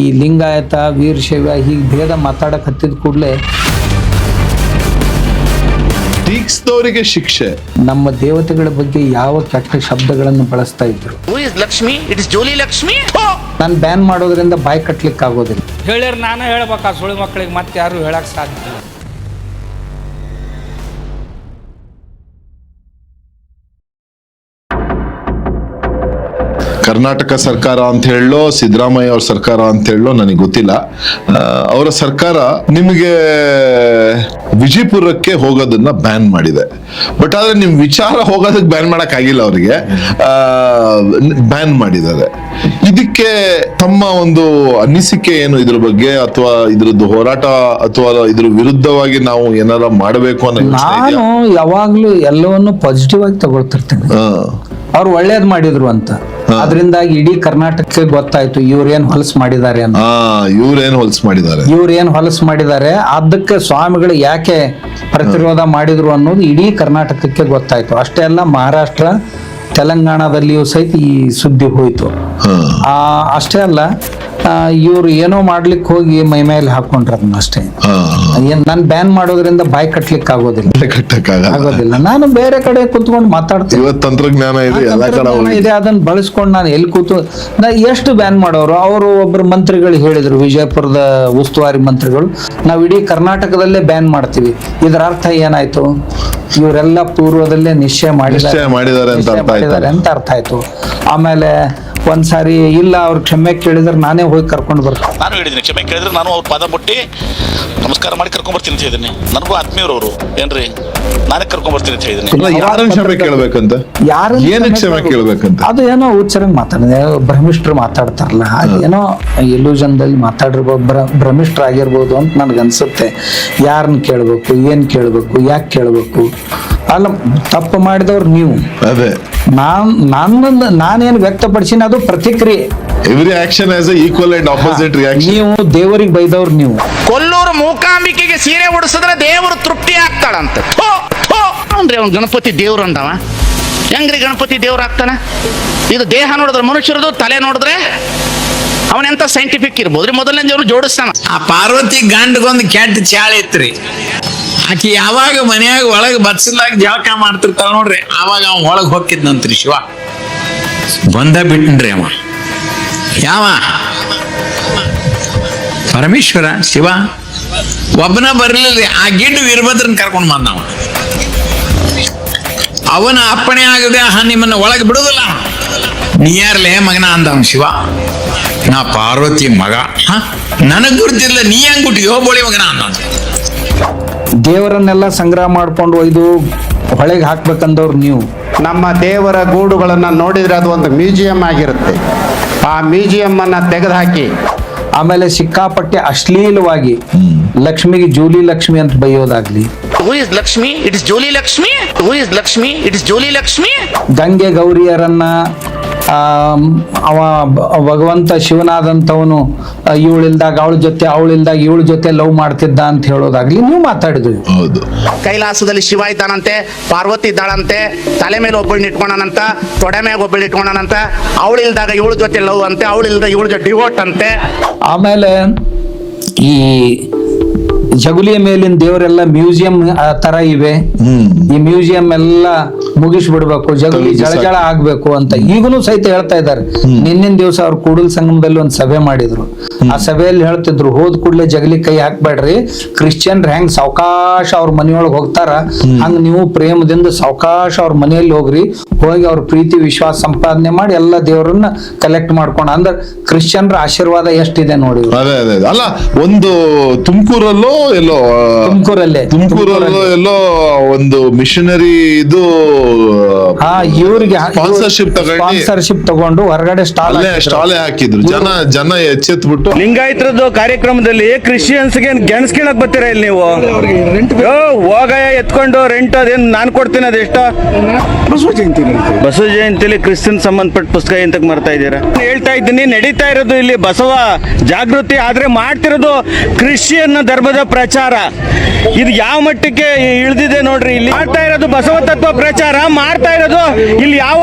ಈ ಲಿಂಗಾಯತ ವೀರಶೈವ ಹೀಗೆ ಭೇದ ಮಾತಾಡಕ್ ಹತ್ತಿದ ಕೂಡಲೇ ಟೀಕ್ಸ್ದವರಿಗೆ ಶಿಕ್ಷೆ. ನಮ್ಮ ದೇವತೆಗಳ ಬಗ್ಗೆ ಯಾವ ಕೆಟ್ಟ ಶಬ್ದಗಳನ್ನು ಬಳಸ್ತಾ ಇದ್ರು. Lakshmi it is jolly Lakshmi. ನಾನು ಬ್ಯಾನ್ ಮಾಡೋದ್ರಿಂದ ಬಾಯಿ ಕಟ್ಲಿಕ್ಕೆ ಆಗೋದಿಲ್ಲ. ಹೇಳ್ಯಾರ ನಾನು ಹೇಳ್ಬೇಕಾ ಸುಳಿ ಮಕ್ಕಳಿಗೆ ಮತ್ತೆ ಯಾರು ಹೇಳಕ್ ಸಾಧ್ಯ ಇಲ್ಲ. ಕರ್ನಾಟಕ ಸರ್ಕಾರ ಅಂತ ಹೇಳೋ ಸಿದ್ದರಾಮಯ್ಯ ಅವ್ರ ಸರ್ಕಾರ ಅಂತ ಹೇಳೋ ನನಗೆ ಗೊತ್ತಿಲ್ಲ. ಅವರ ಸರ್ಕಾರ ನಿಮಗೆ ವಿಜಯಪುರಕ್ಕೆ ಹೋಗೋದನ್ನ ಬ್ಯಾನ್ ಮಾಡಿದೆ. ಬಟ್ ಆದ್ರೆ ನಿಮ್ ವಿಚಾರ ಹೋಗೋದಕ್ಕೆ ಬ್ಯಾನ್ ಮಾಡಕ್ ಆಗಿಲ್ಲ, ಅವರಿಗೆ ಬ್ಯಾನ್ ಮಾಡಿದ್ದಾರೆ. ಇದಕ್ಕೆ ತಮ್ಮ ಒಂದು ಅನಿಸಿಕೆ ಏನು ಇದ್ರ ಬಗ್ಗೆ, ಅಥವಾ ಇದ್ರದ್ದು ಹೋರಾಟ ಅಥವಾ ಇದ್ರ ವಿರುದ್ಧವಾಗಿ ನಾವು ಏನಾರ ಮಾಡಬೇಕು ಅನ್ನೋ ನಾನು ಯಾವಾಗ್ಲೂ ಎಲ್ಲವನ್ನು ಪಾಸಿಟಿವ್ ಆಗಿ ತಗೊಳ್ತಿರ್ತೇನೆ. ಅವ್ರು ಒಳ್ಳೇದ್ ಮಾಡಿದ್ರು ಅಂತ, ಅದರಿಂದಾಗಿ ಇಡೀ ಕರ್ನಾಟಕಕ್ಕೆ ಗೊತ್ತಾಯ್ತು ಇವ್ರೇನ್ ಹೊಲಸು ಮಾಡಿದ್ದಾರೆ ಅಂತ. ಇವ್ರೇನ್ ಹೊಲಸು ಮಾಡಿದ್ದಾರೆ, ಅದಕ್ಕೆ ಸ್ವಾಮಿಗಳು ಯಾಕೆ ಪ್ರತಿರೋಧ ಮಾಡಿದ್ರು ಅನ್ನೋದು ಇಡೀ ಕರ್ನಾಟಕಕ್ಕೆ ಗೊತ್ತಾಯ್ತು. ಅಷ್ಟೇ ಅಲ್ಲ, ಮಹಾರಾಷ್ಟ್ರ ತೆಲಂಗಾಣದಲ್ಲಿಯೂ ಸಹಿತ ಈ ಸುದ್ದಿ ಹೋಯ್ತು. ಅಷ್ಟೇ ಅಲ್ಲ, ಇವ್ರು ಏನೋ ಮಾಡ್ಲಿಕ್ಕೆ ಹೋಗಿ ಮೈ ಮೇಲೆ ಹಾಕೊಂಡ್ರ ಅಷ್ಟೇ. ನನ್ ಬ್ಯಾನ್ ಮಾಡೋದ್ರಿಂದ ಬಾಯಿ ಕಟ್ಲಿಕ್ಕೆ ಆಗೋದಿಲ್ಲ. ನಾನು ಬೇರೆ ಕಡೆ ಕುತ್ಕೊಂಡು ಮಾತಾಡ್ತೀನಿ. ತಂತ್ರಜ್ಞಾನ ಇದೆ, ಅದನ್ನ ಬಳಸ್ಕೊಂಡು ನಾನು ಎಲ್ಲಿ ಕೂತು ಎಷ್ಟು ಬ್ಯಾನ್ ಮಾಡೋರು. ಅವರು ಒಬ್ರು ಮಂತ್ರಿಗಳು ಹೇಳಿದ್ರು, ವಿಜಯಪುರದ ಉಸ್ತುವಾರಿ ಮಂತ್ರಿಗಳು, ನಾವ್ ಇಡೀ ಕರ್ನಾಟಕದಲ್ಲೇ ಬ್ಯಾನ್ ಮಾಡ್ತೀವಿ. ಇದರ ಅರ್ಥ ಏನಾಯ್ತು? ಇವರೆಲ್ಲ ಪೂರ್ವದಲ್ಲೇ ನಿಶ್ಚಯ ಮಾಡಿದ್ದಾರೆ ಅಂತ ಅರ್ಥ ಆಯ್ತು. ಆಮೇಲೆ ಒಂದ್ಸಾರಿ ಇಲ್ಲ ಅವ್ರ ಕ್ಷಮೆ ಕೇಳಿದ್ರೆ ನಾನೇ ಹೋಗಿ ಕರ್ಕೊಂಡು ಬರ್ತೀನಿ. ನಾನು ಹೇಳಿದ್ದೀನಿ, ಕ್ಷಮೆ ಕೇಳಿದ್ರೆ ನಾನು ಅವ್ರ ಪಾದ ಮುಟ್ಟಿ ನಮಸ್ಕಾರ ಮಾಡಿ ಕರ್ಕೊಂಡ್ ಬರ್ತೀನಿ ಅಂತ ಹೇಳಿದ್ದೀನಿ. ನನಗೂ ಆತ್ಮೀಯರವರು ಏನ್ರಿ, ನಾನೇ ಕರ್ಕೊಂಡ್ ಬರ್ತೀನಿ ಅಂತ ಹೇಳಿದ್ದೀನಿ. ಯಾರನ್ನ ಕ್ಷಮೆ ಕೇಳ್ಬೇಕಂತ, ಏನಕ್ಕೆ ಕ್ಷಮೆ ಕೇಳ್ಬೇಕಂತ? ಅದು ಏನೋ ಉಚ್ಚರಂಗ್ ಮಾತಾಡಿದೆ, ಭ್ರಮಿಷ್ಟ್ರು ಮಾತಾಡ್ತಾರಲ್ಲ, ಏನೋ ಇಲ್ಯೂಷನ್ದಲ್ಲಿ ಮಾತಾಡಿರ್ಬೋದು, ಭ್ರಮಿಷ್ಟ್ರಾಗಿರ್ಬೋದು ಅಂತ ನನ್ಗನ್ಸುತ್ತೆ. ಯಾರನ್ನ ಕೇಳ್ಬೇಕು, ಏನ್ ಕೇಳ್ಬೇಕು, ಯಾಕೆ ಕೇಳ್ಬೇಕು? ಅಲ್ಲ, ತಪ್ಪು ಮಾಡಿದವ್ರು ನೀವು. ಅದೇ ನಾನೇನು ವ್ಯಕ್ತಪಡಿಸಿನ ಅದು ಪ್ರತಿಕ್ರಿಯೆ. Every action as equal and opposite reaction. ನೀವು ದೇವರಿಗೆ ಬೈದವ್ರು ನೀವು. ಕೊಲ್ಲೂರು ಮೂಕಾಂಬಿಕೆಗೆ ಸೀರೆ ಉಡಿಸಿದ್ರೆ ದೇವರು ತೃಪ್ತಿ ಆಗ್ತಾಳಂತ ಅಂದ್ರೆ ಅವ್ನು ಗಣಪತಿ ದೇವ್ರು ಅಂದವ. ಹೆಂಗ್ರಿ ಗಣಪತಿ ದೇವ್ರು ಆಗ್ತಾನ? ಇದು ದೇಹ ನೋಡಿದ್ರೆ ಮನುಷ್ಯರದು, ತಲೆ ನೋಡಿದ್ರೆ ಅವನೆಂತ ಸೈಂಟಿಫಿಕ್ ಇರ್ಬೋದ್ರಿ. ಮೊದಲನೇ ದೇವ್ರು ಜೋಡಿಸ್ತಾನ. ಆ ಪಾರ್ವತಿ ಗಂಡಗೊಂದು ಕೆಟ್ಟ ಚಾಳ ಇತ್ರಿ. ಆಕಿ ಯಾವಾಗ ಮನ್ಯಾಗ ಒಳಗೆ ಬತ್ಸಲಾಗ ಜಳಕ ಮಾಡ್ತಿರ್ತಾಳ ನೋಡ್ರಿ, ಆವಾಗ ಅವ ಒಳಗೆ ಹೋಗಿದ್ನಂತ್ರಿ ಶಿವ. ಬಂದ ಬಿಟ್ಟನ್ರಿ ಅವ. ಯಾವ ಪರಮೇಶ್ವರ ಶಿವ ಒಬ್ಬನ ಬರ್ಲಿಲ್ರಿ. ಆ ಗಿಡ್ಡು ವೀರಭದ್ರನ್ ಕರ್ಕೊಂಡ್ ಬಂದವ. ಅವನ ಅಪ್ಪಣೆ ಆಗದೆ ನಿಮ್ಮನ್ನ ಒಳಗೆ ಬಿಡುದಿಲ್ಲ. ನೀ ಯಾರ್ಲೇ ಮಗನ ಅಂದವ ಶಿವ. ನಾ ಪಾರ್ವತಿ ಮಗ. ನನಗ್ ಗುರುತಿಲ್ಲ, ನೀ ಹೆಂಗ್ ಬಿಟ್ಟಿಯೋ ಬೋಳಿ ಮಗನ ಅಂದ. ದೇವರನ್ನೆಲ್ಲ ಸಂಗ್ರಹ ಮಾಡ್ಕೊಂಡು ಒಯ್ದು ಹೊಳೆಗೆ ಹಾಕ್ಬೇಕಂದವ್ರು ನೀವು. ನಮ್ಮ ದೇವರ ಗೂಡುಗಳನ್ನ ನೋಡಿದ್ರೆ ಅದು ಒಂದು ಮ್ಯೂಸಿಯಂ ಆಗಿರುತ್ತೆ. ಆ ಮ್ಯೂಸಿಯಂ ಅನ್ನ ತೆಗೆದುಹಾಕಿ ಆಮೇಲೆ ಸಿಕ್ಕಾಪಟ್ಟೆ ಅಶ್ಲೀಲವಾಗಿ ಲಕ್ಷ್ಮಿಗೆ ಜೂಲಿ ಲಕ್ಷ್ಮಿ ಅಂತ ಬೈಯೋದಾಗ್ಲಿ. Who is Lakshmi it is jolly Lakshmi. Who is Lakshmi it is jolly Lakshmi. Gange ಗೌರಿಯರನ್ನ ಅವ ಭಗವಂತ ಶಿವನಾದಂಥವನು ಇವಳಿಲ್ದಾಗ ಅವಳ ಜೊತೆ, ಅವಳಿಲ್ದಾಗ ಇವಳ ಜೊತೆ ಲವ್ ಮಾಡ್ತಿದ್ದ ಅಂತ ಹೇಳೋದಾಗ್ಲಿ ನೀವು ಮಾತಾಡಿದ್ವಿ. ಹೌದು. ಕೈಲಾಸದಲ್ಲಿ ಶಿವ ಇದ್ದಾನಂತೆ, ಪಾರ್ವತಿ ಇದ್ದಾಳಂತೆ, ತಲೆ ಮೇಲೆ ಒಬ್ಬಳನ್ನ ಇಟ್ಕೊಂಡಾನಂತ, ತೊಡೆ ಮೇಲೆ ಒಬ್ಬಳನ್ನ ಇಟ್ಕೊಂಡಾನಂತ, ಅವಳಿಲ್ದಾಗ ಇವಳ ಜೊತೆ ಲವ್ ಅಂತೆ, ಅವಳಿಲ್ದಾಗ ಇವಳ ಜೊತೆ ಡಿವೋಟ್ ಅಂತೆ. ಆಮೇಲೆ ಈ ಜಗುಲಿಯ ಮೇಲಿನ ದೇವರೆಲ್ಲ ಮ್ಯೂಸಿಯಂ ತರ ಇವೆ. ಈ ಮ್ಯೂಸಿಯಂ ಎಲ್ಲ ಮುಗಿಸ್ಬಿಡ್ಬೇಕು, ಜಗುಲಿ ಜಳಜಳ ಆಗ್ಬೇಕು ಅಂತ ಈಗಲೂ ಸಹಿತ ಹೇಳ್ತಾ ಇದ್ದಾರೆ. ನಿನ್ನಿನ ದಿವಸ ಅವ್ರು ಕೂಡಲ ಸಂಗಮದಲ್ಲಿ ಒಂದು ಸಭೆ ಮಾಡಿದ್ರು. ಆ ಸಭೆಯಲ್ಲಿ ಹೇಳ್ತಿದ್ರು, ಹೋದ್ ಕೂಡ್ಲೆ ಜಗಲಿ ಕೈ ಹಾಕ್ಬೇಡ್ರಿ, ಕ್ರಿಶ್ಚಿಯನ್ರು ಹೆಂಗ್ ಸಾವಕಾಶ ಅವ್ರ ಮನೆಯೊಳಗೆ ಹೋಗ್ತಾರ ಹಂಗ ನೀವು ಪ್ರೇಮದಿಂದ ಸಾವಕಾಶ ಅವ್ರ ಮನೆಯಲ್ಲಿ ಹೋಗ್ರಿ, ಹೋಗಿ ಅವ್ರ ಪ್ರೀತಿ ವಿಶ್ವಾಸ ಸಂಪಾದನೆ ಮಾಡಿ ಎಲ್ಲ ದೇವರನ್ನ ಕಲೆಕ್ಟ್ ಮಾಡ್ಕೊಂಡ. ಅಂದ್ರೆ ಕ್ರಿಶ್ಚಿಯನ್ರ ಆಶೀರ್ವಾದ ಎಷ್ಟಿದೆ ನೋಡಿ. ಅಲ್ಲ, ಒಂದು ತುಮಕೂರಲ್ಲೋ ಎಲ್ಲೋ ಒಂದು ಮಿಷನರಿ ಇದು ಇವ್ರಿಗೆ ಸ್ಪಾನ್ಸರ್ಶಿಪ್ ತಗೊಂಡು ಹೊರಗಡೆ ಸ್ಟಾಲೆ ಹಾಕಿದ್ರು. ಜನ ಎಚ್ಚೆತ್ಬಿಟ್ಟು ಲಿಂಗಾಯತರದ್ದು ಕಾರ್ಯಕ್ರಮದಲ್ಲಿ ಕ್ರಿಶ್ಚಿಯನ್ಸ್ಗೆ ಗೆಣಸ್ ಕೀಳಕ್ ಬರ್ತೀರಾ ಇಲ್ಲಿ ನೀವು? ಹೋಗಯ ಎತ್ಕೊಂಡು ರೆಂಟ್ ಅದೇನ್ ನಾನ್ ಕೊಡ್ತೀನಿ. ಅದೆಷ್ಟ? ಬಸವ ಜಯಂತಿಲಿ ಕ್ರಿಶ್ಚಿಯನ್ ಸಂಬಂಧಪಟ್ಟ ಪುಸ್ತಕ ಎಂತಕ್ ಮಾಡ್ತಾ ಇದ್ದೀರಾ? ಹೇಳ್ತಾ ಇದ್ದೀನಿ, ನಡೀತಾ ಇರೋದು ಇಲ್ಲಿ ಬಸವ ಜಾಗೃತಿ, ಆದ್ರೆ ಮಾಡ್ತಿರೋದು ಕ್ರಿಶ್ಚಿಯನ್ ಧರ್ಮದ ಪ್ರಚಾರ ಇದು ಯಾವ ಮಟ್ಟಕ್ಕೆ ಇಳಿದಿದೆ ನೋಡ್ರಿ. ಇಲ್ಲಿ ಮಾಡ್ತಾ ಇರೋದು ಬಸವ ತತ್ವ ಪ್ರಚಾರ ಮಾಡ್ತಾ ಇರೋದು, ಇಲ್ಲಿ ಯಾವ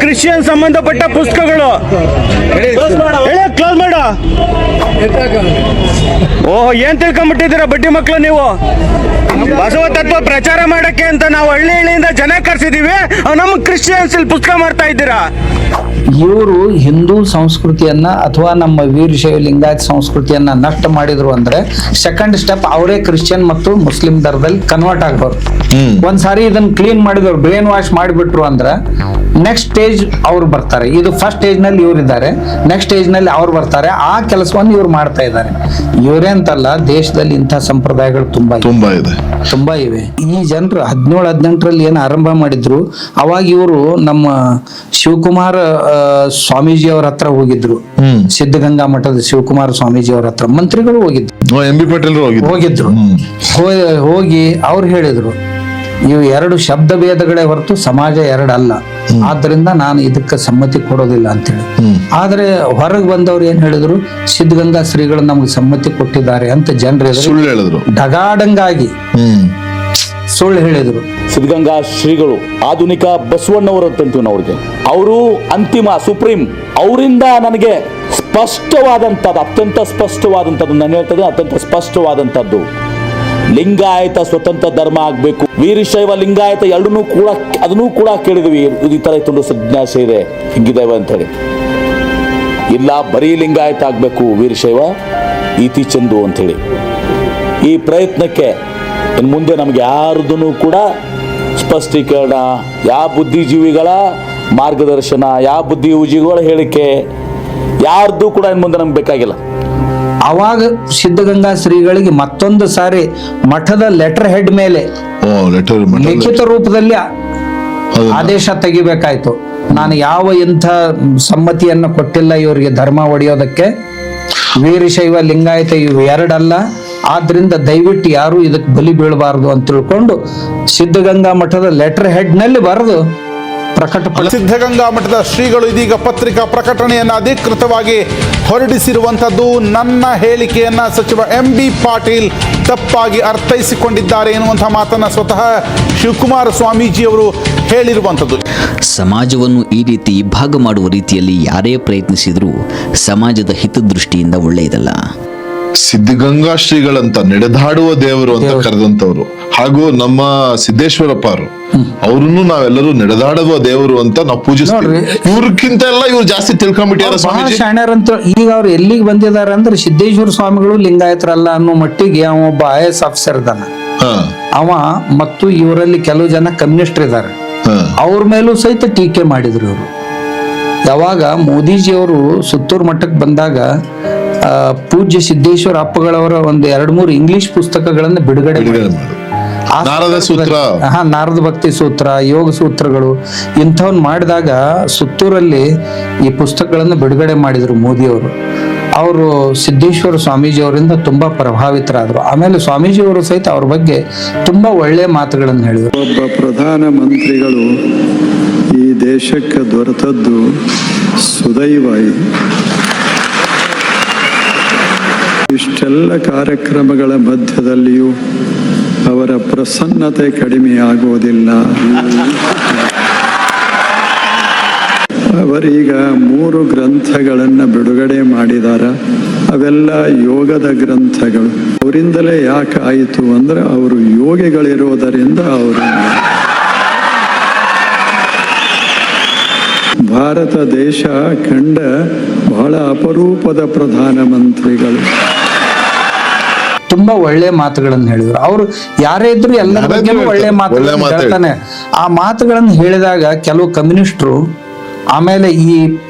ಕ್ರಿಶ್ಚಿಯನ್ ಸಂಬಂಧಪಟ್ಟ ಪುಸ್ತಕಗಳು ಕ್ಲೋಸ್ ಮಾಡು. ಓಹೋ, ಏನ್ ತಿಳ್ಕೊಂಡ್ಬಿಟ್ಟಿದ್ದೀರಾ ಬಡ್ಡಿ ಮಕ್ಕಳು ನೀವು? ಬಸವ ತತ್ವ ಪ್ರಚಾರ ಮಾಡಕ್ಕೆ ಅಂತ ನಾವು ಹಳ್ಳಿ ಹಳ್ಳಿಯಿಂದ ಜನ ಕರ್ಸಿದೀವಿ, ನಮ್ಮ ಕ್ರಿಶ್ಚಿಯನ್ಸ್ ಇಲ್ಲಿ ಪುಸ್ತಕ ಮಾಡ್ತಾ ಇದ್ದೀರಾ. ಇವರು ಹಿಂದೂ ಸಂಸ್ಕೃತಿಯನ್ನ ಅಥವಾ ನಮ್ಮ ವೀರಶೈವ ಲಿಂಗಾಯತ್ ಸಂಸ್ಕೃತಿಯನ್ನ ನಷ್ಟ ಮಾಡಿದ್ರು ಅಂದ್ರೆ ಸೆಕೆಂಡ್ ಸ್ಟೆಪ್ ಅವರೇ ಕ್ರಿಶ್ಚಿಯನ್ ಮತ್ತು ಮುಸ್ಲಿಂ ದರದಲ್ಲಿ ಕನ್ವರ್ಟ್ ಆಗ್ಬಾರ್ದು. ಒಂದ್ಸಾರಿ ಇದನ್ನ ಕ್ಲೀನ್ ಮಾಡಿದವ್ರು ಬ್ರೇನ್ ವಾಶ್ ಮಾಡಿಬಿಟ್ರು ಅಂದ್ರೆ ನೆಕ್ಸ್ಟ್ ಸ್ಟೇಜ್ ಅವ್ರು ಬರ್ತಾರೆ. ಇದು ಫಸ್ಟ್ ಸ್ಟೇಜ್ ನಲ್ಲಿ ಇವ್ರು ಇದ್ದಾರೆ, ನೆಕ್ಸ್ಟ್ ಸ್ಟೇಜ್ ನಲ್ಲಿ ಅವ್ರು ಬರ್ತಾರೆ. ಆ ಕೆಲಸವನ್ನು ಇವ್ರು ಮಾಡ್ತಾ ಇದ್ದಾರೆ. ಇವರೇ ಅಂತಲ್ಲ, ದೇಶದಲ್ಲಿ ಇಂಥ ಸಂಪ್ರದಾಯಗಳು ತುಂಬಾ ಇವೆ. ಈ ಜನರು 17-18ರಲ್ಲಿ ಏನು ಆರಂಭ ಮಾಡಿದ್ರು, ಅವಾಗ ಇವರು ನಮ್ಮ ಶಿವಕುಮಾರ ಸ್ವಾಮೀಜಿ ಅವ್ರ ಹತ್ರ ಹೋಗಿದ್ರು. ಸಿದ್ಧಗಂಗಾ ಮಠದ ಶಿವಕುಮಾರ ಸ್ವಾಮೀಜಿ ಅವ್ರ ಹತ್ರ ಮಂತ್ರಿಗಳು ಹೋಗಿದ್ರು. ಹೋಗಿ ಅವ್ರು ಹೇಳಿದ್ರು, ಇವು 2 ಶಬ್ದ ಭೇದಗಳೇ ಹೊರತು ಸಮಾಜ 2 ಅಲ್ಲ, ಆದ್ರಿಂದ ನಾನು ಇದಕ್ಕೆ ಸಮ್ಮತಿ ಕೊಡೋದಿಲ್ಲ ಅಂತೇಳಿ. ಆದ್ರೆ ಹೊರಗೆ ಬಂದವ್ರು ಏನ್ ಹೇಳಿದ್ರು, ಸಿದ್ಧಗಂಗಾ ಶ್ರೀಗಳು ನಮ್ಗೆ ಸಮ್ಮತಿ ಕೊಟ್ಟಿದ್ದಾರೆ ಅಂತ ಜನರು ಡಗಾಡಂಗಾಗಿ ಸುಳ್ಳು ಹೇಳಿದ್ರು. ಸಿದ್ಧಗಂಗಾ ಶ್ರೀಗಳು ಆಧುನಿಕ ಬಸವಣ್ಣವರು ಅಂತೀವಿ ನಾವು ಅವ್ರಿಗೆ. ಅವರು ಅಂತಿಮ ಸುಪ್ರೀಂ. ಅವರಿಂದ ನನಗೆ ಸ್ಪಷ್ಟವಾದಂಥದ್ದು, ಅತ್ಯಂತ ಸ್ಪಷ್ಟವಾದಂಥದ್ದು, ನಾನು ಹೇಳ್ತದೆ ಅತ್ಯಂತ ಸ್ಪಷ್ಟವಾದಂಥದ್ದು, ಲಿಂಗಾಯತ ಸ್ವತಂತ್ರ ಧರ್ಮ ಆಗಬೇಕು. ವೀರಶೈವ ಲಿಂಗಾಯತ ಎರಡನ್ನೂ ಕೂಡ ಅದನ್ನೂ ಕೂಡ ಕೇಳಿದ್ವಿ. ಈ ತರ ತುಂಡು ಸನ್ಯಾಸ ಇದೆ ಹಿಂಗಿದ್ದೇವೆ ಅಂತ ಹೇಳಿ. ಇಲ್ಲ, ಬರೀ ಲಿಂಗಾಯತ ಆಗಬೇಕು, ವೀರಶೈವ ಇತಿ ಚಂದು ಅಂಥೇಳಿ. ಈ ಪ್ರಯತ್ನಕ್ಕೆ ಇನ್ನು ಮುಂದೆ ನಮ್ಗೆ ಯಾರ್ದೂ ಕೂಡ ಸ್ಪಷ್ಟೀಕರಣ, ಯಾವ ಬುದ್ಧಿಜೀವಿಗಳ ಮಾರ್ಗದರ್ಶನ, ಯಾವ ಬುದ್ಧಿಜೀವಿಗಳ ಹೇಳಿಕೆ ಯಾರ್ದು ಕೂಡ ಇನ್ನು ಮುಂದೆ ನಮ್ಗೆ ಬೇಕಾಗಿಲ್ಲ. ಅವಾಗ ಸಿದ್ಧಗಂಗಾ ಶ್ರೀಗಳಿಗೆ ಮತ್ತೊಂದು ಸಾರಿ ಮಠದ ಲೆಟರ್ ಹೆಡ್ ಮೇಲೆ ಲಿಖಿತ ರೂಪದಲ್ಲಿ ಆದೇಶ ತೆಗಿಬೇಕಾಯ್ತು. ನಾನು ಯಾವ ಇಂಥ ಸಮ್ಮತಿಯನ್ನು ಕೊಟ್ಟಿಲ್ಲ ಇವರಿಗೆ ಧರ್ಮ ಒಡೆಯೋದಕ್ಕೆ, ವೀರಶೈವ ಲಿಂಗಾಯತ ಇವು 2 ಅಲ್ಲ, ಆದ್ರಿಂದ ದಯವಿಟ್ಟು ಯಾರು ಇದಕ್ಕೆ ಬಲಿ ಬೀಳಬಾರದು ಅಂತ ತಿಳ್ಕೊಂಡು ಸಿದ್ಧಗಂಗಾ ಮಠದ ಲೆಟರ್ ಹೆಡ್ ನಲ್ಲಿ ಬರೆದು ಸಿದ್ಧಗಂಗಾ ಮಠದ ಶ್ರೀಗಳು ಇದೀಗ ಪತ್ರಿಕಾ ಪ್ರಕಟಣೆಯನ್ನು ಅಧಿಕೃತವಾಗಿ ಹೊರಡಿಸಿರುವಂಥದ್ದು. ನನ್ನ ಹೇಳಿಕೆಯನ್ನ ಸಚಿವ MB ಪಾಟೀಲ್ ತಪ್ಪಾಗಿ ಅರ್ಥೈಸಿಕೊಂಡಿದ್ದಾರೆ ಎನ್ನುವಂಥ ಮಾತನ್ನ ಸ್ವತಃ ಶಿವಕುಮಾರ ಸ್ವಾಮೀಜಿಯವರು ಹೇಳಿರುವಂಥದ್ದು. ಸಮಾಜವನ್ನು ಈ ರೀತಿ ಭಾಗ ಮಾಡುವ ರೀತಿಯಲ್ಲಿ ಯಾರೇ ಪ್ರಯತ್ನಿಸಿದರೂ ಸಮಾಜದ ಹಿತದೃಷ್ಟಿಯಿಂದ ಒಳ್ಳೆಯದಲ್ಲ. ಸಿದ್ಧಗಂಗಾ ಶ್ರೀಗಳಂತ ನಡೆದಾಡುವ ದೇವರು ಅಂತ ಕರೆದಂತವ್ರು, ಹಾಗೂ ನಮ್ಮ ಸಿದ್ದೇಶ್ವರಪ್ಪ ಅವ್ರನ್ನು ನಾವೆಲ್ಲರೂ ನಡೆದಾಡುವ ದೇವರು ಅಂತ ನಾವು ಪೂಜಿಸ್ತೀವಿ. ಇವ್ರಕ್ಕಿಂತ ಎಲ್ಲ ಇವ್ರು ಜಾಸ್ತಿ ತಿಳ್ಕೊಂಡ್ಬಿಟ್ಟಾರ ಶಾಣ್ಯರಂತ. ಈಗ ಅವ್ರು ಎಲ್ಲಿಗೆ ಬಂದಿದ್ದಾರೆ ಅಂದ್ರೆ ಸಿದ್ದೇಶ್ವರ ಸ್ವಾಮಿಗಳು ಲಿಂಗಾಯತರಲ್ಲ ಅನ್ನೋ ಮಟ್ಟಿಗೆ ಅವ ಒಬ್ಬ IAS ಆಫೀಸರ್ ಇದ್ದಾನ ಅವ, ಮತ್ತು ಇವರಲ್ಲಿ ಕೆಲವು ಜನ ಕಮ್ಯುನಿಸ್ಟ್ ಇದ್ದಾರೆ, ಅವ್ರ ಮೇಲೂ ಸಹಿತ ಟೀಕೆ ಮಾಡಿದ್ರು ಇವರು. ಯಾವಾಗ ಮೋದಿಜಿಯವರು ಸುತ್ತೂರು ಮಠಕ್ಕೆ ಬಂದಾಗ ಪೂಜ್ಯ ಸಿದ್ದೇಶ್ವರ ಅಪ್ಪಗಳವರ ಒಂದು 2-3 ಇಂಗ್ಲಿಷ್ ಪುಸ್ತಕಗಳನ್ನು ಬಿಡುಗಡೆ ನಾರದ ಭಕ್ತಿ ಸೂತ್ರ, ಯೋಗ ಸೂತ್ರಗಳು ಇಂಥವನ್ನ ಮಾಡಿದಾಗ ಸುತ್ತೂರಲ್ಲಿ ಈ ಪುಸ್ತಕಗಳನ್ನು ಬಿಡುಗಡೆ ಮಾಡಿದ್ರು ಮೋದಿಯವರು. ಅವರು ಸಿದ್ದೇಶ್ವರ ಸ್ವಾಮೀಜಿ ಅವರಿಂದ ತುಂಬಾ ಪ್ರಭಾವಿತರಾದ್ರು. ಆಮೇಲೆ ಸ್ವಾಮೀಜಿಯವರು ಸಹಿತ ಅವ್ರ ಬಗ್ಗೆ ತುಂಬಾ ಒಳ್ಳೆಯ ಮಾತುಗಳನ್ನು ಹೇಳಿದರು. ಒಬ್ಬ ಪ್ರಧಾನ ಮಂತ್ರಿಗಳು ಈ ದೇಶಕ್ಕೆ ದೊರೆತದ್ದು ಸುದೈವ. ಇಷ್ಟೆಲ್ಲ ಕಾರ್ಯಕ್ರಮಗಳ ಮಧ್ಯದಲ್ಲಿಯೂ ಅವರ ಪ್ರಸನ್ನತೆ ಕಡಿಮೆಯಾಗುವುದಿಲ್ಲ. ಅವರೀಗ 3 ಗ್ರಂಥಗಳನ್ನು ಬಿಡುಗಡೆ ಮಾಡಿದಾರ. ಅವೆಲ್ಲ ಯೋಗದ ಗ್ರಂಥಗಳು. ಅವರಿಂದಲೇ ಯಾಕೆ ಆಯಿತು ಅಂದ್ರೆ ಅವರು ಯೋಗಿಗಳಿರೋದರಿಂದ ಅವರು ಭಾರತ ದೇಶ ಕಂಡ ಬಹಳ ಅಪರೂಪದ ಪ್ರಧಾನಮಂತ್ರಿಗಳು. ತುಂಬಾ ಒಳ್ಳೆ ಮಾತುಗಳನ್ನು ಹೇಳಿದ್ರು. ಅವರು ಯಾರೇ ಇದ್ರು ಎಲ್ಲರ ಬಗ್ಗೆ ಒಳ್ಳೆ ಮಾತುಗಳನ್ನು ಹೇಳ್ತಾನೆ. ಆ ಮಾತುಗಳನ್ನು ಹೇಳಿದಾಗ ಕೆಲವು ಕಮ್ಯುನಿಸ್ಟರು, ಆಮೇಲೆ ಈ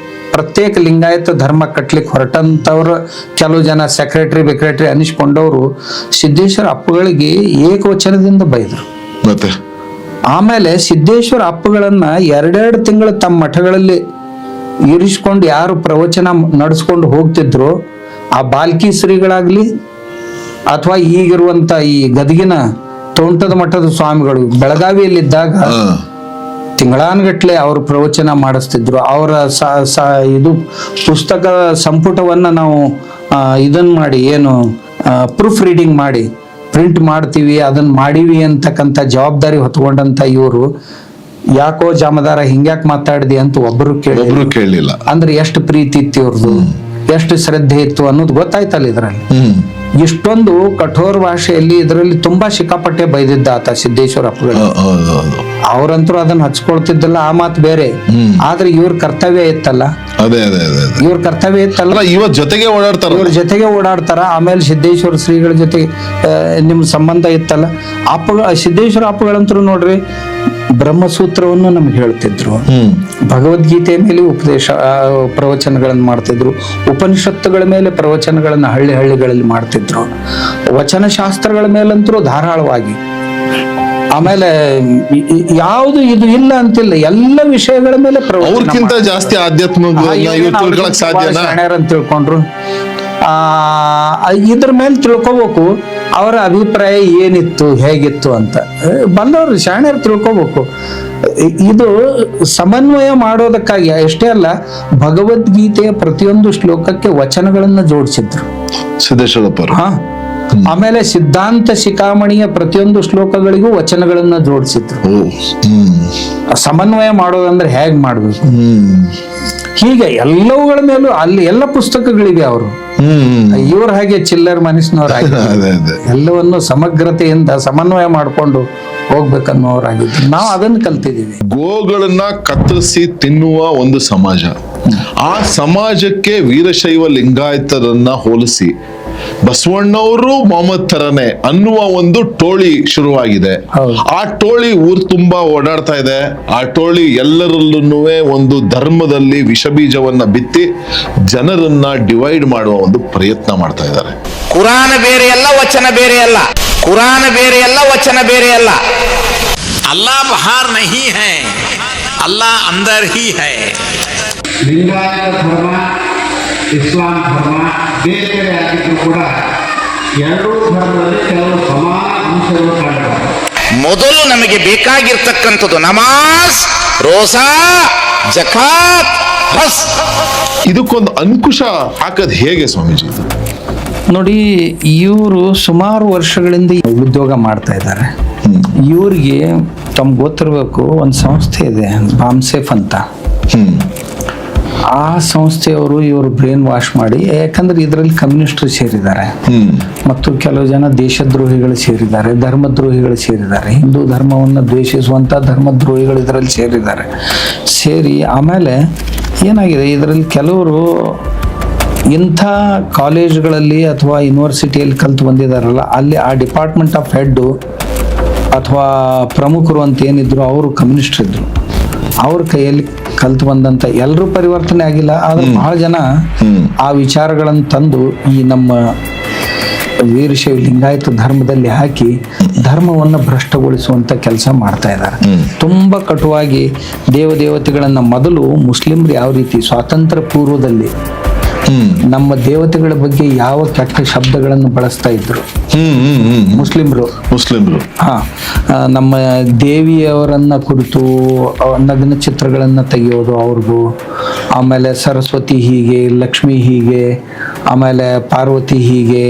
ಪ್ರತ್ಯೇಕ ಲಿಂಗಾಯತ ಧರ್ಮ ಕಟ್ಲಿಕ್ಕೆ ಹೊರಟಂತವ್ರು ಕೆಲವು ಜನ ಸೆಕ್ರೆಟರಿ ಅನಿಸ್ಕೊಂಡವರು ಸಿದ್ದೇಶ್ವರ ಅಪ್ಪಗಳಿಗೆ ಏಕವಚನದಿಂದ ಬೈದರು. ಆಮೇಲೆ ಸಿದ್ದೇಶ್ವರ ಅಪ್ಪಗಳನ್ನ 2 ತಿಂಗಳು ತಮ್ಮ ಮಠಗಳಲ್ಲಿ ಇರಿಸ್ಕೊಂಡು ಯಾರು ಪ್ರವಚನ ನಡೆಸ್ಕೊಂಡು ಹೋಗ್ತಿದ್ರು, ಆ ಬಾಲ್ಕಿ ಶ್ರೀಗಳಾಗ್ಲಿ ಅಥವಾ ಈಗಿರುವಂತ ಈ ಗದಗಿನ ತೋಂಟದ ಮಠದ ಸ್ವಾಮಿಗಳು ಬೆಳಗಾವಿಯಲ್ಲಿದ್ದಾಗ ತಿಂಗಳಾನ್ಗಟ್ಲೆ ಅವರು ಪ್ರವಚನ ಮಾಡಿಸ್ತಿದ್ರು. ಅವರ ಇದು ಪುಸ್ತಕ ಸಂಪುಟವನ್ನ ನಾವು ಇದನ್ನ ಮಾಡಿ ಏನು ಪ್ರೂಫ್ ರೀಡಿಂಗ್ ಮಾಡಿ ಪ್ರಿಂಟ್ ಮಾಡ್ತೀವಿ ಅದನ್ನ ಮಾಡೀವಿ ಅಂತಕ್ಕಂಥ ಜವಾಬ್ದಾರಿ ಹೊತ್ಕೊಂಡಂತ ಇವರು ಯಾಕೋ ಜಾಮದಾರ ಹಿಂಗ್ಯಾಕ್ ಮಾತಾಡಿದೆ ಅಂತ ಒಬ್ರು ಕೇಳಿಲ್ಲ. ಅಂದ್ರೆ ಎಷ್ಟು ಪ್ರೀತಿ ಇತ್ತು ಇವ್ರದ್ದು, ಎಷ್ಟು ಶ್ರದ್ಧೆ ಇತ್ತು ಅನ್ನೋದು ಗೊತ್ತಾಯ್ತಲ್ಲ ಇದ್ರಲ್ಲಿ. ಇಷ್ಟೊಂದು ಕಠೋರ ಭಾಷೆಯಲ್ಲಿ ಇದರಲ್ಲಿ ತುಂಬಾ ಸಿಕ್ಕಾಪಟ್ಟೆ ಬೈದಿದ್ದ ಆತ ಸಿದ್ದೇಶ್ವರ ಅಪ್ಪಗಳು. ಅವ್ರಂತರೂ ಅದನ್ನ ಹಚ್ಕೊಳ್ತಿದ್ದಲ್ಲ, ಆ ಮಾತು ಬೇರೆ. ಆದ್ರೆ ಇವ್ರ ಕರ್ತವ್ಯ ಇತ್ತಲ್ಲ, ಇವ್ರ ಕರ್ತವ್ಯ ಇತ್ತಲ್ಲ, ಇವ್ರ ಜೊತೆಗೆ ಓಡಾಡ್ತಾರ. ಆಮೇಲೆ ಸಿದ್ದೇಶ್ವರ ಶ್ರೀಗಳ ಜೊತೆ ನಿಮ್ ಸಂಬಂಧ ಇತ್ತಲ್ಲ. ಸಿದ್ದೇಶ್ವರ ಅಪ್ಪಗಳಂತರೂ ನೋಡ್ರಿ ಬ್ರಹ್ಮಸೂತ್ರವನ್ನು ನಮ್ಗೆ ಹೇಳ್ತಿದ್ರು, ಭಗವದ್ಗೀತೆ ಮೇಲೆ ಉಪದೇಶ ಪ್ರವಚನಗಳನ್ನು ಮಾಡ್ತಿದ್ರು, ಉಪನಿಷತ್ತುಗಳ ಮೇಲೆ ಪ್ರವಚನಗಳನ್ನ ಹಳ್ಳಿಗಳಲ್ಲಿ ಮಾಡ್ತಿದ್ರು, ವಚನ ಶಾಸ್ತ್ರಗಳ ಮೇಲಂತರೂ ಧಾರಾಳವಾಗಿ. ಆಮೇಲೆ ಯಾವುದು ಇದು ಇಲ್ಲ ಅಂತಿಲ್ಲ, ಎಲ್ಲ ವಿಷಯಗಳ ಮೇಲೆ ಅವ್ರಕ್ಕಿಂತ ಜಾಸ್ತಿ ಆಧ್ಯಾತ್ಮ ಅಂತ ತಿಳ್ಕೊಂಡ್ರು. ಇದ್ರ ಮೇಲೆ ತಿಳ್ಕೊಬೇಕು ಅವರ ಅಭಿಪ್ರಾಯ ಏನಿತ್ತು, ಹೇಗಿತ್ತು ಅಂತ. ಬಂದವರು ಶಾಣ್ಯರು ತಿಳ್ಕೊಬೇಕು. ಇದು ಸಮನ್ವಯ ಮಾಡೋದಕ್ಕಾಗಿ ಅಷ್ಟೇ ಅಲ್ಲ, ಭಗವದ್ಗೀತೆಯ ಪ್ರತಿಯೊಂದು ಶ್ಲೋಕಕ್ಕೆ ವಚನಗಳನ್ನ ಜೋಡಿಸಿದ್ರು ಸಿದ್ದೇಶ್ವರಪ್ಪರು. ಆಮೇಲೆ ಸಿದ್ಧಾಂತ ಶಿಖಾಮಣಿಯ ಪ್ರತಿಯೊಂದು ಶ್ಲೋಕಗಳಿಗೂ ವಚನಗಳನ್ನ ಜೋಡಿಸಿದ್ರು. ಸಮನ್ವಯ ಮಾಡೋದಂದ್ರೆ ಹೇಗ್ ಮಾಡ್ಬೇಕು, ಹೀಗೆ ಎಲ್ಲವುಗಳ ಮೇಲೂ ಅಲ್ಲಿ ಎಲ್ಲ ಪುಸ್ತಕಗಳಿವೆ. ಅವರು ಇವ್ರ ಹಾಗೆ ಚಿಲ್ಲರ್ ಮನಸ್ಸಿನವರಾಗಿ ಎಲ್ಲವನ್ನು ಸಮಗ್ರತೆಯಿಂದ ಸಮನ್ವಯ ಮಾಡಿಕೊಂಡು ಹೋಗ್ಬೇಕನ್ನೋರಾಗಿದ್ರು. ನಾವು ಅದನ್ನು ಕಲ್ತಿದ್ದೀವಿ. ಗೋಗಳನ್ನ ಕತ್ತರಿಸಿ ತಿನ್ನುವ ಒಂದು ಸಮಾಜ, ಆ ಸಮಾಜಕ್ಕೆ ವೀರಶೈವ ಲಿಂಗಾಯತರನ್ನ ಹೋಲಿಸಿ ಬಸವಣ್ಣವರು ಮೊಹಮ್ಮದ್ ತರನೇ ಅನ್ನುವ ಒಂದು ಟೋಳಿ ಶುರುವಾಗಿದೆ. ಆ ಟೋಳಿ ಊರ್ ತುಂಬಾ ಓಡಾಡ್ತಾ ಇದೆ. ಆ ಟೋಳಿ ಎಲ್ಲರಲ್ಲೂ ಒಂದು ಧರ್ಮದಲ್ಲಿ ವಿಷಬೀಜವನ್ನ ಬಿತ್ತಿ ಜನರನ್ನ ಡಿವೈಡ್ ಮಾಡುವ ಒಂದು ಪ್ರಯತ್ನ ಮಾಡ್ತಾ ಇದ್ದಾರೆ. ಕುರಾನ್ ಬೇರೆ ಅಲ್ಲ, ವಚನ ಬೇರೆ ಅಲ್ಲ. ಕುರಾನ್ ಬೇರೆ ಅಲ್ಲ, ವಚನ ಬೇರೆ ಅಲ್ಲ. ಅಲ್ಲಾ ಬಹಾರ್ ನಹೀ ಹೈ, ಅಲ್ಲಾ ಅಂದರ್ ಹಿ ಹೈ. ಲಿಂಗಾಯತ ಧರ್ಮ, ಇಸ್ಲಾಂ ಧರ್ಮ ಬೇರೆ ಬೇರೆ ಆಗಿದ್ರು ಕೂಡ ಎರಡೂ ಧರ್ಮದಲ್ಲಿ ಕೆಲವು ಸಮಾನ ಅಂಶಗಳು ಕಾಣಬಹುದು. ಮೊದಲು ನಮಗೆ ಬೇಕಾಗಿರ್ತಕ್ಕಂಥದ್ದು ನಮಾಜ್, ರೋಸಾ, ಜಕಾತ್, ಹಸ್. ಇದಕ್ಕೊಂದು ಅಂಕುಶ ಹಾಕದ್ ಹೇಗೆ ಸ್ವಾಮೀಜಿ? ನೋಡಿ, ಇವರು ಸುಮಾರು ವರ್ಷಗಳಿಂದ ಉದ್ಯೋಗ ಮಾಡ್ತಾ ಇದ್ದಾರೆ. ಇವ್ರಿಗೆ ತಮ್ಗೆ ಗೊತ್ತಿರಬೇಕು, ಒಂದು ಸಂಸ್ಥೆ ಇದೆ ಬಾಮ್ಸೇಫ್ ಅಂತ. ಆ ಸಂಸ್ಥೆಯವರು ಇವರು ಬ್ರೇನ್ ವಾಶ್ ಮಾಡಿ, ಯಾಕಂದ್ರೆ ಇದರಲ್ಲಿ ಕಮ್ಯುನಿಸ್ಟರು ಸೇರಿದ್ದಾರೆ ಮತ್ತು ಕೆಲವು ಜನ ದೇಶದ್ರೋಹಿಗಳು ಸೇರಿದ್ದಾರೆ, ಧರ್ಮದ್ರೋಹಿಗಳು ಸೇರಿದ್ದಾರೆ, ಹಿಂದೂ ಧರ್ಮವನ್ನು ದ್ವೇಷಿಸುವಂತ ಧರ್ಮದ್ರೋಹಿಗಳು ಇದರಲ್ಲಿ ಸೇರಿ ಆಮೇಲೆ ಏನಾಗಿದೆ, ಇದರಲ್ಲಿ ಕೆಲವರು ಇಂಥ ಕಾಲೇಜ್ಗಳಲ್ಲಿ ಅಥವಾ ಯೂನಿವರ್ಸಿಟಿಯಲ್ಲಿ ಕಲ್ತು ಬಂದಿದ್ದಾರಲ್ಲ, ಅಲ್ಲಿ ಆ ಡಿಪಾರ್ಟ್ಮೆಂಟ್ ಆಫ್ ಹೆಡ್ ಅಥವಾ ಪ್ರಮುಖರು ಅಂತ ಏನಿದ್ರು ಅವರು ಕಮ್ಯುನಿಸ್ಟ್ ಇದ್ರು. ಅವ್ರ ಕೈಯಲ್ಲಿ ಕಲ್ತು ಬಂದಂತ ಎಲ್ಲರೂ ಪರಿವರ್ತನೆ ಆಗಿಲ್ಲ, ಆದ್ರೆ ಬಹಳ ಜನ ಆ ವಿಚಾರಗಳನ್ನು ತಂದು ಈ ನಮ್ಮ ವೀರಶೈವ ಲಿಂಗಾಯತ ಧರ್ಮದಲ್ಲಿ ಹಾಕಿ ಧರ್ಮವನ್ನು ಭ್ರಷ್ಟಗೊಳಿಸುವಂತ ಕೆಲಸ ಮಾಡ್ತಾ ಇದ್ದಾರೆ. ತುಂಬಾ ಕಟುವಾಗಿ ದೇವತೆಗಳನ್ನ ಮೊದಲು ಮುಸ್ಲಿಮ್ರು ಯಾವ ರೀತಿ ಸ್ವಾತಂತ್ರ್ಯ ಪೂರ್ವದಲ್ಲಿ ನಮ್ಮ ದೇವತೆಗಳ ಬಗ್ಗೆ ಯಾವ ಕೆಟ್ಟ ಶಬ್ದಗಳನ್ನು ಬಳಸ್ತಾ ಇದ್ರು ಮುಸ್ಲಿಮ್ರು. ನಮ್ಮ ದೇವಿಯವರನ್ನ ಕುರಿತು ನಗ್ನ ಚಿತ್ರಗಳನ್ನ ತೆಗೆಯೋದು ಅವ್ರಿಗೂ, ಆಮೇಲೆ ಸರಸ್ವತಿ ಹೀಗೆ, ಲಕ್ಷ್ಮಿ ಹೀಗೆ, ಆಮೇಲೆ ಪಾರ್ವತಿ ಹೀಗೆ,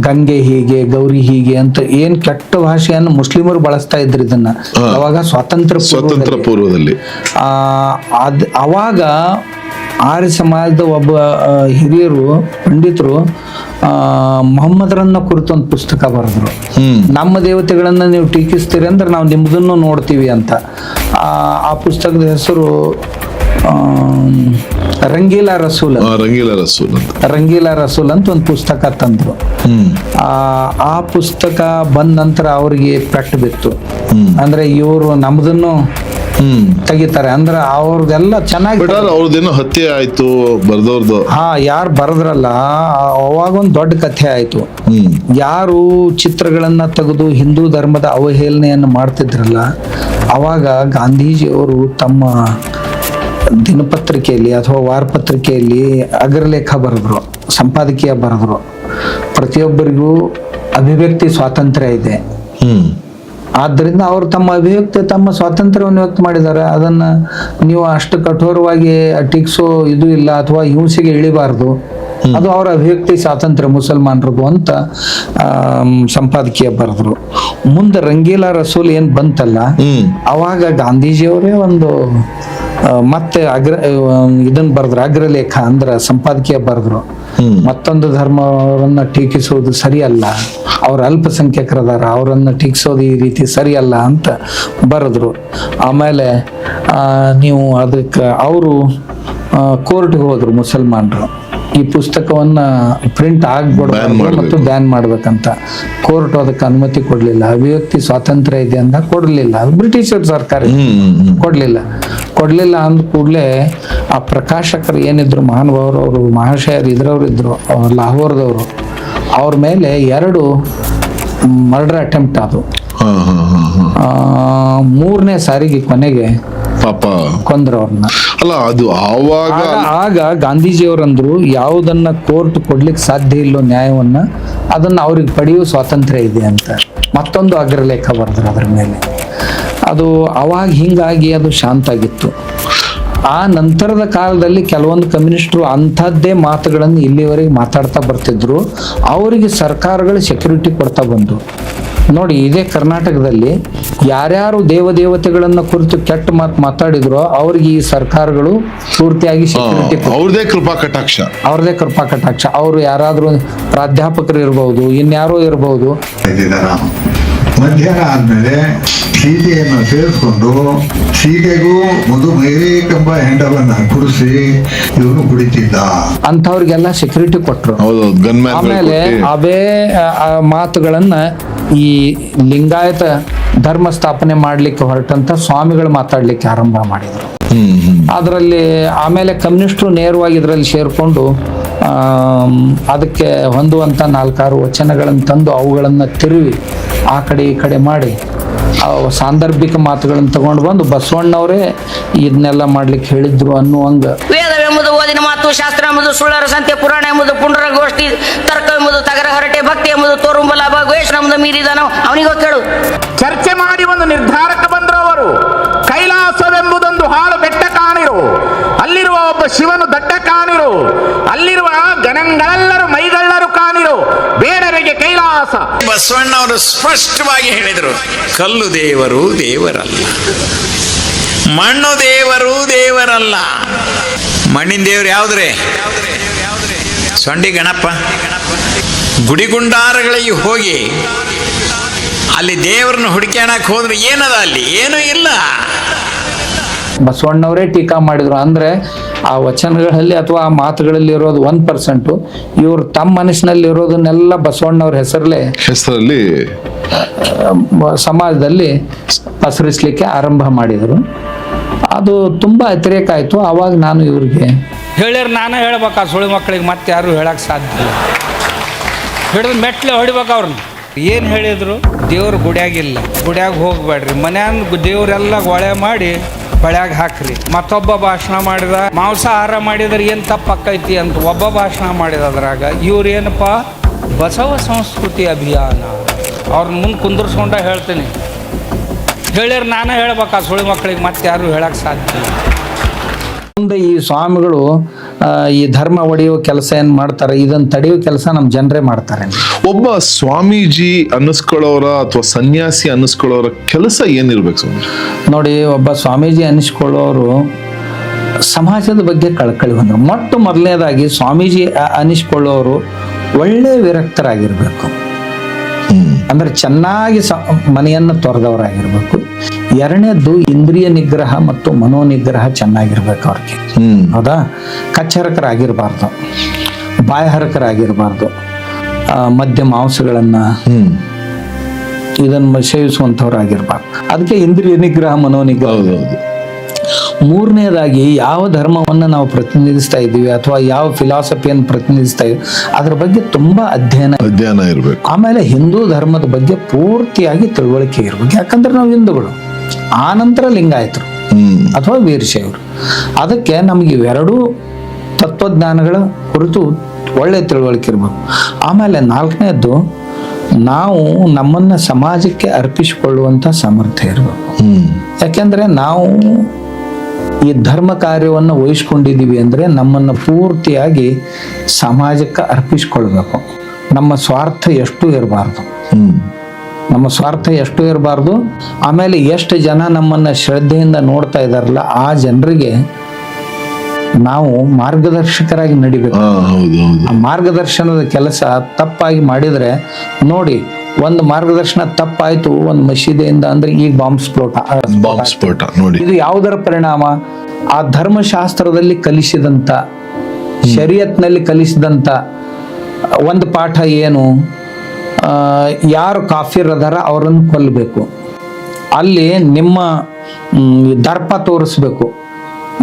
ಗಂಗೆ ಹೀಗೆ, ಗೌರಿ ಹೀಗೆ ಅಂತ ಏನ್ ಕೆಟ್ಟ ಭಾಷೆಯನ್ನು ಮುಸ್ಲಿಮರು ಬಳಸ್ತಾ ಇದ್ರು. ಇದನ್ನ ಅವಾಗ ಸ್ವಾತಂತ್ರ್ಯ ಪೂರ್ವದಲ್ಲಿ ಅವಾಗ ಆರ್ಯ ಸಮಾಜದ ಒಬ್ಬ ಹಿರಿಯರು ಪಂಡಿತರು ಮೊಹಮ್ಮದರನ್ನ ಕುರಿತು ಒಂದು ಪುಸ್ತಕ ಬರೆದ್ರು. ನಮ್ಮ ದೇವತೆಗಳನ್ನ ನೀವು ಟೀಕಿಸ್ತೀರಿ ಅಂದ್ರೆ ನಾವು ನಿಮ್ದನ್ನು ನೋಡ್ತೀವಿ ಅಂತ. ಆ ಪುಸ್ತಕದ ಹೆಸರು ರಂಗೀಲಾ ರಸೂಲ್ ಅಂತ ಒಂದು ಪುಸ್ತಕ ತಂದ್ರು. ಆ ಪುಸ್ತಕ ಬಂದ ನಂತರ ಅವ್ರಿಗೆ ಪೆಟ್ಟು ಬಿತ್ತು. ಅಂದ್ರೆ ಇವರು ನಮ್ದನ್ನು ತೆಗಿತಾರೆ ಅಂದ್ರೆ ಅವ್ರದೆಲ್ಲ ಚೆನ್ನಾಗಿ, ಅವ್ರದ್ದೇನೋ ಹತ್ಯೆ ಆಯ್ತು ಬರ್ದವ್ರದ್ದು. ಯಾರು ಬರದ್ರಲ್ಲ ಅವಾಗ ಒಂದು ದೊಡ್ಡ ಕಥೆ ಆಯ್ತು. ಯಾರು ಚಿತ್ರಗಳನ್ನ ತೆಗೆದು ಹಿಂದೂ ಧರ್ಮದ ಅವಹೇಳನೆಯನ್ನು ಮಾಡ್ತಿದ್ರಲ್ಲ, ಅವಾಗ ಗಾಂಧೀಜಿಯವರು ತಮ್ಮ ದಿನಪತ್ರಿಕೆಯಲ್ಲಿ ಅಥವಾ ವಾರಪತ್ರಿಕೆಯಲ್ಲಿ ಅಗ್ರಲೇಖ ಬರೆದ್ರು, ಸಂಪಾದಕೀಯ ಬರೆದ್ರು. ಪ್ರತಿಯೊಬ್ಬರಿಗೂ ಅಭಿವ್ಯಕ್ತಿ ಸ್ವಾತಂತ್ರ್ಯ ಇದೆ, ಆದ್ದರಿಂದ ಅವರು ತಮ್ಮ ಅಭಿವ್ಯಕ್ತಿ ತಮ್ಮ ಸ್ವಾತಂತ್ರ್ಯವನ್ನು ವ್ಯಕ್ತ ಮಾಡಿದ್ದಾರೆ. ಅದನ್ನ ನೀವು ಅಷ್ಟು ಕಠೋರವಾಗಿ ಟೀಕ್ಸೋ ಇದು ಇಲ್ಲ ಅಥವಾ ಹಿಂಸೆಗೆ ಇಳಿಬಾರ್ದು. ಅದು ಅವರ ಅಭಿವ್ಯಕ್ತಿ ಸ್ವಾತಂತ್ರ್ಯ ಮುಸಲ್ಮಾನರದು ಅಂತ ಸಂಪಾದಕೀಯ ಬರೆದ್ರು. ಮುಂದೆ ರಂಗೀಲಾ ರಸೂಲ್ ಏನ್ ಬಂತಲ್ಲ, ಅವಾಗ ಗಾಂಧೀಜಿಯವರೇ ಒಂದು ಮತ್ತೆ ಇದನ್ನ ಬರೆದ್ರು, ಅಗ್ರಲೇಖ ಅಂದ್ರ ಸಂಪಾದಕೀಯ ಬರೆದ್ರು. ಮತ್ತೊಂದು ಧರ್ಮವನ್ನ ಟೀಕಿಸುವುದು ಸರಿಯಲ್ಲ, ಅವ್ರ ಅಲ್ಪಸಂಖ್ಯಾತರದಾರ, ಅವರನ್ನ ಟೀಕಿಸೋದು ಈ ರೀತಿ ಸರಿಯಲ್ಲ ಅಂತ ಬರೆದ್ರು. ಆಮೇಲೆ ನೀವು ಅದಕ್ಕೆ ಅವರು ಕೋರ್ಟ್ಗೆ ಹೋದ್ರು ಮುಸಲ್ಮಾನರು, ಈ ಪುಸ್ತಕವನ್ನ ಪ್ರಿಂಟ್ ಆಗ್ಬಿಡ್ಬಾರ್ದು ಮತ್ತು ಬ್ಯಾನ್ ಮಾಡ್ಬೇಕಂತ. ಕೋರ್ಟ್ ಅದಕ್ಕೆ ಅನುಮತಿ ಕೊಡ್ಲಿಲ್ಲ. ಅಭಿವ್ಯಕ್ತಿ ಸ್ವಾತಂತ್ರ್ಯ ಇದೆ ಅಂತ ಕೊಡ್ಲಿಲ್ಲ, ಬ್ರಿಟಿಷರ್ ಸರ್ಕಾರ ಕೊಡ್ಲಿಲ್ಲ ಅಂದ ಕೂಡಲೇ ಆ ಪ್ರಕಾಶಕರು ಏನಿದ್ರು ಮಹಾನುಭಾವರು, ಅವರು ಮಹಾಶಯರು ಇದ್ರವ್ರು ಲಾಹೋರ್ದವರು, ಅವ್ರ ಮೇಲೆ 2 ಮರ್ಡರ್ ಅಟೆಂಪ್ಟ್ ಆದವು. 3ನೇ ಸಾರಿಗೆ ಕೊನೆಗೆ ಪಾಪ ಕೊಂದ್ರ ಅವ್ರನ್ನ. ಅಲ್ಲ ಅದು ಆಗ ಗಾಂಧೀಜಿಯವರಂದ್ರು ಯಾವುದನ್ನ ಕೋರ್ಟ್ ಕೊಡ್ಲಿಕ್ಕೆ ಸಾಧ್ಯ ಇಲ್ಲೋ ನ್ಯಾಯವನ್ನ, ಅದನ್ನ ಅವ್ರಿಗೆ ಪಡೆಯುವ ಸ್ವಾತಂತ್ರ್ಯ ಇದೆ ಅಂತ ಮತ್ತೊಂದು ಅಗ್ರಲೇಖ ಬರೆದ್ರು ಅದ್ರ ಮೇಲೆ. ಅದು ಅವಾಗ ಹಿಂಗಾಗಿ ಅದು ಶಾಂತ ಆಗಿತ್ತು. ಆ ನಂತರದ ಕಾಲದಲ್ಲಿ ಕೆಲವೊಂದು ಕಮ್ಯುನಿಸ್ಟರು ಅಂಥದ್ದೇ ಮಾತುಗಳನ್ನು ಇಲ್ಲಿವರೆಗೆ ಮಾತಾಡ್ತಾ ಬರ್ತಿದ್ರು. ಅವರಿಗೆ ಸರ್ಕಾರಗಳು ಸೆಕ್ಯೂರಿಟಿ ಕೊಡ್ತಾ ಬಂದು. ನೋಡಿ, ಇದೇ ಕರ್ನಾಟಕದಲ್ಲಿ ಯಾರ್ಯಾರು ದೇವತೆಗಳನ್ನ ಕುರಿತು ಕೆಟ್ಟ ಮಾತಾಡಿದ್ರು ಅವ್ರಿಗೆ ಈ ಸರ್ಕಾರಗಳು ಪೂರ್ತಿಯಾಗಿ ಸೆಕ್ಯೂರಿಟಿ, ಅವ್ರದೇ ಕೃಪಾ ಕಟಾಕ್ಷ. ಅವರು ಯಾರಾದ್ರೂ ಪ್ರಾಧ್ಯಾಪಕರು ಇರ್ಬಹುದು, ಇನ್ಯಾರೋ ಇರ್ಬಹುದು. ಮಧ್ಯಾಹ್ನ ಆದ್ಮೇಲೆ ಸೀತೆಯನ್ನು ಸೇರಿಸ್ಕೊಂಡು ಸೀತೆಗೂ ಮಧುಮೇರಿಕೆಂಬ ಹೆಂಡವನ್ನ ಕುಡಿಸಿ ಇವನು ಕುಡಿತಿದ್ದ ಅಂಥವ್ರಿಗೆಲ್ಲ ಸೆಕ್ಯೂರಿಟಿ ಕೊಟ್ರು. ಆಮೇಲೆ ಅವೇ ಮಾತುಗಳನ್ನ ಈ ಲಿಂಗಾಯತ ಧರ್ಮ ಸ್ಥಾಪನೆ ಮಾಡ್ಲಿಕ್ಕೆ ಹೊರಟಂತ ಸ್ವಾಮಿಗಳು ಮಾತಾಡ್ಲಿಕ್ಕೆ ಆರಂಭ ಮಾಡಿದ್ರು. ಅದರಲ್ಲಿ ಆಮೇಲೆ ಕಮ್ಯುನಿಸ್ಟರು ನೇರವಾಗಿ ಇದರಲ್ಲಿ ಸೇರ್ಕೊಂಡು ಅದಕ್ಕೆ ಹೊಂದುವಂತ 4-6 ವಚನಗಳನ್ನು ತಂದು ಅವುಗಳನ್ನ ತಿರುವಿ ಆ ಕಡೆ ಈ ಕಡೆ ಮಾಡಿ ಸಾಂದರ್ಭಿಕ ಮಾತುಗಳನ್ನು ತಗೊಂಡು ಬಂದು ಬಸವಣ್ಣವರೇ ಇದನ್ನೆಲ್ಲ ಮಾಡ್ಲಿಕ್ಕೆ ಹೇಳಿದ್ರು ಅನ್ನುವಂಗ. ವೇದವೆಂಬುದು ಓದಿನ ಮಾತು, ಶಾಸ್ತ್ರ ಎಂಬುದು ಸುಳ್ಳರ ಸಂತೆ, ಪುರಾಣ ಎಂಬುದು ಪುಂಡರ ಗೋಷ್ಠಿ, ತರ್ಕ ಎಂಬುದು ತಗರ ಹರಟೆ, ಭಕ್ತಿ ಎಂಬುದು ತೋರುಂಬ ಲಾಭ, ದ್ವೇಷ ಎಂಬುದು ಮೀರಿದ ಅವನಿಗೂ ಕೇಳು. ಚರ್ಚೆ ಮಾಡಿ ಒಂದು ನಿರ್ಧಾರಕ್ಕೆ ಬಂದ್ರು ಅವರು. ಕೈಲಾಸವೆಂಬುದೊಂದು ಹಾಳು ಬೆಟ್ಟ ಕಾಣಿರು, ಅಲ್ಲಿರುವ ಒಬ್ಬ ಶಿವನು ದಡ್ಡ ಕಾಣಿರು, ಅಲ್ಲಿರುವ ಗಣಗಳೆಲ್ಲರೂ ಮೈಗಳ್ಳರು ಕಾಣಿರು, ಬೇಡರಿಗೆ ಕೈಲಾಸ. ಬಸವಣ್ಣವರು ಸ್ಪಷ್ಟವಾಗಿ ಹೇಳಿದರು, ಕಲ್ಲು ದೇವರು ದೇವರಲ್ಲ, ಮಣ್ಣು ದೇವರು ದೇವರಲ್ಲ. ಮಣ್ಣಿನ ದೇವರು ಯಾವ್ದ್ರಿ? ಸೊಂಡಿ ಗಣಪ. ಗುಡಿಗುಂಡಾರಗಳಿಗೆ ಹೋಗಿ ಅಲ್ಲಿ ದೇವರನ್ನ ಹುಡುಕ್ಯಾಣಕ್ ಹೋದ್ರೆ ಏನದ? ಅಲ್ಲಿ ಏನೂ ಇಲ್ಲ. ಬಸವಣ್ಣವರೇ ಟೀಕಾ ಮಾಡಿದ್ರು. ಅಂದ್ರೆ ಆ ವಚನಗಳಲ್ಲಿ ಅಥವಾ ಆ ಮಾತುಗಳಲ್ಲಿ ಇರೋದು 1%, ಇವರು ತಮ್ಮ ಮನಸ್ಸಿನಲ್ಲಿ ಇರೋದನ್ನೆಲ್ಲ ಬಸವಣ್ಣವ್ರ ಹೆಸರಲ್ಲಿ ಸಮಾಜದಲ್ಲಿ ಪಸರಿಸ್ಲಿಕ್ಕೆ ಆರಂಭ ಮಾಡಿದರು. ಅದು ತುಂಬಾ ಅತಿರೇಕ ಆಯ್ತು. ಅವಾಗ ನಾನು ಇವ್ರಿಗೆ ಹೇಳಿರ್ ನಾನೇ ಹೇಳ್ಬೇಕಾ ಸುಳಿ ಮಕ್ಕಳಿಗೆ ಮತ್ತೆ ಯಾರು ಹೇಳಕ್ ಸಾಧ್ಯ ಇಲ್ಲ. ಹಿಡಿದು ಮೆಟ್ಲೆ ಹೊಡಿಬೇಕು ಅವ್ರನ್ನ. ಏನು ಹೇಳಿದ್ರು? ದೇವ್ರ ಗುಡಿಯಾಗಿಲ್ಲ, ಗುಡಿಯಾಗ ಹೋಗ್ಬೇಡ್ರಿ, ಮನ್ಯಾಗ ದೇವ್ರೆಲ್ಲ ಒಳೆ ಮಾಡಿ ಬಳ್ಯಾಗ ಹಾಕ್ರಿ. ಮತ್ತೊಬ್ಬ ಭಾಷಣ ಮಾಡಿದ, ಮಾಂಸಾಹಾರ ಮಾಡಿದ್ರೆ ಏನು ತಪ್ಪಕ್ಕೈತಿ ಅಂತ ಒಬ್ಬ ಭಾಷಣ ಮಾಡಿದ. ಅದ್ರಾಗ ಇವ್ರು ಏನಪ್ಪ ಬಸವ ಸಂಸ್ಕೃತಿ ಅಭಿಯಾನ ಅವ್ರನ್ನ ಮುಂದೆ ಕುಂದರ್ಸ್ಕೊಂಡ ಹೇಳ್ತೀನಿ. ಹೇಳಿರ್ ನಾನೇ ಹೇಳ್ಬೇಕಾ ಸುಳಿ ಮಕ್ಕಳಿಗೆ ಮತ್ತೆ ಯಾರು ಹೇಳಕ್ ಸಾಧ್ಯ ಇಲ್ಲ. ಮುಂದೆ ಈ ಸ್ವಾಮಿಗಳು ಈ ಧರ್ಮ ಒಡೆಯುವ ಕೆಲಸ ಏನ್ ಮಾಡ್ತಾರೆ, ಇದನ್ನ ತಡೆಯುವ ಕೆಲಸ ನಮ್ಮ ಜನರೇ ಮಾಡ್ತಾರೆ. ಒಬ್ಬ ಸ್ವಾಮೀಜಿ ಅನ್ನಿಸ್ಕೊಳ್ಳೋರ ಅಥವಾ ಸನ್ಯಾಸಿ ಅನ್ನಿಸ್ಕೊಳ್ಳೋರ ಕೆಲಸ ಏನಿರ್ಬೇಕು ಸ್ವಾಮಿ? ನೋಡಿ, ಒಬ್ಬ ಸ್ವಾಮೀಜಿ ಅನ್ನಿಸ್ಕೊಳ್ಳೋರು ಸಮಾಜದ ಬಗ್ಗೆ ಕಳಕಳಿ ಹೊಂದ್ರು. ಮೊದಲನೇದಾಗಿ ಸ್ವಾಮೀಜಿ ಅನ್ನಿಸ್ಕೊಳ್ಳೋರು ಒಳ್ಳೆ ವಿರಕ್ತರಾಗಿರ್ಬೇಕು. ಅಂದ್ರೆ ಚೆನ್ನಾಗಿ ಮನೆಯನ್ನು ತೊರೆದವರಾಗಿರ್ಬೇಕು. ಎರಡನೇದ್ದು ಇಂದ್ರಿಯ ನಿಗ್ರಹ ಮತ್ತು ಮನೋನಿಗ್ರಹ ಚೆನ್ನಾಗಿರ್ಬೇಕು ಅವ್ರಿಗೆ. ಹೌದಾ? ಕಚ್ಚರಕರಾಗಿರ್ಬಾರ್ದು, ಬಾಯಹರಕರಾಗಿರ್ಬಾರ್ದು, ಮದ್ಯ ಮಾಂಸಗಳನ್ನ ಇದನ್ನ ಸೇವಿಸುವಂಥವ್ರಾಗಿರ್ಬಾರ್ದು. ಅದಕ್ಕೆ ಇಂದ್ರಿಯ ನಿಗ್ರಹ, ಮನೋನಿಗ್ರಹ. ಮೂರನೇದಾಗಿ ಯಾವ ಧರ್ಮವನ್ನು ನಾವು ಪ್ರತಿನಿಧಿಸ್ತಾ ಇದ್ದೀವಿ ಅಥವಾ ಯಾವ ಫಿಲಾಸಫಿಯನ್ನು ಪ್ರತಿನಿಧಿಸ್ತಾ ಇದ್ದೀವಿ ಅದ್ರ ಬಗ್ಗೆ ತುಂಬಾ ಅಧ್ಯಯನ ಇರಬೇಕು. ಆಮೇಲೆ ಹಿಂದೂ ಧರ್ಮದ ಬಗ್ಗೆ ಪೂರ್ತಿಯಾಗಿ ತಿಳುವಳಿಕೆ ಇರ್ಬೇಕು. ಯಾಕಂದ್ರೆ ನಾವು ಹಿಂದೂಗಳು, ಆ ನಂತರ ಲಿಂಗಾಯತರು ಅಥವಾ ವೀರಶೈವರು. ಅದಕ್ಕೆ ನಮ್ಗೆ ಇವೆರಡೂ ತತ್ವಜ್ಞಾನಗಳ ಕುರಿತು ಒಳ್ಳೆ ತಿಳುವಳಿಕೆ ಇರ್ಬೇಕು. ಆಮೇಲೆ ನಾಲ್ಕನೇದ್ದು, ನಾವು ನಮ್ಮನ್ನ ಸಮಾಜಕ್ಕೆ ಅರ್ಪಿಸಿಕೊಳ್ಳುವಂತ ಸಾಮರ್ಥ್ಯ ಇರಬೇಕು. ಯಾಕೆಂದ್ರೆ ನಾವು ಈ ಧರ್ಮ ಕಾರ್ಯವನ್ನು ವಹಿಸ್ಕೊಂಡಿದ್ದೀವಿ ಅಂದರೆ ನಮ್ಮನ್ನು ಪೂರ್ತಿಯಾಗಿ ಸಮಾಜಕ್ಕೆ ಅರ್ಪಿಸ್ಕೊಳ್ಬೇಕು. ನಮ್ಮ ಸ್ವಾರ್ಥ ಎಷ್ಟು ಇರಬಾರ್ದು, ನಮ್ಮ ಸ್ವಾರ್ಥ ಎಷ್ಟು ಇರಬಾರ್ದು. ಆಮೇಲೆ ಎಷ್ಟು ಜನ ನಮ್ಮನ್ನು ಶ್ರದ್ಧೆಯಿಂದ ನೋಡ್ತಾ ಇದ್ದಾರಲ್ಲ ಆ ಜನರಿಗೆ ನಾವು ಮಾರ್ಗದರ್ಶಕರಾಗಿ ನಡಿಬೇಕು. ಆ ಮಾರ್ಗದರ್ಶನದ ಕೆಲಸ ತಪ್ಪಾಗಿ ಮಾಡಿದರೆ ನೋಡಿ, ಒಂದು ಮಾರ್ಗದರ್ಶನ ತಪ್ಪಾಯ್ತು ಒಂದು ಮಸೀದಿಯಿಂದ ಅಂದ್ರೆ ಈಗ ಬಾಂಬ್ ಸ್ಫೋಟ ನೋಡಿ. ಇದು ಯಾವುದರ ಪರಿಣಾಮ? ಆ ಧರ್ಮಶಾಸ್ತ್ರದಲ್ಲಿ ಕಲಿಸಿದಂತ, ಶರೀಯತ್ನಲ್ಲಿ ಕಲಿಸಿದಂತ ಒಂದು ಪಾಠ ಏನು? ಯಾರು ಕಾಫಿರ್ ಅದಾರ ಅವರನ್ನು ಕೊಲ್ಲಬೇಕು. ಅಲ್ಲಿ ನಿಮ್ಮ ದರ್ಪ ತೋರಿಸ್ಬೇಕು.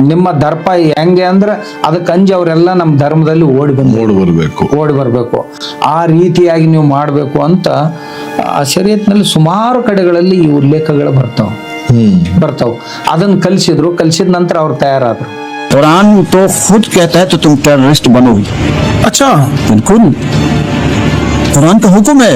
ನಿಮ್ಮ ದರ್ಪ ಹೆಂಗೆ ಅಂದ್ರೆ ಅದಕ್ಕೆ ಅಂಜಿ ಅವರೆಲ್ಲ ನಮ್ಮ ಧರ್ಮದಲ್ಲಿ ಓಡಿ ಬರ್ಬೇಕು. ಆ ರೀತಿಯಾಗಿ ನೀವು ಮಾಡಬೇಕು ಅಂತ ಆ ಶರೀಯತ್ನಲ್ಲಿ ಸುಮಾರು ಕಡೆಗಳಲ್ಲಿ ಈ ಉಲ್ಲೇಖಗಳು ಬರ್ತಾವ. ಅದನ್ನ ಕಲಿಸಿದ ನಂತರ ಅವ್ರು ತಯಾರಾದ್ರು. कुरान तो खुद कहता है तो तुम टेररिस्ट बनो ही। अच्छा, बिल्कुल, कुरान का हुक्म है।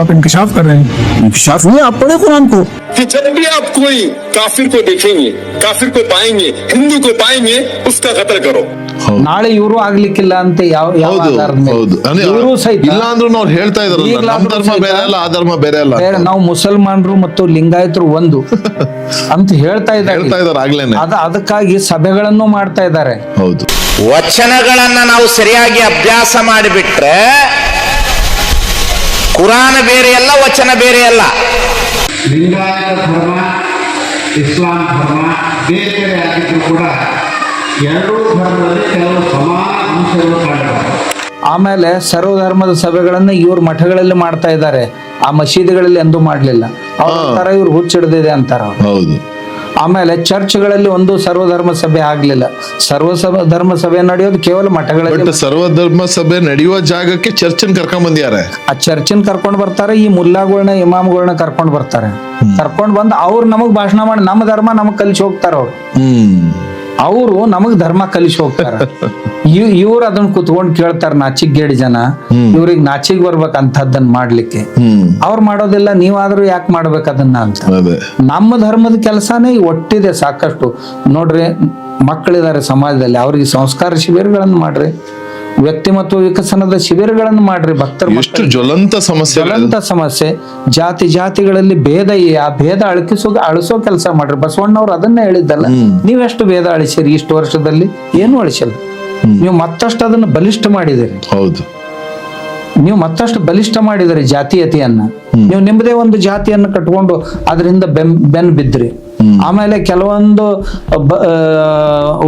आप इंकशाफ कर रहे हैं। इंकशाफ नहीं, आप पढ़े कुरान को कि जब भी आप कोई काफिर को देखेंगे, काफिर को पाएंगे, हिंदू को पाएंगे, उसका कत्ल करो। ನಾಳೆ ಇವರು ಆಗ್ಲಿಕ್ಕಿಲ್ಲ ಅಂತ ಯಾವ ಇವರು ಸಹಿತ ಇಲ್ಲ ಅಂದ್ರೂ ಅವ್ರು ಹೇಳ್ತಾ ಇದ್ರು ನಮ್ಮ ಧರ್ಮ ಬೇರೆ ಅಲ್ಲ, ಆ ಧರ್ಮ ಬೇರೆ ಅಲ್ಲ, ನಾವು ಮುಸಲ್ಮಾನರು ಮತ್ತು ಲಿಂಗಾಯತರು ಒಂದು ಅಂತ ಹೇಳ್ತಾ ಇದ್ದಾರೆ ಆಗ್ಲೇನೆ. ಅದಕ್ಕಾಗಿ ಸಭೆಗಳನ್ನು ಮಾಡ್ತಾ ಇದ್ದಾರೆ. ಹೌದು, ವಚನಗಳನ್ನ ನಾವು ಸರಿಯಾಗಿ ಅಭ್ಯಾಸ ಮಾಡಿಬಿಟ್ರೆ ಕುರಾನ್ ಬೇರೆ ಅಲ್ಲ, ವಚನ ಬೇರೆ ಅಲ್ಲ. ಲಿಂಗಾಯತ ಧರ್ಮ, ಇಸ್ಲಾಂ ಧರ್ಮ ಬೇರೆ ಬೇರೆ ಆಗಿದ್ರು ಕೂಡ ಎರಡೂ ಧರ್ಮದಲ್ಲಿ ಕೆಲವು ಸಮಾನ ಅಂಶಗಳು ಕಾಣಬಹುದು. ಆಮೇಲೆ ಸರ್ವಧರ್ಮದ ಸಭೆಗಳನ್ನ ಇವ್ರ ಮಠಗಳಲ್ಲಿ ಮಾಡ್ತಾ ಇದ್ದಾರೆ, ಆ ಮಸೀದಿಗಳಲ್ಲಿ ಎಂದೂ ಮಾಡ್ಲಿಲ್ಲ. ಅವ್ರ ಇವ್ರು ಹುಚ್ಚಿಡ್ದಿದೆ ಅಂತಾರ. ಹೌದು. ಆಮೇಲೆ ಚರ್ಚ್ಗಳಲ್ಲಿ ಒಂದು ಸರ್ವಧರ್ಮ ಸಭೆ ಆಗ್ಲಿಲ್ಲ. ಧರ್ಮ ಸಭೆ ನಡೆಯೋದು ಕೇವಲ ಮಠಗಳಲ್ಲಿ. ಸರ್ವಧರ್ಮ ಸಭೆ ನಡೆಯುವ ಜಾಗಕ್ಕೆ ಚರ್ಚನ್ ಕರ್ಕೊಂಡ್ ಬಂದಿದ್ದಾರೆ. ಆ ಚರ್ಚನ್ ಕರ್ಕೊಂಡ್ ಬರ್ತಾರೆ, ಈ ಮುಲ್ಲಾಗಳನ್ನ ಇಮಾಮ್ಗಳನ್ನ ಕರ್ಕೊಂಡ್ ಬರ್ತಾರೆ. ಕರ್ಕೊಂಡ್ ಬಂದು ಅವ್ರು ನಮಗ್ ಭಾಷಣ ಮಾಡಿ ನಮ್ಮ ಧರ್ಮ ನಮಗ್ ಕಲಿಸಿ ಹೋಗ್ತಾರ. ಅವರು ನಮಗ್ ಧರ್ಮ ಕಲಿಸಿ ಹೋಗ್ತಾರ. ಇವ್ರು ಅದನ್ನ ಕುತ್ಕೊಂಡ್ ಕೇಳ್ತಾರ, ನಾಚಿಗೇಡಿ ಜನ. ಇವ್ರಿಗೆ ನಾಚಿಗೆ ಬರ್ಬೇಕಂತದ್ದನ್ನ ಮಾಡ್ಲಿಕ್ಕೆ ಅವ್ರು ಮಾಡೋದಿಲ್ಲ. ನೀವಾದ್ರೂ ಯಾಕೆ ಮಾಡ್ಬೇಕು ಅದನ್ನ ಅಂತ. ನಮ್ಮ ಧರ್ಮದ ಕೆಲಸನೇ ಒಟ್ಟಿದೆ ಸಾಕಷ್ಟು. ನೋಡ್ರಿ, ಮಕ್ಕಳಿದ್ದಾರೆ ಸಮಾಜದಲ್ಲಿ, ಅವ್ರಿಗೆ ಸಂಸ್ಕಾರ ಶಿಬಿರಗಳನ್ನು ಮಾಡ್ರಿ, ವ್ಯಕ್ತಿಮತ್ವ ವಿಕಸನದ ಶಿಬಿರಗಳನ್ನು ಮಾಡ್ರಿ. ಭಕ್ತರು ಎಷ್ಟು ಜ್ವಲಂತ ಸಮಸ್ಯೆ, ಜಾತಿಗಳಲ್ಲಿ ಭೇದ, ಆ ಭೇದ ಅಳಿಸೋ ಕೆಲಸ ಮಾಡ್ರಿ. ಬಸವಣ್ಣವ್ರು ಅದನ್ನೇ ಹೇಳಿದ್ದಲ್ಲ, ನೀವೆಷ್ಟು ಭೇದ ಅಳಿಸಿರಿ ಇಷ್ಟು ವರ್ಷದಲ್ಲಿ? ಏನು ಅಳಿಸಿಲ್ಲ. ನೀವು ಮತ್ತಷ್ಟು ಅದನ್ನು ಬಲಿಷ್ಠ ಮಾಡಿದಿರಿ. ಹೌದು, ನೀವು ಮತ್ತಷ್ಟು ಬಲಿಷ್ಠ ಮಾಡಿದಿರಿ ಜಾತೀಯತೆಯನ್ನ. ನೀವು ನಿಮ್ಮದೇ ಒಂದು ಜಾತಿಯನ್ನು ಕಟ್ಕೊಂಡು ಅದರಿಂದ ಬೆನ್ ಬಿದ್ರಿ. ಆಮೇಲೆ ಕೆಲವೊಂದು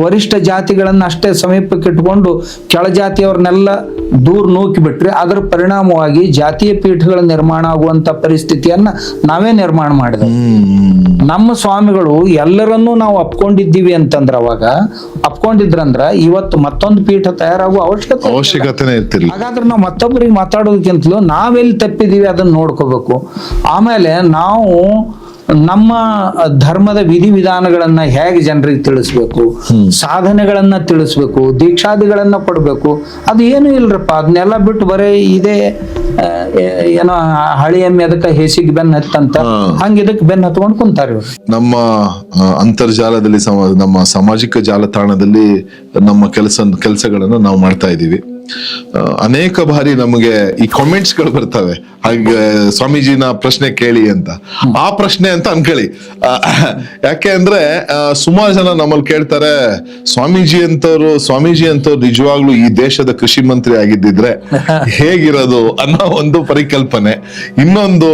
ವರಿಷ್ಠ ಜಾತಿಗಳನ್ನ ಅಷ್ಟೇ ಸಮೀಪಕ್ಕೆ ಇಟ್ಕೊಂಡು ಕೆಳ ಜಾತಿಯವ್ರನ್ನೆಲ್ಲ ದೂರ ನೂಕಿ ಬಿಟ್ರಿ. ಅದರ ಪರಿಣಾಮವಾಗಿ ಜಾತೀಯ ಪೀಠಗಳ ನಿರ್ಮಾಣ ಆಗುವಂತ ಪರಿಸ್ಥಿತಿಯನ್ನ ನಾವೇ ನಿರ್ಮಾಣ ಮಾಡಿದ್ವಿ. ನಮ್ಮ ಸ್ವಾಮಿಗಳು ಎಲ್ಲರನ್ನೂ ನಾವು ಅಪ್ಕೊಂಡಿದ್ದೀವಿ ಅಂತಂದ್ರ, ಅವಾಗ ಅಪ್ಕೊಂಡಿದ್ರಂದ್ರ ಇವತ್ತು ಮತ್ತೊಂದು ಪೀಠ ತಯಾರಾಗುವ ಅವಶ್ಯಕತೆ ಇರ್ತಿಲ್ಲ. ಹಾಗಾದ್ರೆ ನಾವು ಮತ್ತೊಬ್ಬರಿಗೆ ಮಾತಾಡೋದಕ್ಕಿಂತಲೂ ನಾವೆಲ್ಲಿ ತಪ್ಪಿದೀವಿ ಅದನ್ನ ನೋಡ್ಕೋಬೇಕು. ಆಮೇಲೆ ನಾವು ನಮ್ಮ ಧರ್ಮದ ವಿಧಿವಿಧಾನಗಳನ್ನ ಹೇಗೆ ಜನರಿಗೆ ತಿಳಿಸ್ಬೇಕು, ಸಾಧನೆಗಳನ್ನ ತಿಳಿಸ್ಬೇಕು, ದೀಕ್ಷಾದಿಗಳನ್ನ ಕೊಡ್ಬೇಕು. ಅದು ಏನು ಇಲ್ರಪ್ಪ, ಅದನ್ನೆಲ್ಲ ಬಿಟ್ಟು ಬರೀ ಇದೇ ಏನೋ ಹಳಿ ಎಮ್ಮೆ ಅದಕ್ಕೆ ಹೇಸಿಗೆ ಬೆನ್ನ ಹತ್ತಂತ ಹಂಗ ಇದಕ್ಕೆ ಬೆನ್ನ ಹತ್ಕೊಂಡು ಕುಂತಾರೆ. ನಮ್ಮ ಅಂತರ್ಜಾಲದಲ್ಲಿ, ನಮ್ಮ ಸಾಮಾಜಿಕ ಜಾಲತಾಣದಲ್ಲಿ ನಮ್ಮ ಕೆಲಸಗಳನ್ನ ನಾವು ಮಾಡ್ತಾ ಇದ್ದೀವಿ. ಅನೇಕ ಬಾರಿ ನಮಗೆ ಈ ಕಾಮೆಂಟ್ಸ್ ಗಳು ಬರ್ತವೆ, ಹಾಗೆ ಸ್ವಾಮೀಜಿನ ಪ್ರಶ್ನೆ ಕೇಳಿ ಅಂತ. ಆ ಪ್ರಶ್ನೆ ಅಂತ ಅನ್ಕೊಳ್ಳಿ. ಯಾಕೆ ಅಂದ್ರೆ ಸುಮಾರು ಜನ ನಮ್ಮಲ್ಲಿ ಕೇಳ್ತಾರೆ, ಸ್ವಾಮೀಜಿ ಅಂತವ್ರು ನಿಜವಾಗ್ಲೂ ಈ ದೇಶದ ಕೃಷಿ ಮಂತ್ರಿ ಆಗಿದ್ದಿದ್ರೆ ಹೇಗಿರೋದು ಅನ್ನೋ ಒಂದು ಪರಿಕಲ್ಪನೆ. ಇನ್ನೊಂದು,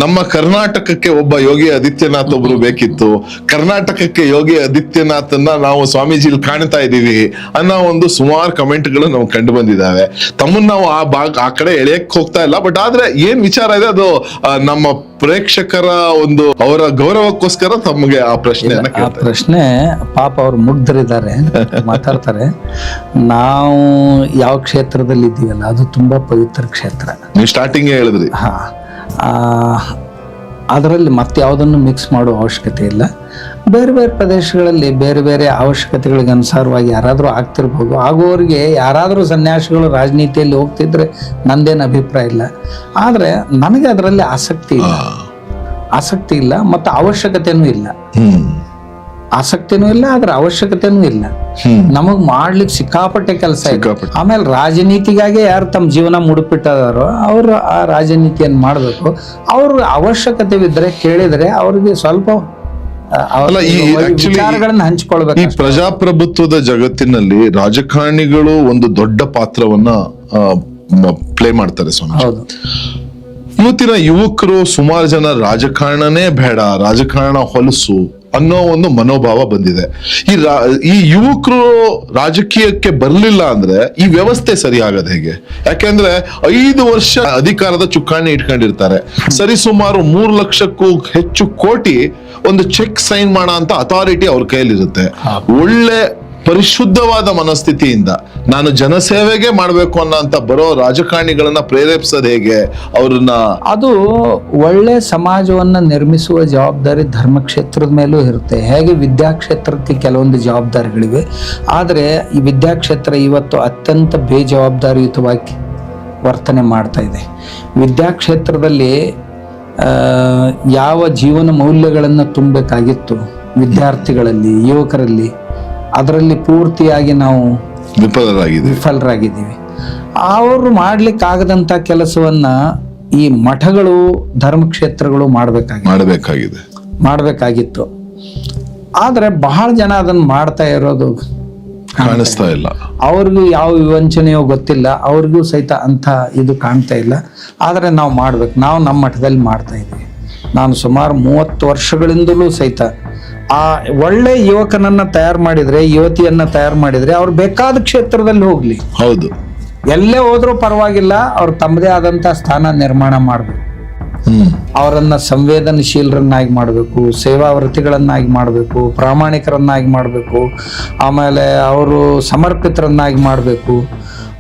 ನಮ್ಮ ಕರ್ನಾಟಕಕ್ಕೆ ಒಬ್ಬ ಯೋಗಿ ಆದಿತ್ಯನಾಥ್ ಒಬ್ರು ಬೇಕಿತ್ತು, ಕರ್ನಾಟಕಕ್ಕೆ ಯೋಗಿ ಆದಿತ್ಯನಾಥನ್ನ ನಾವು ಸ್ವಾಮೀಜಿಲಿ ಕಾಣ್ತಾ ಇದೀವಿ ಅನ್ನೋ ಒಂದು ಸುಮಾರು ಕಮೆಂಟ್ಗಳು ನಾವು ಕಂಡು ಬಂದಿದ್ದಾವೆ. ತಮ್ಮನ್ನ ನಾವು ಆ ಕಡೆ ಎಳೆಯಕ್ ಹೋಗ್ತಾ ಇಲ್ಲ. ಬಟ್ ಆದ್ರೆ ಏನ್ ವಿಚಾರ ಇದೆ ಅದು ನಮ್ಮ ಪ್ರೇಕ್ಷಕರ ಒಂದು ಅವರ ಗೌರವಕ್ಕೋಸ್ಕರ ತಮಗೆ ಆ ಪ್ರಶ್ನೆ ಪಾಪ ಅವ್ರು ಮುಗ್ಧರಿದ್ದಾರೆ, ಮಾತಾಡ್ತಾರೆ. ನಾವು ಯಾವ ಕ್ಷೇತ್ರದಲ್ಲಿ ಇದ್ದೀವಲ್ಲ ಅದು ತುಂಬಾ ಪವಿತ್ರ ಕ್ಷೇತ್ರ. ನೀವು ಸ್ಟಾರ್ಟಿಂಗ್ ಹೇಳಿದ್ರಿ. ಅದರಲ್ಲಿ ಮತ್ತೆ ಯಾವುದನ್ನು ಮಿಕ್ಸ್ ಮಾಡೋ ಅವಶ್ಯಕತೆ ಇಲ್ಲ. ಬೇರೆ ಬೇರೆ ಪ್ರದೇಶಗಳಲ್ಲಿ ಬೇರೆ ಬೇರೆ ಅವಶ್ಯಕತೆಗಳಿಗೆ ಅನುಸಾರವಾಗಿ ಯಾರಾದರೂ ಆಗ್ತಿರ್ಬೋದು. ಆಗುವವರಿಗೆ ಯಾರಾದರೂ ಸನ್ಯಾಸಿಗಳು ರಾಜನೀತಿಯಲ್ಲಿ ಹೋಗ್ತಿದ್ರೆ ನಂದೇನು ಅಭಿಪ್ರಾಯ ಇಲ್ಲ. ಆದರೆ ನನಗೆ ಅದರಲ್ಲಿ ಆಸಕ್ತಿ ಇಲ್ಲ ಮತ್ತು ಅವಶ್ಯಕತೆನೂ ಇಲ್ಲ. ಆಸಕ್ತಿನೂ ಇಲ್ಲ, ಅದ್ರ ಅವಶ್ಯಕತೆನೂ ಇಲ್ಲ. ನಮಗ್ ಮಾಡ್ಲಿಕ್ಕೆ ಸಿಕ್ಕಾಪಟ್ಟೆ ಕೆಲಸ ಇದೆ. ಆಮೇಲೆ ರಾಜನೀತಿಗಾಗಿ ಯಾರು ತಮ್ಮ ಜೀವನ ಮುಡುಪಿಟ್ಟದಾರೋ ಅವ್ರು ಆ ರಾಜನೀತಿಯನ್ನು ಮಾಡ್ಬೇಕು. ಅವ್ರ ಅವಶ್ಯಕತೆ ಕೇಳಿದ್ರೆ ಅವ್ರಿಗೆ ಸ್ವಲ್ಪ ವಿಚಾರಗಳನ್ನ ಹಂಚ್ಕೊಳ್ಬೇಕು. ಈ ಪ್ರಜಾಪ್ರಭುತ್ವದ ಜಗತ್ತಿನಲ್ಲಿ ರಾಜಕಾರಣಿಗಳು ಒಂದು ದೊಡ್ಡ ಪಾತ್ರವನ್ನ ಪ್ಲೇ ಮಾಡ್ತಾರೆ ಸ್ವಾಮಿ. ಇವತ್ತಿನ ಯುವಕರು ಸುಮಾರು ಜನ ರಾಜಕಾರಣನೇ ಬೇಡ, ರಾಜಕಾರಣ ಹೊಲಸು ಅನ್ನೋ ಒಂದು ಮನೋಭಾವ ಬಂದಿದೆ. ಈ ಯುವಕರು ರಾಜಕೀಯಕ್ಕೆ ಬರ್ಲಿಲ್ಲ ಅಂದ್ರೆ ಈ ವ್ಯವಸ್ಥೆ ಸರಿ ಆಗದ ಹೇಗೆ? ಯಾಕೆಂದ್ರೆ 5 ವರ್ಷ ಅಧಿಕಾರದ ಚುಕ್ಕಾಣಿ ಇಟ್ಕೊಂಡಿರ್ತಾರೆ. ಸರಿ ಸುಮಾರು 3 ಲಕ್ಷಕ್ಕೂ ಹೆಚ್ಚು ಕೋಟಿ ಒಂದು ಚೆಕ್ ಸೈನ್ ಮಾಡೋ ಅಂತ ಅಥಾರಿಟಿ ಅವ್ರ ಕೈಲಿರುತ್ತೆ. ಒಳ್ಳೆ ಪರಿಶುದ್ಧವಾದ ಮನಸ್ಥಿತಿಯಿಂದ ನಾನು ಜನಸೇವೆಗೆ ಮಾಡ್ಬೇಕು ಅನ್ನೋಂತ ಬರೋ ರಾಜಕಾರಣಿಗಳನ್ನ ಪ್ರೇರೇಪಿಸೋದು ಹೇಗೆ? ಅವ್ರನ್ನ ಅದು ಒಳ್ಳೆ ಸಮಾಜವನ್ನ ನಿರ್ಮಿಸುವ ಜವಾಬ್ದಾರಿ ಧರ್ಮಕ್ಷೇತ್ರದ ಮೇಲೂ ಇರುತ್ತೆ. ಹೇಗೆ ವಿದ್ಯಾಕ್ಷೇತ್ರಕ್ಕೆ ಕೆಲವೊಂದು ಜವಾಬ್ದಾರಿಗಳಿವೆ, ಆದರೆ ಈ ವಿದ್ಯಾಕ್ಷೇತ್ರ ಇವತ್ತು ಅತ್ಯಂತ ಬೇಜವಾಬ್ದಾರಿಯುತವಾಗಿ ವರ್ತನೆ ಮಾಡ್ತಾ ಇದೆ. ವಿದ್ಯಾಕ್ಷೇತ್ರದಲ್ಲಿ ಯಾವ ಜೀವನ ಮೌಲ್ಯಗಳನ್ನು ತುಂಬಬೇಕಾಗಿತ್ತು ವಿದ್ಯಾರ್ಥಿಗಳಲ್ಲಿ, ಯುವಕರಲ್ಲಿ, ಅದರಲ್ಲಿ ಪೂರ್ತಿಯಾಗಿ ನಾವು ವಿಫಲರಾಗಿದ್ದೀವಿ. ಅವರು ಮಾಡ್ಲಿಕ್ಕಾಗದಂತ ಕೆಲಸವನ್ನ ಈ ಮಠಗಳು, ಧರ್ಮಕ್ಷೇತ್ರಗಳು ಮಾಡಬೇಕಾಗಿತ್ತು. ಆದ್ರೆ ಬಹಳ ಜನ ಅದನ್ನ ಮಾಡ್ತಾ ಇರೋದು ಕಾಣಿಸ್ತಾ ಇಲ್ಲ. ಅವ್ರಿಗೂ ಯಾವ ವಿವಂಚನೆಯೋ ಗೊತ್ತಿಲ್ಲ, ಅವ್ರಿಗೂ ಸಹಿತ ಅಂತ ಇದು ಕಾಣ್ತಾ ಇಲ್ಲ. ಆದ್ರೆ ನಾವು ಮಾಡ್ಬೇಕು. ನಾವು ನಮ್ಮ ಮಠದಲ್ಲಿ ಮಾಡ್ತಾ ಇದ್ದೀವಿ. ನಾನು ಸುಮಾರು 30 ವರ್ಷಗಳಿಂದಲೂ ಸಹಿತ ಆ ಒಳ್ಳೆ ಯುವಕನನ್ನ ತಯಾರು ಮಾಡಿದ್ರೆ, ಯುವತಿಯನ್ನ ತಯಾರು ಮಾಡಿದ್ರೆ ಅವ್ರು ಬೇಕಾದ ಕ್ಷೇತ್ರದಲ್ಲಿ ಹೋಗ್ಲಿ, ಹೌದು, ಎಲ್ಲೇ ಹೋದ್ರೂ ಪರವಾಗಿಲ್ಲ, ಅವ್ರು ತಮ್ಮದೇ ಆದಂತ ಸ್ಥಾನ ನಿರ್ಮಾಣ ಮಾಡ್ಬೇಕು. ಅವರನ್ನ ಸಂವೇದನಶೀಲರನ್ನಾಗಿ ಮಾಡಬೇಕು, ಸೇವಾವೃತ್ತಿಗಳನ್ನಾಗಿ ಮಾಡಬೇಕು, ಪ್ರಾಮಾಣಿಕರನ್ನಾಗಿ ಮಾಡಬೇಕು, ಆಮೇಲೆ ಅವರು ಸಮರ್ಪಿತರನ್ನಾಗಿ ಮಾಡಬೇಕು,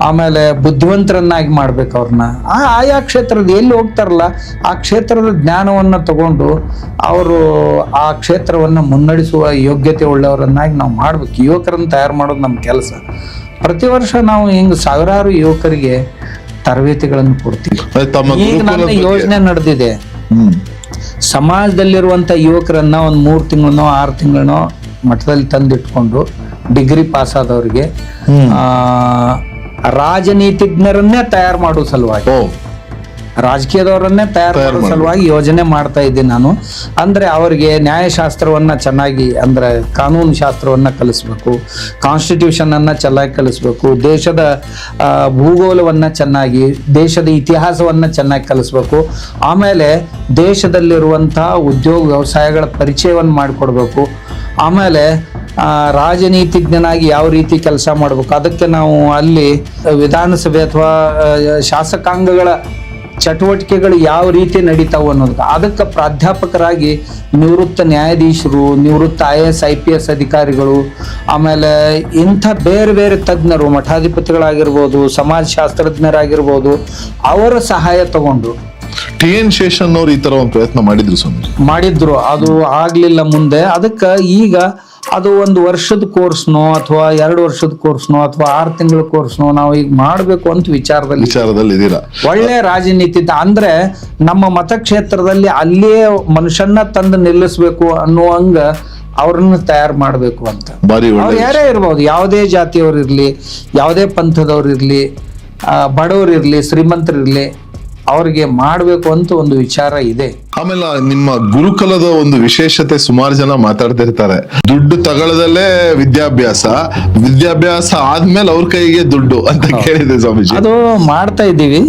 ಆಮೇಲೆ ಬುದ್ಧಿವಂತರನ್ನಾಗಿ ಮಾಡ್ಬೇಕು. ಅವ್ರನ್ನ ಆಯಾ ಕ್ಷೇತ್ರದ ಎಲ್ಲಿ ಹೋಗ್ತಾರಲ್ಲ ಆ ಕ್ಷೇತ್ರದ ಜ್ಞಾನವನ್ನು ತಗೊಂಡು ಅವರು ಆ ಕ್ಷೇತ್ರವನ್ನು ಮುನ್ನಡೆಸುವ ಯೋಗ್ಯತೆ ಉಳ್ಳವರನ್ನಾಗಿ ನಾವು ಮಾಡ್ಬೇಕು. ಯುವಕರನ್ನು ತಯಾರು ಮಾಡೋದು ನಮ್ಮ ಕೆಲಸ. ಪ್ರತಿ ವರ್ಷ ನಾವು ಹಿಂಗೆ ಸಾವಿರಾರು ಯುವಕರಿಗೆ ತರಬೇತಿಗಳನ್ನು ಕೊಡ್ತೀವಿ. ಈಗ ನನ್ನ ಯೋಜನೆ ನಡೆದಿದೆ. ಸಮಾಜದಲ್ಲಿರುವಂತ ಯುವಕರನ್ನ ಒಂದು 3 ತಿಂಗಳನೋ 6 ತಿಂಗಳನೋ ಮಠದಲ್ಲಿ ತಂದಿಟ್ಕೊಂಡು ಡಿಗ್ರಿ ಪಾಸ್ ಆದವ್ರಿಗೆ ರಾಜನೀತಿಜ್ಞರನ್ನೇ ತಯಾರು ಮಾಡುವ ಸಲುವಾಗಿ, ರಾಜಕೀಯದವರನ್ನೇ ತಯಾರು ಮಾಡುವ ಸಲುವಾಗಿ ಯೋಜನೆ ಮಾಡ್ತಾ ಇದ್ದೀನಿ ನಾನು. ಅಂದ್ರೆ ಅವರಿಗೆ ನ್ಯಾಯಶಾಸ್ತ್ರವನ್ನ ಚೆನ್ನಾಗಿ, ಅಂದ್ರೆ ಕಾನೂನು ಶಾಸ್ತ್ರವನ್ನ ಕಲಿಸ್ಬೇಕು, ಕಾನ್ಸ್ಟಿಟ್ಯೂಷನ್ ಅನ್ನ ಚೆನ್ನಾಗಿ ಕಲಿಸ್ಬೇಕು, ದೇಶದ ಭೂಗೋಳವನ್ನ ಚೆನ್ನಾಗಿ, ದೇಶದ ಇತಿಹಾಸವನ್ನ ಚೆನ್ನಾಗಿ ಕಲಿಸ್ಬೇಕು. ಆಮೇಲೆ ದೇಶದಲ್ಲಿರುವಂತಹ ಉದ್ಯೋಗ ವ್ಯವಸಾಯಗಳ ಪರಿಚಯವನ್ನು ಮಾಡಿಕೊಡ್ಬೇಕು. ಆಮೇಲೆ ರಾಜನೀತಿಜ್ಞನಾಗಿ ಯಾವ ರೀತಿ ಕೆಲಸ ಮಾಡಬೇಕು, ಅದಕ್ಕೆ ನಾವು ಅಲ್ಲಿ ವಿಧಾನಸಭೆ ಅಥವಾ ಶಾಸಕಾಂಗಗಳ ಚಟುವಟಿಕೆಗಳು ಯಾವ ರೀತಿ ನಡೀತಾವು ಅನ್ನೋದಕ್ಕೆ, ಅದಕ್ಕೆ ಪ್ರಾಧ್ಯಾಪಕರಾಗಿ ನಿವೃತ್ತ ನ್ಯಾಯಾಧೀಶರು, ನಿವೃತ್ತ IAS IPS ಅಧಿಕಾರಿಗಳು, ಆಮೇಲೆ ಇಂಥ ಬೇರೆ ಬೇರೆ ತಜ್ಞರು, ಮಠಾಧಿಪತಿಗಳಾಗಿರ್ಬೋದು, ಸಮಾಜಶಾಸ್ತ್ರಜ್ಞರಾಗಿರ್ಬೋದು, ಅವರ ಸಹಾಯ ತಗೊಂಡು TN ಶೇಷನ್ ಅವರು ಈ ತರ ಒಂದು ಪ್ರಯತ್ನ ಮಾಡಿದ್ರು. ಅದು ಆಗ್ಲಿಲ್ಲ ಮುಂದೆ. ಅದಕ್ಕೆ ಈಗ ಅದು 1 ವರ್ಷದ ಕೋರ್ಸ್ನೋ ಅಥವಾ 2 ವರ್ಷದ ಕೋರ್ಸ್ನೋ ಅಥವಾ 6 ತಿಂಗಳ ಕೋರ್ಸ್ನೋ ನಾವು ಈಗ ಮಾಡ್ಬೇಕು ಅಂತ ವಿಚಾರದಲ್ಲಿ ಇದ್ದೀರಾ. ಒಳ್ಳೆ ರಾಜನೀತಿ ಅಂದ್ರೆ ನಮ್ಮ ಮತಕ್ಷೇತ್ರದಲ್ಲಿ ಅಲ್ಲಿಯೇ ಮನುಷ್ಯನ್ನ ತಂದು ನಿಲ್ಲಿಸ್ಬೇಕು ಅನ್ನುವಂಗ ಅವ್ರನ್ನ ತಯಾರು ಮಾಡ್ಬೇಕು ಅಂತ. ಅವ್ರು ಯಾರೇ ಇರ್ಬೋದು, ಯಾವುದೇ ಜಾತಿಯವ್ರು ಇರ್ಲಿ, ಯಾವುದೇ ಪಂಥದವ್ರು ಇರ್ಲಿ, ಬಡವರಿರ್ಲಿ, ಶ್ರೀಮಂತರಿರ್ಲಿ, ಅವ್ರಿಗೆ ಮಾಡ್ಬೇಕು ಅಂತ ಒಂದು ವಿಚಾರ ಇದೆ. ಆಮೇಲೆ ನಿಮ್ಮ ಗುರುಕುಲದ ಒಂದು ವಿಶೇಷತೆ ಸುಮಾರು ಜನ ಮಾತಾಡ್ತಿರ್ತಾರೆ, ದುಡ್ಡು ತಗೊಳ್ಳದಲ್ಲೇ ವಿದ್ಯಾಭ್ಯಾಸ ಆದ್ಮೇಲೆ ಅವ್ರ ಕೈಗೆ ದುಡ್ಡು ಅಂತ ಕೇಳಿದೆ ಸ್ವಾಮೀಜಿ. ಅದು ಮಾಡ್ತಾ ಇದ್ದೀವಿ.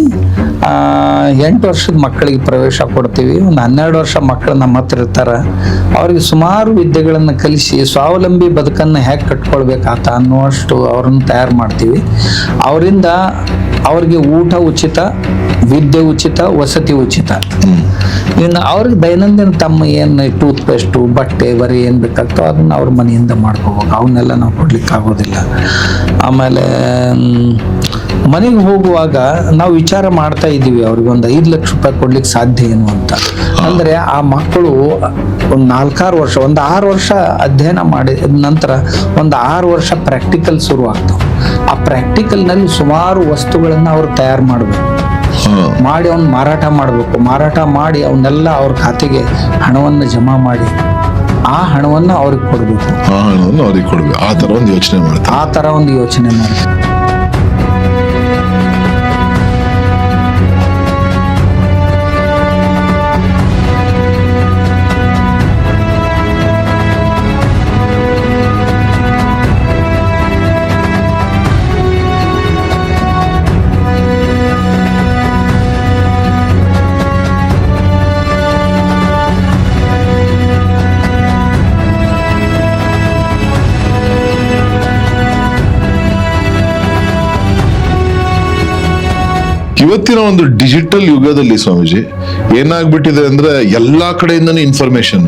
8 ವರ್ಷದ ಮಕ್ಕಳಿಗೆ ಪ್ರವೇಶ ಕೊಡ್ತೀವಿ. ಒಂದು 12 ವರ್ಷ ಮಕ್ಕಳು ನಮ್ಮ ಹತ್ರ ಇರ್ತಾರ. ಅವ್ರಿಗೆ ಸುಮಾರು ವಿದ್ಯೆಗಳನ್ನು ಕಲಿಸಿ ಸ್ವಾವಲಂಬಿ ಬದುಕನ್ನು ಹೇಗೆ ಕಟ್ಕೊಳ್ಬೇಕಾತ ಅನ್ನುವಷ್ಟು ಅವ್ರನ್ನ ತಯಾರು ಮಾಡ್ತೀವಿ. ಅವರಿಂದ ಅವ್ರಿಗೆ ಊಟ ಉಚಿತ, ವಿದ್ಯೆ ಉಚಿತ, ವಸತಿ ಉಚಿತ. ಇನ್ನು ಅವ್ರಿಗೆ ದೈನಂದಿನ ತಮ್ಮ ಏನು ಟೂತ್ ಪೇಸ್ಟು, ಬಟ್ಟೆ, ಬರೀ ಏನು ಬೇಕಾಗ್ತೋ ಅದನ್ನ ಅವ್ರ ಮನೆಯಿಂದ ಮಾಡ್ಕೋಬೇಕು. ಅವನ್ನೆಲ್ಲ ನಾವು ಕೊಡ್ಲಿಕ್ಕೆ ಆಗೋದಿಲ್ಲ. ಆಮೇಲೆ ಮನೆಗೆ ಹೋಗುವಾಗ ನಾವು ವಿಚಾರ ಮಾಡ್ತಾ ಇದ್ದೀವಿ, ಅವ್ರಿಗೆ ಒಂದು 5 ಲಕ್ಷ ರೂಪಾಯಿ ಕೊಡ್ಲಿಕ್ಕೆ ಸಾಧ್ಯ ಏನು ಅಂತ. ಅಂದ್ರೆ ಆ ಮಕ್ಕಳು ಒಂದು 4-6 ವರ್ಷ, ಒಂದು 6 ವರ್ಷ ಅಧ್ಯಯನ ಮಾಡಿದ ನಂತರ ಒಂದು 6 ವರ್ಷ ಪ್ರಾಕ್ಟಿಕಲ್ ಶುರು ಆಗ್ತಾವೆ. ಆ ಪ್ರಾಕ್ಟಿಕಲ್ನಲ್ಲಿ ಸುಮಾರು ವಸ್ತುಗಳನ್ನ ಅವ್ರು ತಯಾರು ಮಾಡಬೇಕು, ಮಾಡಿ ಅವ್ನು ಮಾರಾಟ ಮಾಡಬೇಕು. ಮಾರಾಟ ಮಾಡಿ ಅವನ್ನೆಲ್ಲ ಅವ್ರ ಖಾತೆಗೆ ಹಣವನ್ನು ಜಮಾ ಮಾಡಿ ಆ ಹಣವನ್ನು ಅವ್ರಿಗೆ ಕೊಡಬೇಕು, ಆ ಹಣವನ್ನು ಅವ್ರಿಗೆ ಕೊಡ್ಬೇಕು, ಆ ತರ ಒಂದು ಯೋಚನೆ ಮಾಡ್ತಾರೆ. ಆ ತರ ಒಂದು ಯೋಚನೆ ಮಾಡಿ. ಇವತ್ತಿನ ಒಂದು ಡಿಜಿಟಲ್ ಯುಗದಲ್ಲಿ ಸ್ವಾಮೀಜಿ ಏನಾಗ್ಬಿಟ್ಟಿದೆ ಅಂದ್ರೆ ಎಲ್ಲಾ ಕಡೆಯಿಂದನೂ ಇನ್ಫಾರ್ಮೇಶನ್,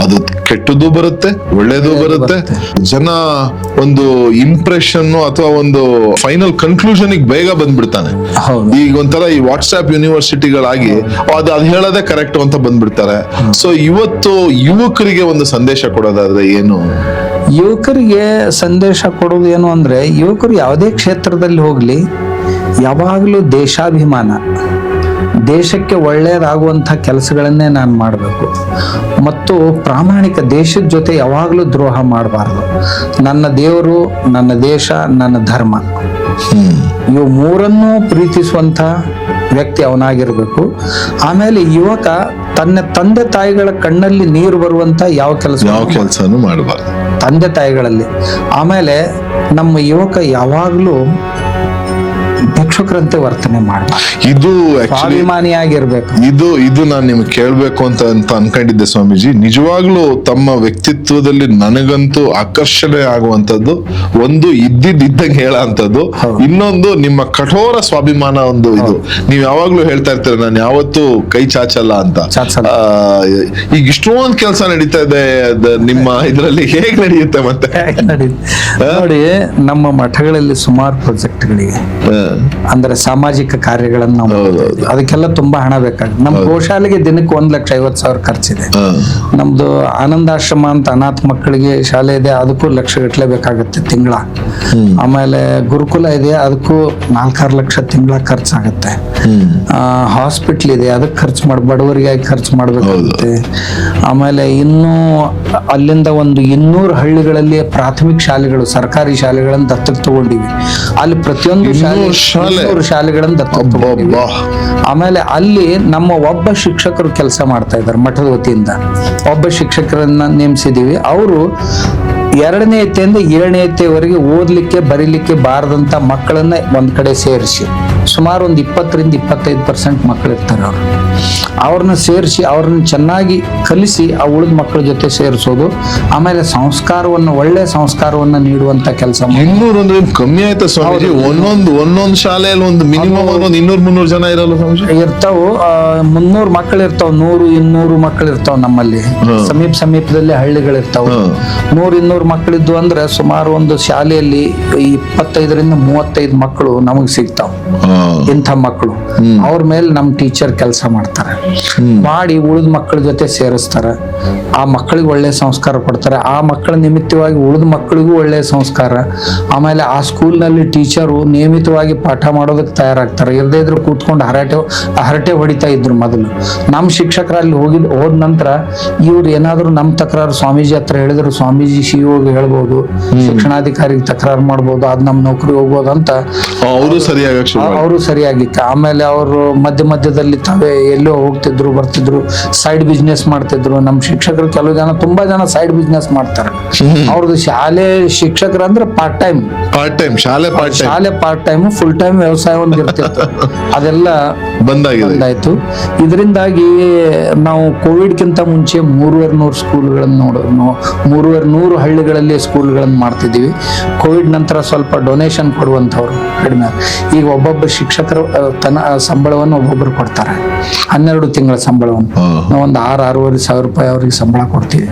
ಅದು ಕೆಟ್ಟದ್ದು ಬರುತ್ತೆ, ಒಳ್ಳೇದು ಬರುತ್ತೆ. ಜನ ಒಂದು ಇಂಪ್ರೆಷನ್ ಅಥವಾ ಒಂದು ಫೈನಲ್ ಕನ್ಕ್ಲೂಷನ್ ಬೇಗ ಬಂದ್ಬಿಡ್ತಾನೆ. ಈಗ ಒಂಥರ ಈ ವಾಟ್ಸ್ಆಪ್ ಯೂನಿವರ್ಸಿಟಿಗಳಾಗಿ ಅದು ಹೇಳೋದೇ ಕರೆಕ್ಟ್ ಅಂತ ಬಂದ್ಬಿಡ್ತಾರೆ. ಸೊ ಇವತ್ತು ಯುವಕರಿಗೆ ಒಂದು ಸಂದೇಶ ಕೊಡೋದಾದ್ರೆ ಏನು? ಯುವಕರಿಗೆ ಸಂದೇಶ ಕೊಡೋದು ಏನು ಅಂದ್ರೆ, ಯುವಕರು ಯಾವುದೇ ಕ್ಷೇತ್ರದಲ್ಲಿ ಹೋಗ್ಲಿ ಯಾವಾಗಲೂ ದೇಶಾಭಿಮಾನ, ದೇಶಕ್ಕೆ ಒಳ್ಳೆಯದಾಗುವಂಥ ಕೆಲಸಗಳನ್ನೇ ನಾನು ಮಾಡಬೇಕು ಮತ್ತು ಪ್ರಾಮಾಣಿಕ, ದೇಶದ ಜೊತೆ ಯಾವಾಗಲೂ ದ್ರೋಹ ಮಾಡಬಾರ್ದು. ನನ್ನ ದೇವರು, ನನ್ನ ದೇಶ, ನನ್ನ ಧರ್ಮ, ಇವು ಮೂರನ್ನೂ ಪ್ರೀತಿಸುವಂಥ ವ್ಯಕ್ತಿ ಅವನಾಗಿರ್ಬೇಕು. ಆಮೇಲೆ ಯುವಕ ತನ್ನ ತಂದೆ ತಾಯಿಗಳ ಕಣ್ಣಲ್ಲಿ ನೀರು ಬರುವಂತ ಯಾವ ಕೆಲಸನೂ ಮಾಡಬಾರ್ದು, ತಂದೆ ತಾಯಿಗಳಲ್ಲಿ. ಆಮೇಲೆ ನಮ್ಮ ಯುವಕ ಯಾವಾಗ್ಲೂ ಭಿಕ್ಷುಕರಂತೆ ವರ್ತನೆ ಮಾಡಬಾರ್ದು, ಇದು ಸ್ವಾಭಿಮಾನಿಯಾಗಿರ್ಬೇಕು. ಇದು ನಾನು ನಿಮ್ಗೆ ಕೇಳ್ಬೇಕು ಅಂತ ಅನ್ಕೊಂಡಿದ್ದೆ ಸ್ವಾಮೀಜಿ. ನಿಜವಾಗ್ಲೂ ತಮ್ಮ ವ್ಯಕ್ತಿತ್ವದಲ್ಲಿ ನನಗಂತೂ ಆಕರ್ಷಣೆ ಆಗುವಂತದ್ದು ಒಂದು ಇದ್ದಂಗೆ ಹೇಳಂತದ್ದು, ಇನ್ನೊಂದು ನಿಮ್ಮ ಕಠೋರ ಸ್ವಾಭಿಮಾನ. ಒಂದು ಇದು ನೀವ್ ಯಾವಾಗ್ಲೂ ಹೇಳ್ತಾ ಇರ್ತೀರ, ನಾನು ಯಾವತ್ತೂ ಕೈ ಚಾಚಲ್ಲ ಅಂತ. ಈಗ ಇಷ್ಟೊಂದು ಕೆಲಸ ನಡೀತಾ ಇದೆ ನಿಮ್ಮ ಇದ್ರಲ್ಲಿ, ಹೇಗ್ ನಡೆಯುತ್ತೆ ಮತ್ತೆ? ನೋಡಿ, ನಮ್ಮ ಮಠಗಳಲ್ಲಿ ಸುಮಾರು ಪ್ರಾಜೆಕ್ಟ್ಗಳಿವೆ, ಅಂದ್ರೆ ಸಾಮಾಜಿಕ ಕಾರ್ಯಗಳನ್ನು ನಾವು ಅದಕ್ಕೆಲ್ಲ ತುಂಬಾ ಹಣ ಬೇಕಾಗುತ್ತೆ. ನಮ್ಮ ಗೋಶಾಲೆಗೆ ದಿನಕ್ಕೆ 1,50,000 ಖರ್ಚಿದೆ. ನಮ್ದು ಆನಂದಾಶ್ರಮ ಅಂತ ಅನಾಥ ಮಕ್ಕಳಿಗೆ ಶಾಲೆ ಇದೆ, ಅದಕ್ಕೂ ಲಕ್ಷಗಟ್ಟಲೆ ಬೇಕಾಗುತ್ತೆ ತಿಂಗಳ. ಆಮೇಲೆ ಗುರುಕುಲ ಇದೆ, ಅದಕ್ಕೂ 4-6 ಲಕ್ಷ ತಿಂಗಳ ಖರ್ಚಾಗುತ್ತೆ. ಹಾಸ್ಪಿಟ್ಲ್ ಇದೆ, ಅದಕ್ಕೆ ಬಡವರಿಗೆ ಖರ್ಚು ಮಾಡ್ಬೇಕಾಗುತ್ತೆ. ಆಮೇಲೆ ಇನ್ನು ಅಲ್ಲಿಂದ ಒಂದು 200 ಹಳ್ಳಿಗಳಲ್ಲಿ ಪ್ರಾಥಮಿಕ ಶಾಲೆಗಳು, ಸರ್ಕಾರಿ ಶಾಲೆಗಳನ್ನು ದತ್ತಕ್ಕೆ ತಗೊಂಡಿವಿ. ಅಲ್ಲಿ ಪ್ರತಿಯೊಂದು ಶಾಲೆಗಳನ್ನು ದತ್ತಕ್ಕೆ ತಗೊಂಡಿವಿ. ಆಮೇಲೆ ಅಲ್ಲಿ ನಮ್ಮ ಒಬ್ಬ ಶಿಕ್ಷಕರು ಕೆಲಸ ಮಾಡ್ತಾ ಇದ್ದಾರೆ ಮಠದ ವತಿಯಿಂದ. ಒಬ್ಬ ಶಿಕ್ಷಕರನ್ನ ನೇಮಿಸಿದೀವಿ. ಅವರು 2ನೇ ಎತ್ತೆಯಿಂದ 7ನೇ ಎತ್ತೆವರೆಗೆ ಓದ್ಲಿಕ್ಕೆ ಬರೀಲಿಕ್ಕೆ ಬಾರದಂತ ಮಕ್ಕಳನ್ನ ಒಂದ್ ಕಡೆ ಸೇರಿಸಿ, ಸುಮಾರು ಒಂದು 20-25% ಮಕ್ಕಳು ಇರ್ತಾರೆ. ಅವ್ರನ್ನ ಸೇರಿಸಿ ಅವ್ರನ್ನ ಚೆನ್ನಾಗಿ ಕಲಿಸಿ ಆ ಉಳಿದ ಮಕ್ಕಳ ಜೊತೆ ಸೇರಿಸೋದು. ಆಮೇಲೆ ಸಂಸ್ಕಾರವನ್ನು, ಒಳ್ಳೆ ಸಂಸ್ಕಾರವನ್ನ ನೀಡುವಂತ ಕೆಲಸ. 200 ಅಂದ್ರೆ ಕಮ್ಮಿ ಆಯ್ತಾ ಸ್ವಾಮೀಜಿ? ಒಂದೊಂದು ಶಾಲೆಯಲ್ಲಿ ಒಂದು ಮಿನಿಮಮ್ 200-300 ಜನ ಇರಲ್ಲ ಸ್ವಾಮೀಜಿ? ಇರ್ತಾವು, 300 ಮಕ್ಕಳು ಇರ್ತಾವ, 100-200 ಮಕ್ಕಳು ಇರ್ತಾವ. ನಮ್ಮಲ್ಲಿ ಸಮೀಪದಲ್ಲಿ ಹಳ್ಳಿಗಳಿರ್ತಾವ. 100-200 ಮಕ್ಕಳಿದ್ದು ಅಂದ್ರೆ ಸುಮಾರು ಒಂದು ಶಾಲೆಯಲ್ಲಿ 25-35 ಮಕ್ಕಳು ನಮಗ್ ಸಿಗ್ತಾವ. ಇಂಥ ಮಕ್ಕಳು ಅವ್ರ ಮೇಲೆ ನಮ್ ಟೀಚರ್ ಕೆಲಸ ಮಾಡ್ತಾರೆ, ಮಾಡಿ ಉಳಿದ ಮಕ್ಕಳ ಜೊತೆ ಸೇರಿಸ್ತಾರೆ. ಆ ಮಕ್ಕಳಿಗೆ ಒಳ್ಳೆ ಸಂಸ್ಕಾರ ಕೊಡ್ತಾರೆ. ಆ ಮಕ್ಕಳ ನಿಮಿತ್ತವಾಗಿ ಉಳಿದ ಮಕ್ಕಳಿಗೂ ಒಳ್ಳೆ ಸಂಸ್ಕಾರ. ಆಮೇಲೆ ಆ ಸ್ಕೂಲ್ನಲ್ಲಿ ಟೀಚರು ನಿಯಮಿತವಾಗಿ ಪಾಠ ಮಾಡೋದಕ್ಕೆ ತಯಾರಾಗ್ತಾರೆ. ಇರದೇ ಇದ್ರು ಕೂತ್ಕೊಂಡು ಹರಟೆ ಹೊಡಿತಾ ಇದ್ರು ಮೊದಲು. ನಮ್ಮ ಶಿಕ್ಷಕರಲ್ಲಿ ಹೋದ ನಂತರ ಇವ್ರು ಏನಾದ್ರು ನಮ್ಮ ತಕರಾರು ಸ್ವಾಮೀಜಿ ಹತ್ರ ಹೇಳಿದ್ರು, ಸ್ವಾಮೀಜಿ ಸಿಇಒಗೆ ಹೇಳ್ಬೋದು, ಶಿಕ್ಷಣಾಧಿಕಾರಿಗೆ ತಕರಾರು ಮಾಡ್ಬೋದು, ಅದ್ ನಮ್ ನೌಕರಿ ಹೋಗ್ಬೋದು ಅಂತ ಅವರು ಸರಿಯಾಗಿ. ಆಮೇಲೆ ಅವರು ಮಧ್ಯದಲ್ಲಿ ತಾವೇ ಎಲ್ಲೋ ಹೋಗ್ತಿದ್ರು ಬರ್ತಿದ್ರು, ಸೈಡ್ ಬಿಸ್ನೆಸ್ ಮಾಡ್ತಿದ್ರು. ನಮ್ಮ ಶಿಕ್ಷಕರು ಕೆಲವು ಜನ, ತುಂಬಾ ಜನ ಸೈಡ್ ಬಿಸ್ನೆಸ್ ಮಾಡ್ತಾರೆ. ಅವ್ರದ್ದು ಶಾಲೆ ಶಿಕ್ಷಕರು ಅಂದ್ರೆ ಪಾರ್ಟ್ ಟೈಮ್ ಶಾಲೆ ಪಾರ್ಟ್ ಟೈಮ್, ಫುಲ್ ಟೈಮ್ ವ್ಯವಸಾಯ ಒಂದು ಇರ್ತಿತ್ತು. ಅದೆಲ್ಲ ಬಂದಾಯ್ತು. ಇದರಿಂದಾಗಿ ನಾವು ಕೋವಿಡ್ಗಿಂತ ಮುಂಚೆ 3,200 ಸ್ಕೂಲ್ಗಳನ್ನು 3,200 ಹಳ್ಳಿಗಳಲ್ಲಿ ಸ್ಕೂಲ್ಗಳನ್ನು ಮಾಡ್ತಿದ್ದೀವಿ. ಕೋವಿಡ್ ನಂತರ ಸ್ವಲ್ಪ ಡೊನೇಷನ್ ಕೊಡುವಂಥವ್ರು ಕಡಿಮೆ. ಈಗ ಒಬ್ಬೊಬ್ಬ ಶಿಕ್ಷಕರು ತನ್ನ ಸಂಬಳವನ್ನು ಒಬ್ಬೊಬ್ಬರು ಕೊಡ್ತಾರೆ, 12 ತಿಂಗಳ ಸಂಬಳವನ್ನು. ನಾವು ಒಂದು 6,500 ರೂಪಾಯಿ ಅವ್ರಿಗೆ ಸಂಬಳ ಕೊಡ್ತೀವಿ.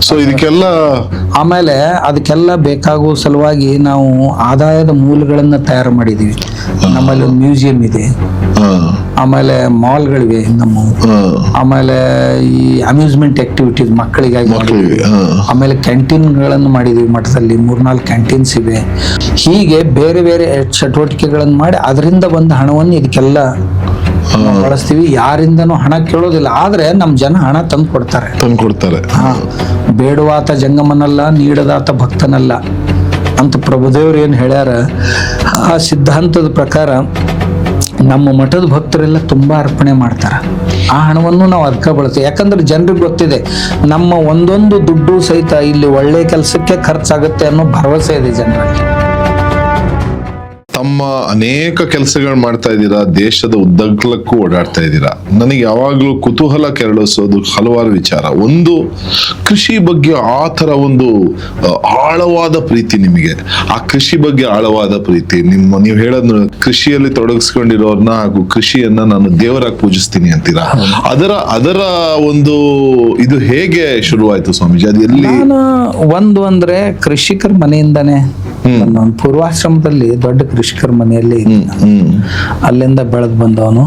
ಸೊ ಇದಕ್ಕೆಲ್ಲ ಆಮೇಲೆ ಅದಕ್ಕೆಲ್ಲ ಬೇಕಾಗುವ ಸಲುವಾಗಿ ನಾವು ಆದಾಯದ ಮೂಲಗಳನ್ನ ತಯಾರು ಮಾಡಿದೀವಿ. ನಮ್ಮಲ್ಲಿ ಒಂದು ಮ್ಯೂಸಿಯಂ ಇದೆ, ಆಮೇಲೆ ಮಾಲ್ಗಳಿವೆ ನಮ್ಮ, ಆಮೇಲೆ ಈ ಅಮ್ಯೂಸ್ಮೆಂಟ್ ಆಕ್ಟಿವಿಟೀಸ್ ಮಕ್ಕಳಿಗಾಗಿ ಮಾಡಿದ್ವಿ. ಆಮೇಲೆ ಕ್ಯಾಂಟೀನ್ಗಳನ್ನು ಮಾಡಿದೀವಿ ಮಠದಲ್ಲಿ, 3-4 ಕ್ಯಾಂಟೀನ್ಸ್ ಇವೆ. ಹೀಗೆ ಬೇರೆ ಬೇರೆ ಚಟುವಟಿಕೆಗಳನ್ನು ಮಾಡಿ ಅದರಿಂದ ಬಂದ ಹಣವನ್ನು ಇದಕ್ಕೆಲ್ಲ ನಾವು ಬಳಸ್ತೀವಿ, ಯಾರಿಂದನೂ ಹಣ ಕೇಳೋದಿಲ್ಲ. ಆದ್ರೆ ನಮ್ ಜನ ಹಣ ತಂದು ಕೊಡ್ತಾರೆ. ಬೇಡವಾತ ಜಂಗಮನಲ್ಲ, ನೀಡದಾತ ಭಕ್ತನಲ್ಲ ಅಂತ ಪ್ರಭುದೇವ್ರು ಏನ್ ಹೇಳ್ಯಾರ. ಆ ಸಿದ್ಧಾಂತದ ಪ್ರಕಾರ ನಮ್ಮ ಮಠದ ಭಕ್ತರೆಲ್ಲ ತುಂಬಾ ಅರ್ಪಣೆ ಮಾಡ್ತಾರ. ಆ ಹಣವನ್ನು ನಾವು ಅದಕ್ಕೆ ಬಳಸ್ತೀವಿ. ಯಾಕಂದ್ರೆ ಜನರಿಗೆ ಗೊತ್ತಿದೆ ನಮ್ಮ ಒಂದೊಂದು ದುಡ್ಡು ಸಹಿತ ಇಲ್ಲಿ ಒಳ್ಳೆ ಕೆಲಸಕ್ಕೆ ಖರ್ಚಾಗುತ್ತೆ ಅನ್ನೋ ಭರವಸೆ ಇದೆ ಜನರಲ್ಲಿ. ತಮ್ಮ ಅನೇಕ ಕೆಲಸಗಳು ಮಾಡ್ತಾ ಇದ್ದೀರಾ, ದೇಶದ ಉದ್ದಗಲಕ್ಕೂ ಓಡಾಡ್ತಾ ಇದ್ದೀರಾ. ನನಗೆ ಯಾವಾಗ್ಲೂ ಕುತೂಹಲ ಕೆರಳಿಸೋದು ಹಲವಾರು ವಿಚಾರ. ಒಂದು, ಕೃಷಿ ಬಗ್ಗೆ ಆ ತರ ಒಂದು ಆಳವಾದ ಪ್ರೀತಿ ನಿಮಗೆ. ಆ ಕೃಷಿ ಬಗ್ಗೆ ಆಳವಾದ ಪ್ರೀತಿ ನೀವು ಹೇಳೋದು, ಕೃಷಿಯಲ್ಲಿ ತೊಡಗಿಸ್ಕೊಂಡಿರೋರ್ನ ಹಾಗೂ ಕೃಷಿಯನ್ನ ನಾನು ದೇವರಾಗಿ ಪೂಜಿಸ್ತೀನಿ ಅಂತೀರಾ. ಅದರ ಒಂದು ಇದು ಹೇಗೆ ಶುರುವಾಯ್ತು ಸ್ವಾಮೀಜಿ? ಅದು ಎಲ್ಲಿ? ಒಂದು ಅಂದ್ರೆ ಕೃಷಿಕರ ಮನೆಯಿಂದಾನೆ, ನಾನು ಪೂರ್ವಾಶ್ರಮದಲ್ಲಿ ದೊಡ್ಡ ಕೃಷಿಕರ ಮನೆಯಲ್ಲಿ ಅಲ್ಲಿಂದ ಬೆಳೆದು ಬಂದವನು.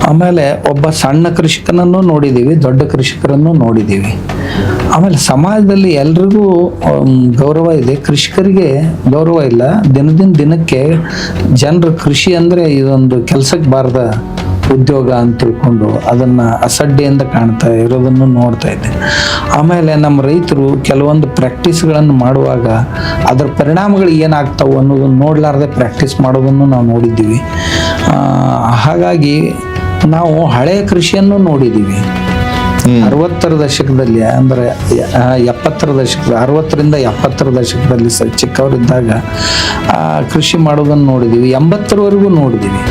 ಆಮೇಲೆ ಒಬ್ಬ ಸಣ್ಣ ಕೃಷಿಕನನ್ನು ನೋಡಿದೀವಿ, ದೊಡ್ಡ ಕೃಷಿಕರನ್ನು ನೋಡಿದೀವಿ. ಆಮೇಲೆ ಸಮಾಜದಲ್ಲಿ ಎಲ್ರಿಗೂ ಗೌರವ ಇದೆ, ಕೃಷಿಕರಿಗೆ ಗೌರವ ಇಲ್ಲ. ದಿನಕ್ಕೆ ಜನರು ಕೃಷಿ ಅಂದ್ರೆ ಇದೊಂದು ಕೆಲ್ಸಕ್ಕೆ ಬಾರದ ಉದ್ಯೋಗ ಅಂತ ತಿಳ್ಕೊಂಡು ಅದನ್ನ ಅಸಡ್ಡೆಯಿಂದ ಕಾಣ್ತಾ ಇರೋದನ್ನು ನೋಡ್ತಾ ಇದ್ದೆ. ಆಮೇಲೆ ನಮ್ಮ ರೈತರು ಕೆಲವೊಂದು ಪ್ರಾಕ್ಟೀಸ್ಗಳನ್ನು ಮಾಡುವಾಗ ಅದರ ಪರಿಣಾಮಗಳು ಏನಾಗ್ತಾವು ಅನ್ನೋದನ್ನು ನೋಡ್ಲಾರ್ದೆ ಪ್ರಾಕ್ಟೀಸ್ ಮಾಡೋದನ್ನು ನಾವು ನೋಡಿದ್ದೀವಿ. ಹಾಗಾಗಿ ನಾವು ಹಳೆಯ ಕೃಷಿಯನ್ನು ನೋಡಿದ್ದೀವಿ. 60ರ ದಶಕದಲ್ಲಿ, ಅಂದ್ರೆ 70ರ ದಶಕದ 60ರಿಂದ 70ರ ದಶಕದಲ್ಲಿ ಚಿಕ್ಕವರಿದ್ದಾಗ ಕೃಷಿ ಮಾಡೋದನ್ನು ನೋಡಿದೀವಿ. 80ರವರೆಗೂ ನೋಡಿದೀವಿ.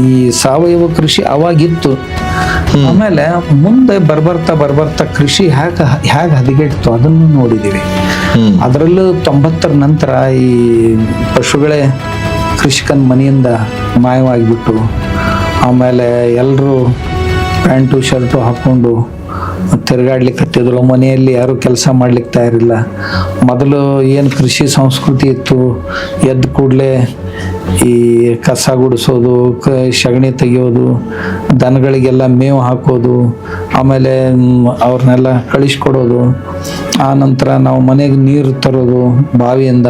ಈ ಸಾವಯವ ಕೃಷಿ ಅವಾಗಿತ್ತು. ಆಮೇಲೆ ಮುಂದೆ ಬರ್ಬರ್ತಾ ಕೃಷಿ ಹೇಗೆ ಹದಗೆಡ್ತು ಅದನ್ನು ನೋಡಿದೀವಿ. ಅದರಲ್ಲೂ 90ರ ನಂತರ ಈ ಪಶುಗಳೇ ಕೃಷಿಕನ ಮನೆಯಿಂದ ಮಾಯವಾಗಿಬಿಟ್ಟು, ಆಮೇಲೆ ಎಲ್ಲರೂ ಪ್ಯಾಂಟು ಶರ್ಟು ಹಾಕೊಂಡು ತಿರುಗಾಡ್ಲಿಕ್ಕೆ ಹತ್ತಿದ್ರು. ಮನೆಯಲ್ಲಿ ಯಾರು ಕೆಲಸ ಮಾಡ್ಲಿಕ್ಕೆ ತಯಾರಿಲ್ಲ. ಮೊದಲು ಏನು ಕೃಷಿ ಸಂಸ್ಕೃತಿ ಇತ್ತು, ಎದ್ದು ಕೂಡಲೇ ಈ ಕಸ ಗುಡಿಸೋದು, ಸಗಣಿ ತೆಗೆಯೋದು, ದನಗಳಿಗೆಲ್ಲ ಮೇವು ಹಾಕೋದು, ಆಮೇಲೆ ಅವ್ರನ್ನೆಲ್ಲ ಕಳಿಸ್ಕೊಡೋದು, ಆ ನಂತರ ನಾವು ಮನೆಗೆ ನೀರು ತರೋದು ಬಾವಿಯಿಂದ,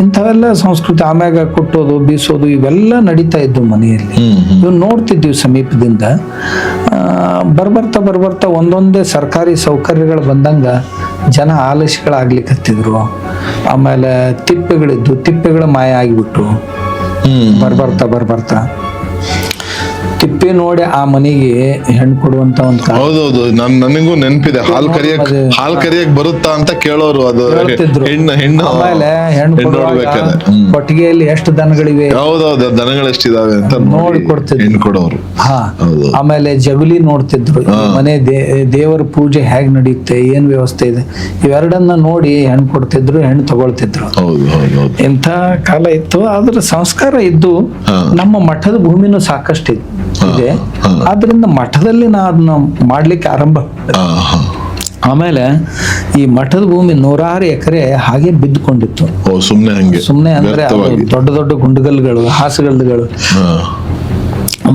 ಇಂಥವೆಲ್ಲ ಸಂಸ್ಕೃತಿ. ಆಮ್ಯಾಗ ಕುಟ್ಟೋದು, ಬೀಸೋದು ಇವೆಲ್ಲ ನಡೀತಾ ಇದ್ದು ಮನೆಯಲ್ಲಿ. ಇವು ನೋಡ್ತಿದ್ವಿ ಸಮೀಪದಿಂದ. ಬರ್ಬರ್ತಾ ಒಂದೊಂದೇ ಸರ್ಕಾರಿ ಸೌಕರ್ಯಗಳು ಬಂದಂಗ ಜನ ಆಲಸ್ಯಗಳಾಗ್ಲಿಕ್ಕೆ ಹತ್ತಿದ್ರು. ಆಮೇಲೆ ತಿಪ್ಪೆಗಳು ಮಾಯ ಆಗಿಬಿಟ್ಟು ಬರ್ಬರ್ತಾ ತಿಪ್ಪೆ ನೋಡಿ ಆ ಮನೆಗೆ ಹೆಣ್ಣು ಕೊಡುವಂತ ಒಂದು ಹೌದೌದು. ನನಗೂ ನೆನಪಿದೆ. ಹಾಲ್ ಕರಿಯಕ್ ಬರುತ್ತಾ ಅಂತ ಕೇಳೋರು. ಅದು ಹೆಣ್ಣು ಆಮೇಲೆ ಹೆಣ್ಣು ಕೊಟ್ಟಿಗೆಯಲ್ಲಿ ಎಷ್ಟು ದನಗಳಿವೆ, ಹೌದೌದು, ದನಗಳು ಎಷ್ಟಿದಾವೆ ಅಂತ ನೋಡಿ ಕೊಡ್ತಿದ್ರು, ಹೆಣ್ಣು ಕೊಡೋರು. ಆಮೇಲೆ ಜಗುಲಿ ನೋಡ್ತಿದ್ರು. ಮನೆ ದೇವರ ಪೂಜೆ ಹೇಗ್ ನಡೆಯುತ್ತೆ, ಏನ್ ವ್ಯವಸ್ಥೆ ಇದೆ, ಇವೆರಡನ್ನ ನೋಡಿ ಹೆಣ್ಣು ಕೊಡ್ತಿದ್ರು, ಹೆಣ್ಣು ತಗೊಳ್ತಿದ್ರು. ಇಂಥ ಕಾಲ ಇತ್ತು. ಆದ್ರೆ ಸಂಸ್ಕಾರ ಇದ್ದು ನಮ್ಮ ಮಠದ ಭೂಮಿನೂ ಸಾಕಷ್ಟು ಇದೆ. ಆದ್ರಿಂದ ಮಠದಲ್ಲಿ ನಾ ಅದನ್ನ ಮಾಡ್ಲಿಕ್ಕೆ ಆರಂಭ. ಆಮೇಲೆ ಈ ಮಠದ ಭೂಮಿ 106 ಎಕರೆ ಹಾಗೆ ಬಿದ್ದುಕೊಂಡಿತ್ತು. ಸುಮ್ನೆ ಅಂದ್ರೆ ದೊಡ್ಡ ಗುಂಡುಗಲ್ಗಳು, ಹಾಸುಗಲ್ಗಳು,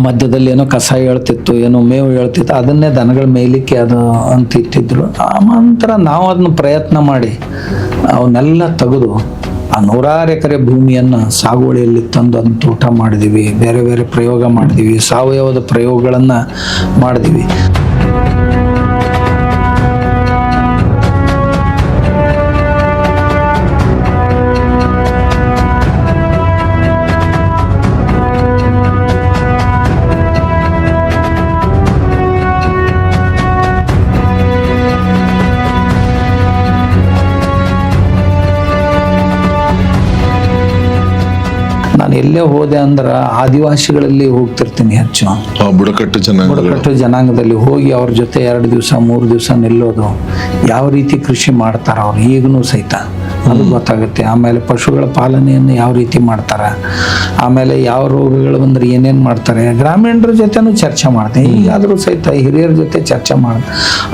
ಮಧ್ಯದಲ್ಲಿ ಏನೋ ಕಸ ಹೇಳ್ತಿತ್ತು, ಏನೋ ಮೇವು ಹೇಳ್ತಿತ್ತು, ಅದನ್ನೇ ದನಗಳ ಮೇಯ್ಲಿಕ್ಕೆ ಅದು ಅಂತ ಇಟ್ಟಿದ್ರು. ಆ ನಂತರ ನಾವು ಅದನ್ನ ಪ್ರಯತ್ನ ಮಾಡಿ ಅವನ್ನೆಲ್ಲ ತೆಗೆದು ಆ 106 ಎಕರೆ ಭೂಮಿಯನ್ನ ಸಾಗುವಳಿಯಲ್ಲಿ ತಂದು ಅದನ್ನ ತೋಟ ಮಾಡಿದೀವಿ. ಬೇರೆ ಬೇರೆ ಪ್ರಯೋಗ ಮಾಡಿದೀವಿ, ಸಾವಯವದ ಪ್ರಯೋಗಗಳನ್ನ ಮಾಡಿದೀವಿ. ನಾನು ಎಲ್ಲೇ ಹೋದೆ ಅಂದ್ರ ಆದಿವಾಸಿಗಳಲ್ಲಿ ಹೋಗ್ತಿರ್ತೀನಿ ಹೆಚ್ಚು. ಬುಡಕಟ್ಟು ಜನಾಂಗದಲ್ಲಿ ಹೋಗಿ ಅವ್ರ ಜೊತೆ 2 ದಿವಸ 3 ದಿವಸ ನಿಲ್ಲೋದು, ಯಾವ ರೀತಿ ಕೃಷಿ ಮಾಡ್ತಾರ ಅವ್ರು ಈಗನೂ ಸಹಿತ ಅದು ಗೊತ್ತಾಗುತ್ತೆ. ಆಮೇಲೆ ಪಶುಗಳ ಪಾಲನೆಯನ್ನು ಯಾವ ರೀತಿ ಮಾಡ್ತಾರ, ಆಮೇಲೆ ಯಾವ ರೋಗಗಳು ಬಂದ್ರೆ ಏನೇನ್ ಮಾಡ್ತಾರೆ, ಗ್ರಾಮೀಣರ ಜೊತೆನೂ ಚರ್ಚೆ ಮಾಡ್ತೀನಿ. ಈಗಾದ್ರೂ ಸಹಿತ ಹಿರಿಯರ ಜೊತೆ ಚರ್ಚೆ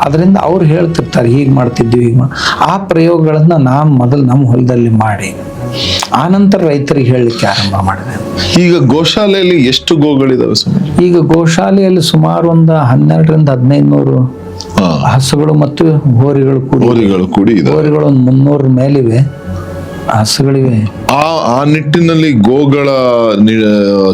ಅದರಿಂದ ಅವ್ರು ಹೇಳ್ತಿರ್ತಾರೆ ಹೀಗೆ ಮಾಡ್ತಿದ್ವಿ, ಆ ಪ್ರಯೋಗಗಳನ್ನ ನಾನು ಮೊದಲು ನಮ್ಮ ಹೊಲದಲ್ಲಿ ಮಾಡಿ ಆನಂತರ ರೈತರಿಗೆ ಹೇಳಲಿಕ್ಕೆ ಆರಂಭ ಮಾಡಿದೆ. ಈಗ ಗೋಶಾಲೆಯಲ್ಲಿ ಎಷ್ಟು ಗೋಗಳಿದಾವೆ? ಈಗ ಗೋಶಾಲೆಯಲ್ಲಿ ಸುಮಾರು ಒಂದು 1200ರಿಂದ 1500 ಹಸುಗಳು ಮತ್ತು ಹೋರಿಗಳು ಕೂಡಿ ಹೋರಿಗಳು ಒಂದು 300 ಮೇಲಿವೆ. ಹಸುಗಳಿವೆ. ಆ ನಿಟ್ಟಿನಲ್ಲಿ ಗೋಗಳ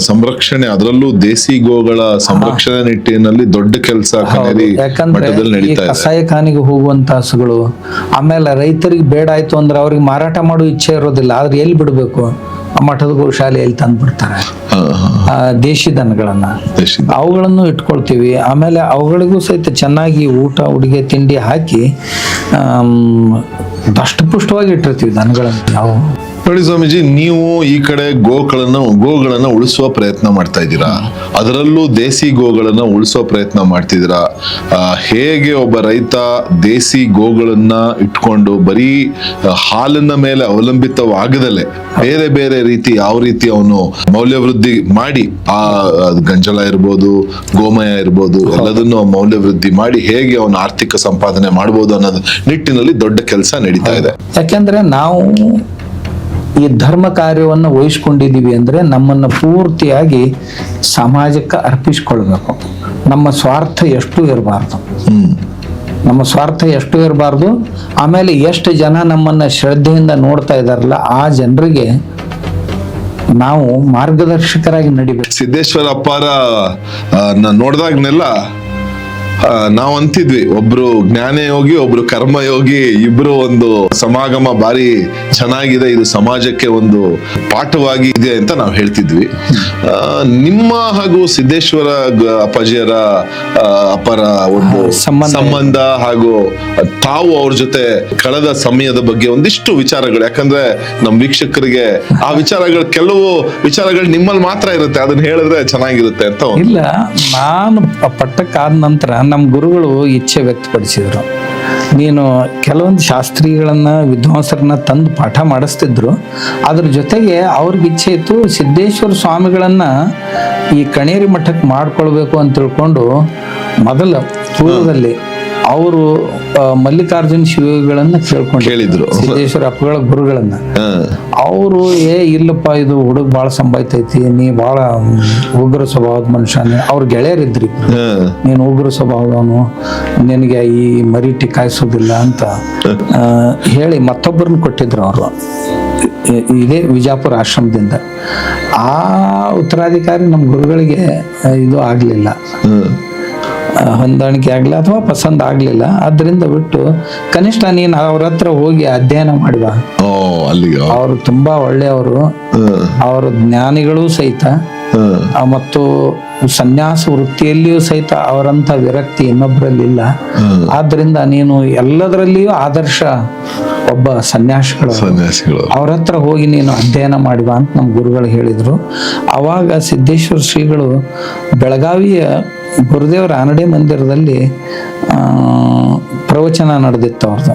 ಸಂರಕ್ಷಣೆ, ಅದರಲ್ಲೂ ದೇಸಿ ಗೋಗಳ ಸಂರಕ್ಷಣೆ ನಿಟ್ಟಿನಲ್ಲಿ ದೊಡ್ಡ ಕೆಲಸ ಕನೇರಿ ಯಾಕಂದ್ರೆ ಮಟ್ಟದಲ್ಲಿ ಈ ನಡೀತಾ ಇದೆ. ಕಸಾಯಿಖಾನೆಗೆ ಹೋಗುವಂತ ಹಸುಗಳು, ಆಮೇಲೆ ರೈತರಿಗೆ ಬೇಡ ಆಯ್ತು ಅಂದ್ರೆ ಅವ್ರಿಗೆ ಮಾರಾಟ ಮಾಡೋ ಇಚ್ಛೆ ಇರೋದಿಲ್ಲ, ಆದ್ರೆ ಎಲ್ಲಿ ಬಿಡ್ಬೇಕು, ಆ ಮಠದ ಗೋಶಾಲೆಯಲ್ಲಿ ತಂದು ಬಿಡ್ತಾರೆ ದೇಶಿ ದನಗಳನ್ನ. ಅವುಗಳನ್ನು ಇಟ್ಕೊಳ್ತೀವಿ. ಆಮೇಲೆ ಅವುಗಳಿಗೂ ಸಹಿತ ಚೆನ್ನಾಗಿ ಊಟ, ಉಡುಗೆ, ತಿಂಡಿ ಹಾಕಿ ದಷ್ಟಪುಷ್ಟವಾಗಿ ಇಟ್ಟಿರ್ತೀವಿ ದನಗಳನ್ನು ನಾವು. ನೋಡಿ ಸ್ವಾಮೀಜಿ, ನೀವು ಈ ಕಡೆ ಗೋಗಳನ್ನ ಉಳಿಸುವ ಪ್ರಯತ್ನ ಮಾಡ್ತಾ ಇದ್ದೀರಾ, ಅದರಲ್ಲೂ ದೇಸಿ ಗೋಗಳನ್ನ ಉಳಿಸುವ ಪ್ರಯತ್ನ ಮಾಡ್ತಿದ್ದೀರಾ. ಹೇಗೆ ಒಬ್ಬ ರೈತ ದೇಸಿ ಗೋಗಳನ್ನ ಇಟ್ಕೊಂಡು ಬರೀ ಹಾಲಿನ ಮೇಲೆ ಅವಲಂಬಿತವಾಗದಲೆ ಬೇರೆ ಬೇರೆ ರೀತಿ ಯಾವ ರೀತಿ ಅವನು ಮೌಲ್ಯವೃದ್ಧಿ ಮಾಡಿ, ಆ ಗಂಜಲ ಇರ್ಬೋದು, ಗೋಮಯ ಇರ್ಬೋದು, ಎಲ್ಲದನ್ನು ಮೌಲ್ಯವೃದ್ಧಿ ಮಾಡಿ ಹೇಗೆ ಅವನು ಆರ್ಥಿಕ ಸಂಪಾದನೆ ಮಾಡ್ಬೋದು ಅನ್ನೋದು ನಿಟ್ಟಿನಲ್ಲಿ ದೊಡ್ಡ ಕೆಲಸ ನಡೀತಾ ಇದೆ. ಯಾಕೆಂದ್ರೆ ನಾವು ಈ ಧರ್ಮ ಕಾರ್ಯವನ್ನು ವಹಿಸ್ಕೊಂಡಿದ್ದೀವಿ ಅಂದ್ರೆ ನಮ್ಮನ್ನ ಪೂರ್ತಿಯಾಗಿ ಸಮಾಜಕ್ಕೆ ಅರ್ಪಿಸ್ಕೊಳ್ಬೇಕು. ನಮ್ಮ ಸ್ವಾರ್ಥ ಎಷ್ಟು ಇರಬಾರ್ದು, ಆಮೇಲೆ ಎಷ್ಟು ಜನ ನಮ್ಮನ್ನ ಶ್ರದ್ಧೆಯಿಂದ ನೋಡ್ತಾ ಇದಾರಲ್ಲ ಆ ಜನರಿಗೆ ನಾವು ಮಾರ್ಗದರ್ಶಕರಾಗಿ ನಡಿಬೇಕು. ಸಿದ್ದೇಶ್ವರ ಅಪ್ಪಾರ ನೋಡ್ದಾಗ್ನೆಲ್ಲ ನಾವ್ ಅಂತಿದ್ವಿ, ಒಬ್ರು ಜ್ಞಾನಯೋಗಿ, ಒಬ್ರು ಕರ್ಮಯೋಗಿ, ಇಬ್ರು ಒಂದು ಸಮಾಗಮ ಬಾರಿ ಚೆನ್ನಾಗಿದೆ, ಇದು ಸಮಾಜಕ್ಕೆ ಒಂದು ಪಾಠವಾಗಿ ಇದೆ ಅಂತ ನಾವು ಹೇಳ್ತಿದ್ವಿ. ನಿಮ್ಮ ಹಾಗೂ ಸಿದ್ದೇಶ್ವರ ಅಪ್ಪಾಜಿಯರ ಅಪ್ಪರ ಒಂದು ಸಂಬಂಧ ಹಾಗೂ ತಾವು ಅವ್ರ ಜೊತೆ ಕಳೆದ ಸಮಯದ ಬಗ್ಗೆ ಒಂದಿಷ್ಟು ವಿಚಾರಗಳು, ಯಾಕಂದ್ರೆ ನಮ್ ವೀಕ್ಷಕರಿಗೆ ಆ ಕೆಲವು ವಿಚಾರಗಳು ನಿಮ್ಮಲ್ಲಿ ಮಾತ್ರ ಇರುತ್ತೆ, ಅದನ್ನ ಹೇಳಿದ್ರೆ ಚೆನ್ನಾಗಿರುತ್ತೆ ಅಂತ. ಇಲ್ಲ, ನಾನು ಪಟ್ಟಕ್ಕಾದ ನಂತರ ನಮ್ಮ ಗುರುಗಳು ಇಚ್ಛೆ ವ್ಯಕ್ತಪಡಿಸಿದ್ರು. ನೀನು ಕೆಲವೊಂದು ಶಾಸ್ತ್ರಿಗಳನ್ನ, ವಿದ್ವಾಂಸರನ್ನ ತಂದು ಪಾಠ ಮಾಡಿಸ್ತಿದ್ರು. ಅದ್ರ ಜೊತೆಗೆ ಅವ್ರಿಗೆ ಇಚ್ಛೆ ಇತ್ತು ಸಿದ್ದೇಶ್ವರ ಸ್ವಾಮಿಗಳನ್ನ ಈ ಕಣೇರಿ ಮಠಕ್ಕೆ ಮಾಡ್ಕೊಳ್ಬೇಕು ಅಂತ ತಿಳ್ಕೊಂಡು ಮೊದಲ ಪೂರ್ವದಲ್ಲಿ ಅವರು ಮಲ್ಲಿಕಾರ್ಜುನ ಶಿವಗಳನ್ನ ಕೇಳಿದ್ರು, ಸಿದ್ದೇಶ್ವರ ಅಪ್ಪಗಳ ಗುರುಗಳನ್ನ. ಅವರು ಇಲ್ಲಪ್ಪ, ಇದು ಹುಡುಗ ಬಾಳ ಸಂಬಾಯ್ತೈತಿ, ನೀ ಬಾಳ ಉಗ್ರ ಸ್ವಭಾವದ ಮನುಷ್ಯನೇ, ಅವ್ರ ಗೆಳೆಯರಿದ್ರಿ, ನೀನು ಉಗ್ರ ಸ್ವಭಾವದವನು, ನಿನಗೆ ಈ ಮರಿಟಿ ಕಾಯಿಸೋದಿಲ್ಲ ಅಂತ ಹೇಳಿ ಮತ್ತೊಬ್ಬರನ್ನ ಕೊಟ್ಟಿದ್ರು ಅವರು. ಇದೇ ವಿಜಾಪುರ ಆಶ್ರಮದಿಂದ. ಆ ಉತ್ತರಾಧಿಕಾರಿ ನಮ್ಮ ಗುರುಗಳಿಗೆ ಇದು ಆಗ್ಲಿಲ್ಲ, ಹೊಂದಾಣಿಕೆ ಆಗ್ಲಿಲ್ಲ ಅಥವಾ ಪಸಂದ್ ಆಗ್ಲಿಲ್ಲ. ಅದರಿಂದ ಬಿಟ್ಟು ಕನಿಷ್ಠ ನೀನ್ ಅವ್ರ ಹತ್ರ ಹೋಗಿ ಅಧ್ಯಯನ ಮಾಡಿದ. ಅವರು ತುಂಬಾ ಒಳ್ಳೆಯವರು, ಅವರ ಜ್ಞಾನಿಗಳು ಸಹಿತ, ಮತ್ತು ಸನ್ಯಾಸ ವೃತ್ತಿಯಲ್ಲಿಯೂ ಸಹಿತ ಅವರಂತ ವಿರಕ್ತಿ ಇನ್ನೊಬ್ಬರಲ್ಲಿ ಇಲ್ಲ. ಆದ್ರಿಂದ ನೀನು ಎಲ್ಲದರಲ್ಲಿಯೂ ಆದರ್ಶ ಒಬ್ಬ ಸನ್ಯಾಸಿಗಳು, ಅವ್ರ ಹತ್ರ ಹೋಗಿ ನೀನು ಅಧ್ಯಯನ ಮಾಡಿವ ಅಂತ ನಮ್ಮ ಗುರುಗಳು ಹೇಳಿದ್ರು. ಅವಾಗ ಸಿದ್ದೇಶ್ವರ ಶ್ರೀಗಳು ಬೆಳಗಾವಿಯ ಗುರುದೇವರ ಆನಡೆ ಮಂದಿರದಲ್ಲಿ ಪ್ರವಚನ ನಡೆದಿತ್ತು ಅವ್ರದ್ದು.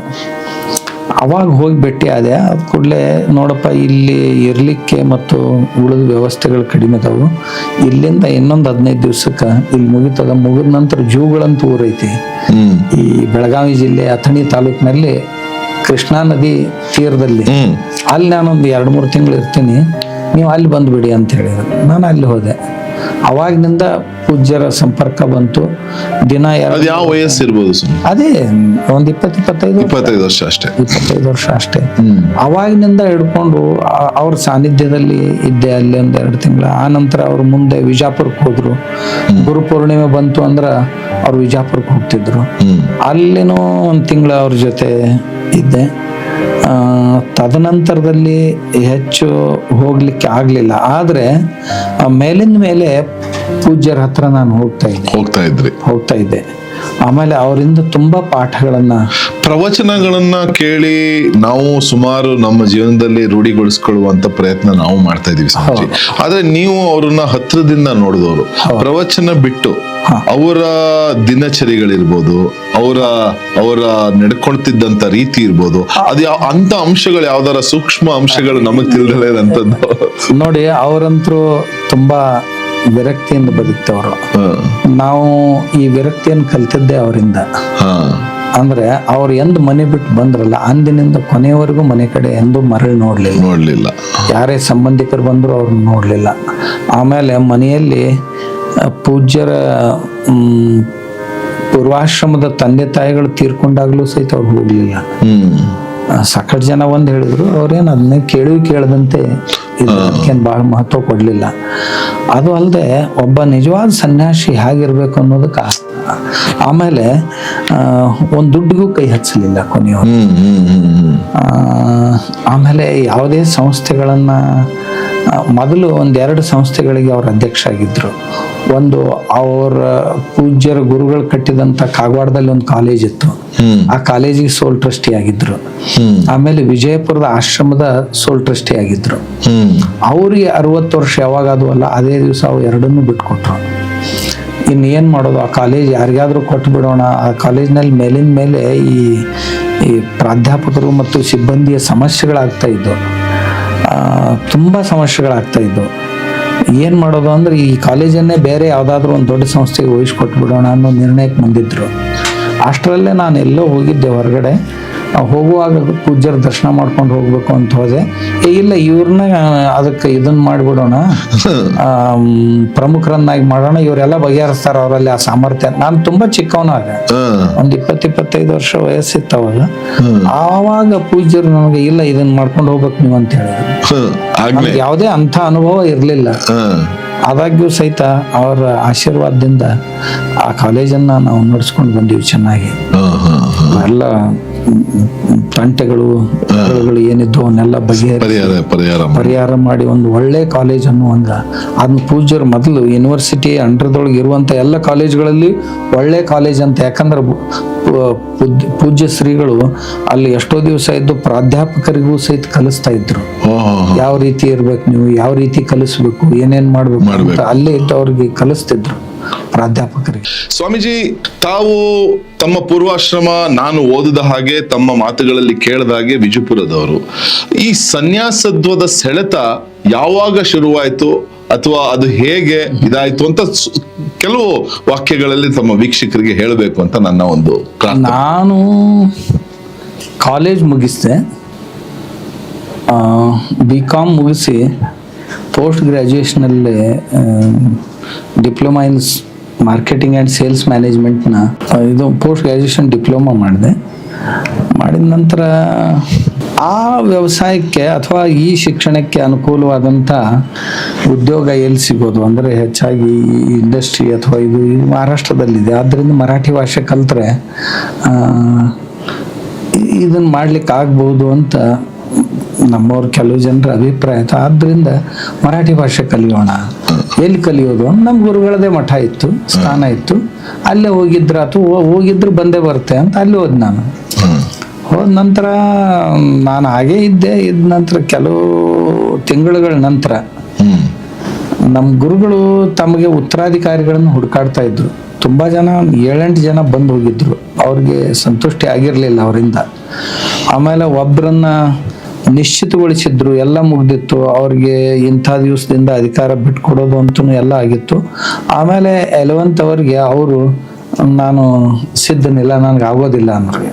ಅವಾಗ ಹೋಗಿ ಭೇಟಿ ಆದೆ. ಅದ್ ಕೂಡಲೇ ನೋಡಪ್ಪ, ಇಲ್ಲಿ ಇರ್ಲಿಕ್ಕೆ ಮತ್ತು ಉಳಿದ ವ್ಯವಸ್ಥೆಗಳು ಕಡಿಮೆ ಅದಾವು, ಇಲ್ಲಿಂದ ಇನ್ನೊಂದು 15 ದಿವ್ಸಕ್ಕೆ ಇಲ್ಲಿ ಮುಗಿತದ, ಮುಗಿದ ನಂತರ ಜೂಗಳಂತ ಊರೈತಿ ಈ ಬೆಳಗಾವಿ ಜಿಲ್ಲೆ ಅಥಣಿ ತಾಲೂಕಿನಲ್ಲಿ ಕೃಷ್ಣಾ ನದಿ ತೀರದಲ್ಲಿ. ಅಲ್ಲಿ ನಾನೊಂದು 2-3 ತಿಂಗಳು ಇರ್ತೀನಿ, ನೀವು ಅಲ್ಲಿ ಬಂದ್ಬಿಡಿ ಅಂತ ಹೇಳಿದ್ರು. ನಾನು ಅಲ್ಲಿ ಹೋದೆ. ಅವಾಗಿನಿಂದ ಪೂಜ್ಯರ ಸಂಪರ್ಕ ಬಂತು. ದಿನ ಯಾವ ವಯಸ್ಸು ಇರ್ಬೋದು? ಅದೇ ಒಂದ್ 20-25 ವರ್ಷ ಅಷ್ಟೇ. 25 ವರ್ಷ ಅಷ್ಟೇ. ಅವಾಗಿನಿಂದ ಹಿಡ್ಕೊಂಡು ಅವ್ರ ಸಾನ್ನಿಧ್ಯದಲ್ಲಿ ಇದ್ದೆ ಅಲ್ಲಿ 1-2 ತಿಂಗಳು. ಆ ನಂತರ ಅವ್ರು ಮುಂದೆ ವಿಜಾಪುರಕ್ಕೆ ಹೋದ್ರು. ಗುರು ಪೂರ್ಣಿಮೆ ಬಂತು ಅಂದ್ರ ಅವ್ರು ವಿಜಾಪುರಕ್ಕೆ ಹೋಗ್ತಿದ್ರು. ಅಲ್ಲಿನೂ 1 ತಿಂಗಳು ಅವ್ರ ಜೊತೆ ಇದ್ದೆ. ತದನಂತರದಲ್ಲಿ ಹೆಚ್ಚು ಹೋಗ್ಲಿಕ್ಕೆ ಆಗ್ಲಿಲ್ಲ. ಆದ್ರೆ ಮೇಲಿಂದ ಮೇಲೆ ಪೂಜ್ಯರ ಹತ್ರ ನಾನು ಹೋಗ್ತಾ ಇದ್ದೆ. ಆಮೇಲೆ ಅವರಿಂದ ತುಂಬಾ ಪಾಠಗಳನ್ನ, ಪ್ರವಚನಗಳನ್ನ ಕೇಳಿ ನಾವು ಸುಮಾರು ನಮ್ಮ ಜೀವನದಲ್ಲಿ ರೂಢಿಗೊಳಿಸ್ಕೊಳ್ಳುವಂತ ಪ್ರಯತ್ನ ನಾವು ಮಾಡ್ತಾ ಇದೀವಿ ಸ್ವಾಮೀಜಿ. ಆದ್ರೆ ನೀವು ಅವ್ರನ್ನ ಹತ್ರದಿಂದ ನೋಡಿದವರು, ಪ್ರವಚನ ಬಿಟ್ಟು ಅವರ ದಿನಚರಿಗಳಿರ್ಬೋದು, ಅವರ ನಡ್ಕೊಳ್ತಿದ್ದಂತ ರೀತಿ ಇರ್ಬೋದು, ಅದು ಅಂತ ಅಂಶಗಳು ಯಾವ್ದಾರ ಸೂಕ್ಷ್ಮ ಅಂಶಗಳು ನಮಗ್ ತಿಳಿದಲೇದಂತದ್ದು ನೋಡಿ. ಅವರಂತರೂ ತುಂಬಾ ವಿರಕ್ತಿಯಿಂದ ಬದುಕ್ತವ್ರು. ನಾವು ಈ ವಿರಕ್ತಿಯನ್ನು ಕಲ್ತಿದ್ದೆ ಅವರಿಂದ. ಅಂದ್ರೆ ಅವ್ರು ಎಂದು ಮನೆ ಬಿಟ್ಟು ಬಂದ್ರಲ್ಲ, ಅಂದಿನಿಂದ ಕೊನೆಯವರೆಗೂ ಮನೆ ಕಡೆ ಎಂದು ಮರಳಿ ನೋಡ್ಲಿಲ್ಲ. ಯಾರೇ ಸಂಬಂಧಿಕರು ಬಂದ್ರು ಅವ್ರನ್ನ ನೋಡ್ಲಿಲ್ಲ. ಆಮೇಲೆ ಮನೆಯಲ್ಲಿ ಪೂಜ್ಯರ ಪೂರ್ವಾಶ್ರಮದ ತಂದೆ ತಾಯಿಗಳು ತೀರ್ಕೊಂಡಾಗ್ಲೂ ಸಹಿತ ಅವ್ರು ಹೋಗ್ಲಿಲ್ಲ. ಸಾಕಷ್ಟು ಜನ ಒಂದು ಹೇಳಿದ್ರು, ಅವ್ರೇನು ಅದನ್ನೇ ಕೇಳದಂತೆ ಇದಕ್ಕೇನು ಭಾಳ ಮಹತ್ವ ಕೊಡಲಿಲ್ಲ. ಅದು ಅಲ್ಲದೆ ಒಬ್ಬ ನಿಜವಾದ ಸನ್ಯಾಸಿ ಹೇಗಿರ್ಬೇಕು ಅನ್ನೋದಕ್ಕೆ ಆಮೇಲೆ ಒಂದು ದುಡ್ಡಿಗೂ ಕೈ ಹಚ್ಚಲಿಲ್ಲ ಕೊನೆಯವರು. ಆಮೇಲೆ ಯಾವುದೇ ಸಂಸ್ಥೆಗಳನ್ನು ಮೊದಲು ಒಂದೆರಡು ಸಂಸ್ಥೆಗಳಿಗೆ ಅವ್ರ ಅಧ್ಯಕ್ಷ ಆಗಿದ್ರು. ಒಂದು ಅವರ ಪೂಜ್ಯರ ಗುರುಗಳು ಕಟ್ಟಿದಂತ ಕಾಗವಾಡದಲ್ಲಿ ಒಂದು ಕಾಲೇಜ್ ಇತ್ತು, ಆ ಕಾಲೇಜಿಗೆ ಸೋಲ್ ಟ್ರಸ್ಟಿ ಆಗಿದ್ರು. ಆಮೇಲೆ ವಿಜಯಪುರದ ಆಶ್ರಮದ ಸೋಲ್ ಟ್ರಸ್ಟಿ ಆಗಿದ್ರು. ಅವ್ರಿಗೆ 60 ವರ್ಷ ಯಾವಾಗ ಅದು ಅಲ್ಲ ಅದೇ ದಿವಸ ಅವು ಎರಡನ್ನೂ ಬಿಟ್ಕೊಟ್ರು. ಇನ್ನೇನ್ ಮಾಡೋದು, ಆ ಕಾಲೇಜ್ ಯಾರಿಗಾದ್ರೂ ಕೊಟ್ಟು ಬಿಡೋಣ. ಆ ಕಾಲೇಜ್ನಲ್ಲಿ ಮೇಲಿನ ಮೇಲೆ ಈ ಪ್ರಾಧ್ಯಾಪಕರು ಮತ್ತು ಸಿಬ್ಬಂದಿಯ ಸಮಸ್ಯೆಗಳಾಗ್ತಾ ಇದ್ದವು, ತುಂಬಾ ಸಮಸ್ಯೆಗಳಾಗ್ತಾ ಇದ್ದವು. ಏನ್ ಮಾಡೋದು ಅಂದ್ರೆ ಈ ಕಾಲೇಜನ್ನೇ ಬೇರೆ ಯಾವ್ದಾದ್ರು ಒಂದು ದೊಡ್ಡ ಸಂಸ್ಥೆಗೆ ವಹಿಸ್ಕೊಟ್ಬಿಡೋಣ ಅನ್ನೋ ನಿರ್ಣಯಕ್ಕೆ ಬಂದಿದ್ರು. ಅಷ್ಟರಲ್ಲೇ ನಾನು ಎಲ್ಲೋ ಹೋಗಿದ್ದೆ ಹೊರಗಡೆ. ಹೋಗುವಾಗ ಪೂಜ್ಯರ ದರ್ಶನ ಮಾಡ್ಕೊಂಡು ಹೋಗ್ಬೇಕು ಅಂತ ಹೋದೆ. ಇಲ್ಲ ಇವ್ರನ್ನ ಅದಕ್ಕೆ ಇದನ್ನ ಮಾಡಿಬಿಡೋಣ, ಪ್ರಮುಖರನ್ನಾಗಿ ಮಾಡೋಣ, ಇವರೆಲ್ಲ ಬಗೆಹರಿಸ್ತಾರ ಅವರಲ್ಲಿ ಆ ಸಾಮರ್ಥ್ಯ. ನಾನು ತುಂಬಾ ಚಿಕ್ಕವನಾಗ, ಒಂದ್ 20-25 ವರ್ಷ ವಯಸ್ಸಿತ್ತು ಅವಾಗ. ಆವಾಗ ಪೂಜ್ಯರು ನನಗೆ ಇಲ್ಲ ಇದನ್ನ ಮಾಡ್ಕೊಂಡು ಹೋಗ್ಬೇಕು ನೀವು ಅಂತ ಹೇಳಿದ್ರು. ಯಾವುದೇ ಅಂತ ಅನುಭವ ಇರ್ಲಿಲ್ಲ. ಆದಾಗ್ಯೂ ಸಹಿತ ಅವರ ಆಶೀರ್ವಾದದಿಂದ ಆ ಕಾಲೇಜನ್ನ ನಾವು ನಡೆಸ್ಕೊಂಡು ಬಂದೀವಿ ಚೆನ್ನಾಗಿ. ಎಲ್ಲ ತಂಟೆಗಳು ಏನಿದ್ದು ಅವನ್ನೆಲ್ಲ ಪರಿಹಾರ ಮಾಡಿ ಒಂದು ಒಳ್ಳೆ ಕಾಲೇಜ್ ಅನ್ನುವಂಗ ಅದನ್ನ ಪೂಜ್ಯರು ಮೊದಲು ಯೂನಿವರ್ಸಿಟಿ ಅಂಡರ್ದೊಳಗೆ ಇರುವಂತ ಎಲ್ಲ ಕಾಲೇಜ್ಗಳಲ್ಲಿ ಒಳ್ಳೆ ಕಾಲೇಜ್ ಅಂತ. ಯಾಕಂದ್ರೆ ಪೂಜ್ಯ ಶ್ರೀಗಳು ಅಲ್ಲಿ ಎಷ್ಟೋ ದಿವಸ ಇದ್ದು ಪ್ರಾಧ್ಯಾಪಕರಿಗೂ ಸಹಿತ ಕಲಿಸ್ತಾ ಇದ್ರು. ಯಾವ ರೀತಿ ಇರ್ಬೇಕು, ನೀವು ಯಾವ ರೀತಿ ಕಲಿಸ್ಬೇಕು, ಏನೇನ್ ಮಾಡ್ಬೇಕು ಅಂತ ಅಲ್ಲೇ ಇದ್ದು ಅವ್ರಿಗೆ ಕಲಿಸ್ತಿದ್ರು ಪ್ರಾಧ್ಯಾಪಕರಿಗೆ. ಸ್ವಾಮೀಜಿ, ತಾವು ತಮ್ಮ ಪೂರ್ವಾಶ್ರಮ ನಾನು ಓದಿದ ಹಾಗೆ ತಮ್ಮ ಮಾತುಗಳಲ್ಲಿ ಕೇಳಿದ ಹಾಗೆ ವಿಜಯಪುರದವರು. ಈ ಸನ್ಯಾಸತ್ವದ ಸೆಳೆತ ಯಾವಾಗ ಶುರುವಾಯಿತು ಅಥವಾ ಅದು ಹೇಗೆ ಇದಾಯ್ತು ಅಂತ ಕೆಲವು ವಾಕ್ಯಗಳಲ್ಲಿ ತಮ್ಮ ವೀಕ್ಷಕರಿಗೆ ಹೇಳಬೇಕು ಅಂತ ನನ್ನ ಒಂದು ಪ್ರಾರ್ಥನೆ. ನಾನು ಕಾಲೇಜ್ ಮುಗಿಸಿದೆ, BCom ಮುಗಿಸಿ ಪೋಸ್ಟ್ ಗ್ರ್ಯಾಜುಯೇಷನಲ್ಲಿ diploma in marketing and sales ಮ್ಯಾನೇಜ್ಮೆಂಟ್ನ ಇದು ಪೋಸ್ಟ್ ಗ್ರ್ಯಾಜುಯೇಷನ್ ಡಿಪ್ಲೊಮಾ ಮಾಡಿದೆ. ಮಾಡಿದ ನಂತರ ಆ ವ್ಯವಸಾಯಕ್ಕೆ ಅಥವಾ ಈ ಶಿಕ್ಷಣಕ್ಕೆ ಅನುಕೂಲವಾದಂಥ ಉದ್ಯೋಗ ಎಲ್ಲಿ ಸಿಗೋದು ಅಂದರೆ ಹೆಚ್ಚಾಗಿ ಇಂಡಸ್ಟ್ರಿ ಅಥವಾ ಇದು ಮಹಾರಾಷ್ಟ್ರದಲ್ಲಿದೆ. ಆದ್ದರಿಂದ ಮರಾಠಿ ಭಾಷೆ ಕಲಿತ್ರೆ ಇದನ್ನು ಮಾಡ್ಲಿಕ್ಕೆ ಆಗ್ಬೋದು ಅಂತ ನಮ್ಮವ್ರ ಕೆಲವು ಜನರ ಅಭಿಪ್ರಾಯ ಆಯ್ತು. ಆದ್ದರಿಂದ ಮರಾಠಿ ಭಾಷೆ ಕಲಿಯೋಣ. ಎಲ್ಲಿ ಕಲಿಯೋದು? ನಮ್ಮ ಗುರುಗಳದೇ ಮಠ ಇತ್ತು, ಸ್ಥಾನ ಇತ್ತು, ಅಲ್ಲೇ ಹೋಗಿದ್ರು ಬಂದೇ ಬರುತ್ತೆ ಅಂತ ಅಲ್ಲಿ ಹೋದ್ ನಾನು. ಹೋದ ನಂತರ ನಾನು ಹಾಗೇ ಇದ್ದೆ. ಇದ್ದ ನಂತರ ಕೆಲವು ತಿಂಗಳುಗಳ ನಂತರ ನಮ್ಮ ಗುರುಗಳು ತಮಗೆ ಉತ್ತರಾಧಿಕಾರಿಗಳನ್ನು ಹುಡುಕಾಡ್ತಾ ಇದ್ರು. ತುಂಬಾ ಜನ 7-8 ಜನ ಬಂದು ಹೋಗಿದ್ರು. ಅವ್ರಿಗೆ ಸಂತುಷ್ಟಿ ಆಗಿರ್ಲಿಲ್ಲ ಅವರಿಂದ. ಆಮೇಲೆ ಒಬ್ಬರನ್ನ ನಿಶ್ಚಿತಗೊಳಿಸಿದ್ರು, ಎಲ್ಲ ಮುಗ್ದಿತ್ತು, ಅವ್ರಿಗೆ ಇಂಥ ದಿವಸದಿಂದ ಅಧಿಕಾರ ಬಿಟ್ಕೊಡೋದು ಅಂತೂ ಎಲ್ಲ ಆಗಿತ್ತು. ಆಮೇಲೆ 11th ಅವರ್ಗೆ ಅವರು ನಾನು ಸಿದ್ಧನಿಲ್ಲ, ನನಗೆ ಆಗೋದಿಲ್ಲ ಅನ್ನೋರು.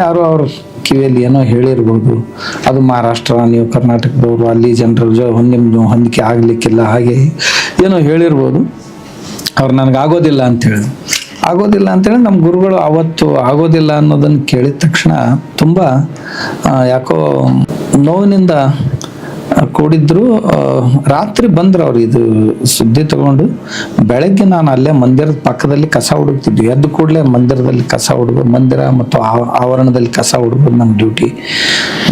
ಯಾರೋ ಅವ್ರ ಕಿವಿಯಲ್ಲಿ ಏನೋ ಹೇಳಿರ್ಬೋದು, ಅದು ಮಹಾರಾಷ್ಟ್ರ, ನೀವು ಕರ್ನಾಟಕದವರು, ಅಲ್ಲಿ ಜನರ ನಿಮ್ದು ಹೊಂದಿಕೆ ಆಗ್ಲಿಕ್ಕಿಲ್ಲ, ಹಾಗೆ ಏನೋ ಹೇಳಿರ್ಬೋದು. ಅವ್ರು ನನಗೆ ಆಗೋದಿಲ್ಲ ಅಂತೇಳಿ ನಮ್ಮ ಗುರುಗಳು ಅವತ್ತು ಆಗೋದಿಲ್ಲ ಅನ್ನೋದನ್ನು ಕೇಳಿದ ತಕ್ಷಣ ತುಂಬ ಯಾಕೋ ನೋವಿನಿಂದ ಕೂಡಿದ್ರು. ರಾತ್ರಿ ಬಂದ್ರು ಅವ್ರು ಇದು ಸುದ್ದಿ ತಗೊಂಡು. ಬೆಳಗ್ಗೆ ನಾನು ಅಲ್ಲೇ ಮಂದಿರದ ಪಕ್ಕದಲ್ಲಿ ಕಸ ಹುಡುಕ್ತಿದ್ವಿ. ಎದ್ದು ಕೂಡಲೇ ಮಂದಿರದಲ್ಲಿ ಕಸ ಹುಡುಗೋದು, ಮಂದಿರ ಮತ್ತು ಆವರಣದಲ್ಲಿ ಕಸ ಹುಡುಗೋದು ನಮ್ಮ ಡ್ಯೂಟಿ.